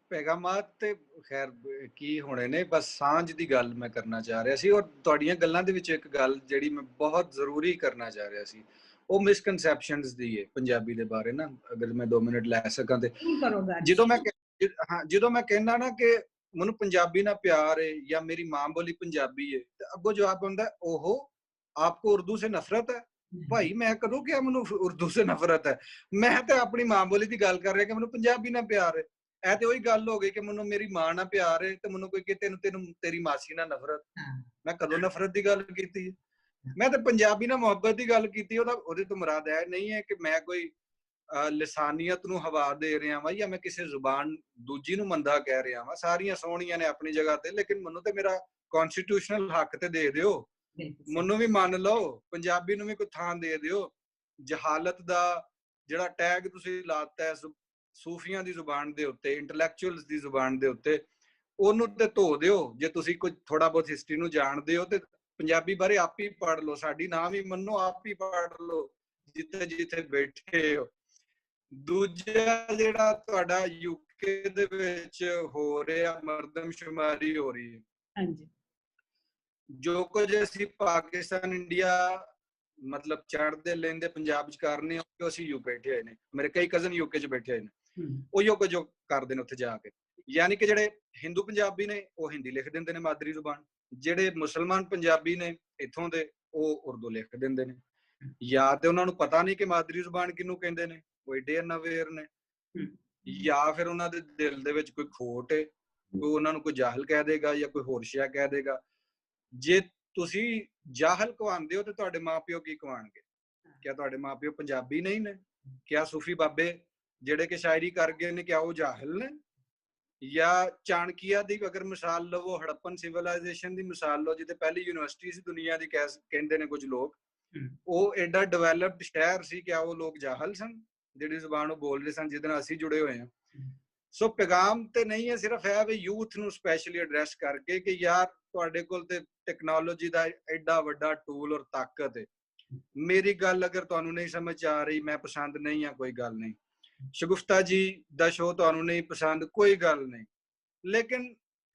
ਪੈਗਾਮਾਤ ਤੇ ਖੈਰ ਕੀ ਹੋਣੇ ਨੇ, ਬਸ ਸਾਂਝ ਦੀ ਗੱਲ ਮੈਂ ਕਰਨਾ ਚਾਹ ਰਿਹਾ ਸੀ। ਔਰ ਤੁਹਾਡੀਆਂ ਗੱਲਾਂ ਦੇ ਵਿੱਚ ਇੱਕ ਗੱਲ ਜਿਹੜੀ ਮੈਂ ਬਹੁਤ ਜ਼ਰੂਰੀ ਕਰਨਾ ਚਾਹ ਰਿਹਾ ਸੀ, ਉਹ ਮਿਸਕਨਸੈਪਸ਼ਨਸ ਦੀ ਹੈ ਪੰਜਾਬੀ ਦੇ ਬਾਰੇ ਨਾ, ਅਗਰ ਮੈਂ 2 ਮਿੰਟ ਲੈ ਸਕਾਂ ਤੇ। ਜਦੋਂ ਮੈਂ ਕਹਿੰਦਾ ਨਾ ਕਿ ਮੈਨੂੰ ਪੰਜਾਬੀ ਨਾਲ ਪਿਆਰ ਹੈ ਜਾਂ ਮੇਰੀ ਮਾਂ ਬੋਲੀ ਪੰਜਾਬੀ ਹੈ, ਤੇ ਅੱਗੋਂ ਜਵਾਬ ਆਉਂਦਾ, ਓਹੋ ਆਪਕੋ ਉਰਦੂ ਸੇ ਨਫ਼ਰਤ ਹੈ। ਭਾਈ ਮੈਂ ਕਦੋਂ ਕਿਹਾ ਮੈਨੂੰ ਉਰਦੂ ਸੇ ਨਫ਼ਰਤ ਹੈ? ਮੈਂ ਤਾਂ ਆਪਣੀ ਮਾਂ ਬੋਲੀ ਦੀ ਗੱਲ ਕਰ ਰਿਹਾ ਕਿ ਮੈਨੂੰ ਪੰਜਾਬੀ ਨਾਲ ਪਿਆਰ ਹੈ। ਇਹ ਤੇ ਉਹੀ ਗੱਲ ਹੋ ਗਈ ਕਿ ਮੈਨੂੰ ਮੇਰੀ ਮਾਂ ਨਾਲ ਪਿਆਰ ਹੈ, ਤੇ ਮੈਨੂੰ ਕੋਈ ਕਿ ਤੈਨੂੰ ਤੇਰੀ ਮਾਸੀ ਨਾਲ ਨਫ਼ਰਤ। ਮੈਂ ਕਦੋਂ ਨਫ਼ਰਤ ਦੀ ਗੱਲ ਕੀਤੀ? ਮੈਂ ਤਾਂ ਪੰਜਾਬੀ ਨਾਲ ਮੁਹੱਬਤ ਦੀ ਗੱਲ ਕੀਤੀ। ਉਹਦੇ ਤੋਂ ਮੁਰਾਦ ਇਹ ਨਹੀਂ ਹੈ ਕਿ ਮੈਂ ਕੋਈ ਲਿਸਾਨੀਅਤ ਨੂੰ ਹਵਾ ਦੇ ਰਿਹਾ ਵਾਂ, ਜਾਂ ਮੈਂ ਕਿਸੇ ਜ਼ੁਬਾਨ ਦੂਜੀ ਨੂੰ ਮੰਦਾ ਕਹਿ ਰਿਹਾ ਵਾਂ। ਸਾਰੀਆਂ ਸੋਹਣੀਆਂ ਨੇ ਆਪਣੀ ਜਗ੍ਹਾ ਤੇ, ਲੇਕਿਨ ਮੈਨੂੰ ਤੇ ਮੇਰਾ ਕਨਸਟੀਟਿਊਸ਼ਨਲ ਹੱਕ ਤੇ ਦੇ ਦਿਓ, ਮੈਨੂੰ ਵੀ ਮੰਨ ਲਓ, ਪੰਜਾਬੀ ਨੂੰ ਵੀ ਕੋਈ ਥਾਂ ਦੇ ਦਿਓ। ਜਹਾਲਤ ਦਾ ਜਿਹੜਾ ਟੈਗ ਤੁਸੀਂ ਲਾਤਾ ਹੈ ਸੂਫੀਆਂ ਦੀ ਜ਼ੁਬਾਨ ਦੇ ਉੱਤੇ, ਇੰਟੈਲੈਕਚੁਅਲਸ ਦੀ ਜ਼ੁਬਾਨ ਦੇ ਉੱਤੇ, ਉਹਨੂੰ ਤੇ ਧੋ ਦਿਓ। ਜੇ ਤੁਸੀਂ ਕੋਈ ਥੋੜਾ ਬਹੁਤ ਹਿਸਟਰੀ ਨੂੰ ਜਾਣਦੇ ਹੋ ਤੇ ਪੰਜਾਬੀ ਬਾਰੇ ਆਪ ਹੀ ਪੜ੍ਹ ਲਓ, ਸਾਡੀ ਨਾ ਵੀ ਮੰਨੋ, ਆਪ ਹੀ ਪੜ੍ਹ ਲਓ ਜਿੱਥੇ ਜਿੱਥੇ ਬੈਠੇ ਹੋ। ਦੂਜਾ ਜਿਹੜਾ ਤੁਹਾਡਾ ਯੂਕੇ ਦੇ ਵਿੱਚ ਹੋ ਰਿਹਾ ਮਰਦਮਸ਼ੁਮਾਰੀ ਹੋ ਰਹੀ ਹੈ, ਹਾਂਜੀ, ਜੋ ਕੁਝ ਅਸੀਂ ਪਾਕਿਸਤਾਨ ਇੰਡੀਆ ਮਤਲਬ ਚੜ੍ਹਦੇ ਲੈਂਦੇ ਪੰਜਾਬ ਚ ਕਰਨੇ, ਉਹ ਅਸੀਂ ਯੂ ਬੈਠੇ ਹੋਏ ਨੇ, ਮੇਰੇ ਕਈ ਕਜ਼ਨ ਯੂਕੇ ਚ ਬੈਠੇ ਹੋਏ ਨੇ, ਉਹ ਕੁਝ ਕਰਦੇ ਨੇ ਉੱਥੇ ਜਾ ਕੇ। ਯਾਨੀ ਕਿ ਜਿਹੜੇ ਹਿੰਦੂ ਪੰਜਾਬੀ ਨੇ ਉਹ ਹਿੰਦੀ ਲਿਖ ਦਿੰਦੇ ਨੇ ਮਾਦਰੀ ਜ਼ੁਬਾਨ, ਜਿਹੜੇ ਮੁਸਲਮਾਨ ਪੰਜਾਬੀ ਨੇ ਇੱਥੋਂ ਦੇ ਉਹ ਉਰਦੂ ਲਿਖ ਦਿੰਦੇ ਨੇ। ਜਾਂ ਤੇ ਉਹਨਾਂ ਨੂੰ ਪਤਾ ਨਹੀਂ ਕਿ ਮਾਦਰੀ ਜ਼ੁਬਾਨ ਕਿਹਨੂੰ ਕਹਿੰਦੇ ਨੇ, ਉਹ ਏਡੇ ਅਨਅਵੇਅਰ ਨੇ, ਜਾਂ ਫਿਰ ਉਹਨਾਂ ਦੇ ਦਿਲ ਦੇ ਵਿੱਚ ਕੋਈ ਖੋਟ ਹੈ, ਕੋਈ ਉਹਨਾਂ ਨੂੰ ਕੋਈ ਜਾਹਲ ਕਹਿ ਦੇਗਾ ਜਾਂ ਕੋਈ ਹੋਰ ਸ਼ੈ ਕਹਿ ਦੇਗਾ। ਜੇ ਤੁਸੀਂ ਜਾਹਲ ਕਹਾਉਂਦੇ ਹੋ ਤੇ ਤੁਹਾਡੇ ਮਾਂ ਪਿਓ ਕੀ ਕਹਾਉਣਗੇ? क्या ਤੁਹਾਡੇ ਮਾਪਿਓ ਪੰਜਾਬੀ ਨਹੀਂ ਨੇ? क्या सूफी बाबे ਜਿਹੜੇ ਕਿ ਸ਼ਾਇਰੀ ਕਰ ਗਏ ਨੇ, क्या ਉਹ ਜਾਹਿਲ ਨੇ? ਜਾਂ ਚਾਣਕੀਆ ਦੀ ਅਗਰ ਮਿਸਾਲ ਲਵੋ, ਹੜੱਪਨ ਸਿਵਲਾਈਜੇਸ਼ਨ ਦੀ ਮਿਸਾਲ ਲਓ, ਜਿੱਥੇ ਪਹਿਲੀ ਯੂਨੀਵਰਸਿਟੀ ਸੀ ਦੁਨੀਆ ਦੀ, ਕਹਿੰਦੇ ਨੇ ਕੁਝ ਲੋਕ, ਉਹ ਐਡਾ ਡਿਵੈਲਪਡ ਸ਼ਹਿਰ ਸੀ, क्या ਉਹ ਲੋਕ ਜਾਹਲ ਸਨ ਜਿਹੜੀ ਜ਼ੁਬਾਨ ਉਹ ਬੋਲ ਰਹੇ ਸਨ, ਜਿਹਦੇ ਨਾਲ ਅਸੀਂ ਜੁੜੇ ਹੋਏ ਹਾਂ? ਸੋ ਪੈਗਾਮ ਤੇ ਨਹੀਂ ਹੈ, ਸਿਰਫ ਹੈ ਵੀ ਯੂਥ ਨੂੰ ਸਪੈਸ਼ਲੀ ਐਡਰੈਸ ਕਰਕੇ ਕਿ ਯਾਰ ਤੁਹਾਡੇ ਕੋਲ ਤੇ ਟੈਕਨੋਲੋਜੀ ਦਾ ਐਡਾ ਵੱਡਾ ਟੂਲ ਔਰ ਤਾਕਤ ਹੈ। ਮੇਰੀ ਗੱਲ ਅਗਰ ਤੁਹਾਨੂੰ ਨਹੀਂ ਸਮਝ ਆ ਰਹੀ, ਮੈਂ ਪਸੰਦ ਨਹੀਂ ਆ, ਕੋਈ ਗੱਲ ਨਹੀਂ। ਸ਼ਗੁਫਤਾ ਜੀ ਦਾ ਸ਼ੋਅ ਤੁਹਾਨੂੰ ਨਹੀਂ ਪਸੰਦ, ਕੋਈ ਗੱਲ ਨਹੀਂ, ਲੇਕਿਨ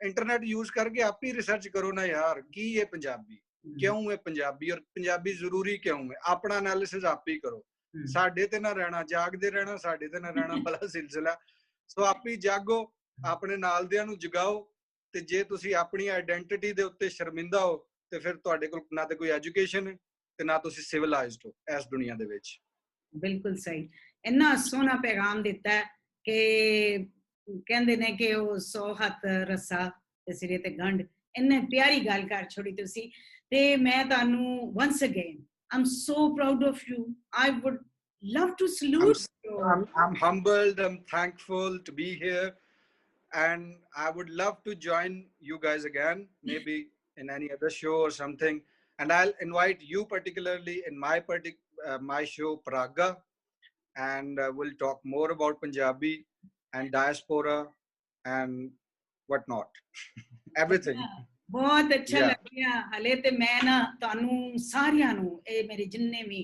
ਇੰਟਰਨੈਟ ਯੂਜ਼ ਕਰਕੇ ਆਪ ਹੀ ਰਿਸਰਚ ਕਰੋ ਨਾ ਯਾਰ, ਕੀ ਹੈ ਪੰਜਾਬੀ, ਕਿਉਂ ਹੈ ਪੰਜਾਬੀ, ਔਰ ਪੰਜਾਬੀ ਜ਼ਰੂਰੀ ਕਿਉਂ ਹੈ? ਆਪਣਾ ਐਨਾਲਿਸਿਸ ਆਪ ਹੀ ਕਰੋ। ਸਾਡੇ ਤੇ ਨਾ ਰਹਿਣਾ, ਜਾਗਦੇ ਰਹਿਣਾ, ਸਾਡੇ ਤੇ ਨਾ ਰਹਿਣਾ ਬੜਾ ਸਿਲਸਿਲਾ। ਸੋ ਆਪ ਹੀ ਜਾਗੋ, ਆਪਣੇ ਨਾਲ ਦਿਆਂ ਨੂੰ ਜਗਾਓ, ਤੇ ਜੇ ਤੁਸੀਂ ਆਪਣੀ ਆਇਡੈਂਟੀਟੀ ਦੇ ਉੱਤੇ ਸ਼ਰਮਿੰਦਾ ਹੋ ਤੇ ਫਿਰ ਤੁਹਾਡੇ ਕੋਲ ਨਾ ਤੇ ਕੋਈ ਐਜੂਕੇਸ਼ਨ ਹੈ ਤੇ ਨਾ ਤੁਸੀਂ ਸਿਵਲਾਈਜ਼ਡ ਹੋ ਇਸ ਦੁਨੀਆ ਦੇ ਵਿੱਚ। ਬਿਲਕੁਲ ਸਹੀ, ਇੰਨਾ ਸੋਹਣਾ ਪੈਗਾਮ ਦਿੱਤਾ ਕਿ ਕਹਿੰਦੇ ਨੇ ਕਿ ਉਹ 100 ਹੱਥ ਰੱਸਾ ਤੇ ਸਿਰੇ ਤੇ ਗੰਢ, ਇੰਨੇ ਪਿਆਰੀ ਗੱਲ ਕਰ ਛੋੜੀ ਤੁਸੀਂ। ਤੇ ਮੈਂ ਤੁਹਾਨੂੰ once again I'm so proud of you. I would love to salute you. I'm humbled, I'm thankful to be here, and I would love to join you guys again, maybe in any other show or something, and I'll invite you particularly in my show Praga, and we'll talk more about Punjabi and diaspora and whatnot. Everything. ਬਹੁਤ ਅੱਛਾ ਲੱਗਿਆ। ਹਲੇ ਤੇ ਮੈਂ ਨਾ ਤੁਹਾਨੂੰ ਸਾਰਿਆਂ ਨੂੰ, ਇਹ ਮੇਰੇ ਜਿੰਨੇ ਵੀ,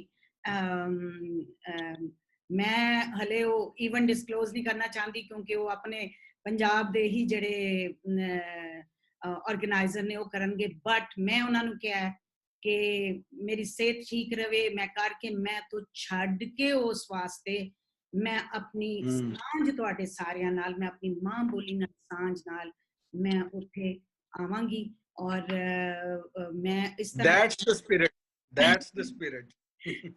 ਮੈਂ ਹਲੇ ਉਹ ਈਵਨ ਡਿਸਕਲੋਜ਼ ਨਹੀਂ ਕਰਨਾ ਚਾਹੁੰਦੀ ਕਿਉਂਕਿ ਉਹ ਆਪਣੇ ਪੰਜਾਬ ਦੇ ਹੀ ਜਿਹੜੇ ਆਰਗੇਨਾਈਜ਼ਰ ਨੇ ਉਹ ਕਰਨਗੇ, ਬਟ ਮੈਂ ਉਹਨਾਂ ਨੂੰ ਕਿਹਾ ਕਿ ਮੇਰੀ ਸਿਹਤ ਠੀਕ ਰਵੇ, ਮੈਂ ਕਰਕੇ ਮੈਂ ਤੋਂ ਛੱਡ ਕੇ ਉਸ ਵਾਸਤੇ ਮੈਂ ਆਪਣੀ ਸਾਂਝ ਤੁਹਾਡੇ ਸਾਰਿਆਂ ਨਾਲ, ਮੈਂ ਆਪਣੀ ਮਾਂ ਬੋਲੀ ਨਾਲ ਸਾਂਝ ਨਾਲ ਮੈਂ ਉੱਥੇ ਆਵਾਂਗੀ। ਔਰ ਮੈਂ ਇਸ ਤਰ੍ਹਾਂ that's the spirit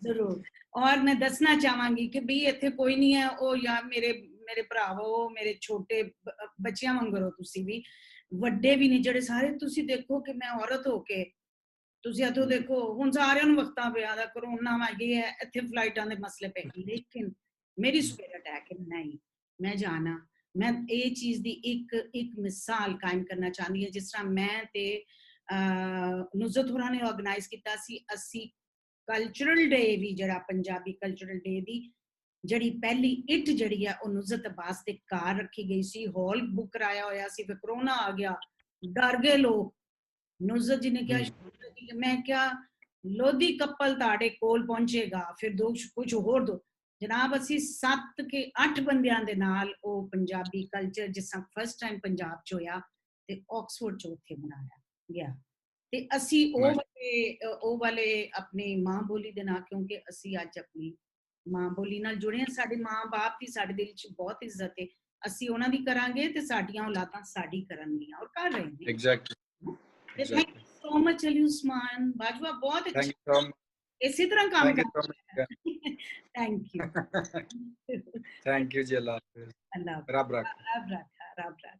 ਜ਼ਰੂਰ। ਔਰ ਮੈਂ ਦੱਸਣਾ ਚਾਹਾਂਗੀ ਕਿ ਵੀ ਇੱਥੇ ਕੋਈ ਨਹੀਂ ਹੈ ਉਹ, ਜਾਂ ਮੇਰੇ ਭਰਾਵੋ, ਮੇਰੇ ਛੋਟੇ ਬੱਚਿਆਂ ਵਾਂਗਰੋ ਤੁਸੀਂ ਵੀ, ਵੱਡੇ ਵੀ ਨਹੀਂ, ਜਿਹੜੇ ਸਾਰੇ ਤੁਸੀਂ ਦੇਖੋ ਕਿ ਮੈਂ ਔਰਤ ਹੋ ਕੇ ਤੁਸੀਂ ਇੱਥੋਂ ਦੇਖੋ, ਹੁਣ ਸਾਰਿਆਂ ਨੂੰ ਵਕਤਾਂ ਪਿਆ ਦਾ, ਕਰੋਨਾ ਵਾ ਗਈ ਹੈ, ਇੱਥੇ ਫਲਾਈਟਾਂ ਦੇ ਮਸਲੇ ਪਏ, ਲੇਕਿਨ ਮੇਰੀ ਸਪਿਰਿਟ ਹੈ ਕਿ ਨਹੀਂ, ਮੈਂ ਜਾਣਾ, ਮੈਂ ਇਹ ਚੀਜ਼ ਦੀ ਇੱਕ ਮਿਸਾਲ ਕਾਇਮ ਕਰਨਾ ਚਾਹੁੰਦੀ ਹਾਂ। ਜਿਸ ਤਰ੍ਹਾਂ ਮੈਂ ਤੇ ਨੁਜ਼ਰਤ ਹੋਰਾਂ ਨੇ ਆਰਗੇਨਾਈਜ਼ ਕੀਤਾ ਸੀ, ਅਸੀਂ ਕਲਚਰਲ ਡੇ ਵੀ, ਜਿਹੜਾ ਪੰਜਾਬੀ ਕਲਚਰਲ ਡੇ ਦੀ ਜਿਹੜੀ ਪਹਿਲੀ ਇੱਟ ਜਿਹੜੀ ਹੈ ਉਹ ਨੁਜ਼ਰਤ ਅਬਾਸ ਦੇ ਘਰ ਰੱਖੀ ਗਈ ਸੀ, ਹਾਲ ਬੁੱਕ ਕਰਾਇਆ ਹੋਇਆ ਸੀ, ਫਿਰ ਕਰੋਨਾ ਆ ਗਿਆ, ਡਰ ਗਏ ਲੋਕ। ਨੁਜ਼ਰਤ ਜੀ ਨੇ ਕਿਹਾ, ਮੈਂ ਕਿਹਾ ਲੋਧੀ ਕੱਪਲ ਤੁਹਾਡੇ ਕੋਲ ਪਹੁੰਚੇਗਾ, ਫਿਰ ਕੁਝ ਹੋਰ ਦੋ। ਜਨਾਬ ਅਸੀਂ 7 ਕੇ 8 ਬੰਦਿਆਂ ਦੇ ਨਾਲ ਉਹ ਪੰਜਾਬੀ ਕਲਚਰ ਜਿਸ ਤਰ੍ਹਾਂ ਫਸਟ ਟਾਈਮ ਪੰਜਾਬ 'ਚ ਹੋਇਆ ਤੇ ਆਕਸਫੋਰਡ 'ਚ ਉੱਥੇ ਬਣਾਇਆ ਗਿਆ। ਤੇ ਅਸੀਂ ਉਹ ਵਾਲੇ ਆਪਣੀ ਮਾਂ ਬੋਲੀ ਦੇ ਨਾਲ, ਕਿਉਂਕਿ ਅਸੀਂ ਅੱਜ ਆਪਣੀ ਮਾਂ ਬੋਲੀ ਨਾਲ ਜੁੜੇ ਹਾਂ, ਸਾਡੇ ਮਾਂ ਬਾਪ ਦੀ ਸਾਡੇ ਦਿਲ 'ਚ ਬਹੁਤ ਇੱਜ਼ਤ ਹੈ, ਅਸੀਂ ਉਹਨਾਂ ਦੀ ਕਰਾਂਗੇ ਤੇ ਸਾਡੀਆਂ ਔਲਾਦਾਂ ਸਾਡੀ ਕਰਨਗੀਆਂ ਔਰ ਕਰ ਰਹੇ ਨੇ। Exactly. Thank you so much Ali Usman Bajwa, ਬਹੁਤ ਅੱਛਾ, ਇਸੇ ਤਰ੍ਹਾਂ ਕੰਮ ਕਰਦਾ। Thank you. ਥੈਂਕ ਯੂ ਜੀ, ਅੱਲਾਹ ਹਾਫਿਜ਼। ਅੱਲਾਹ ਰੱਬ ਰੱਖਾ। ਰੱਬ ਰੱਖਾ।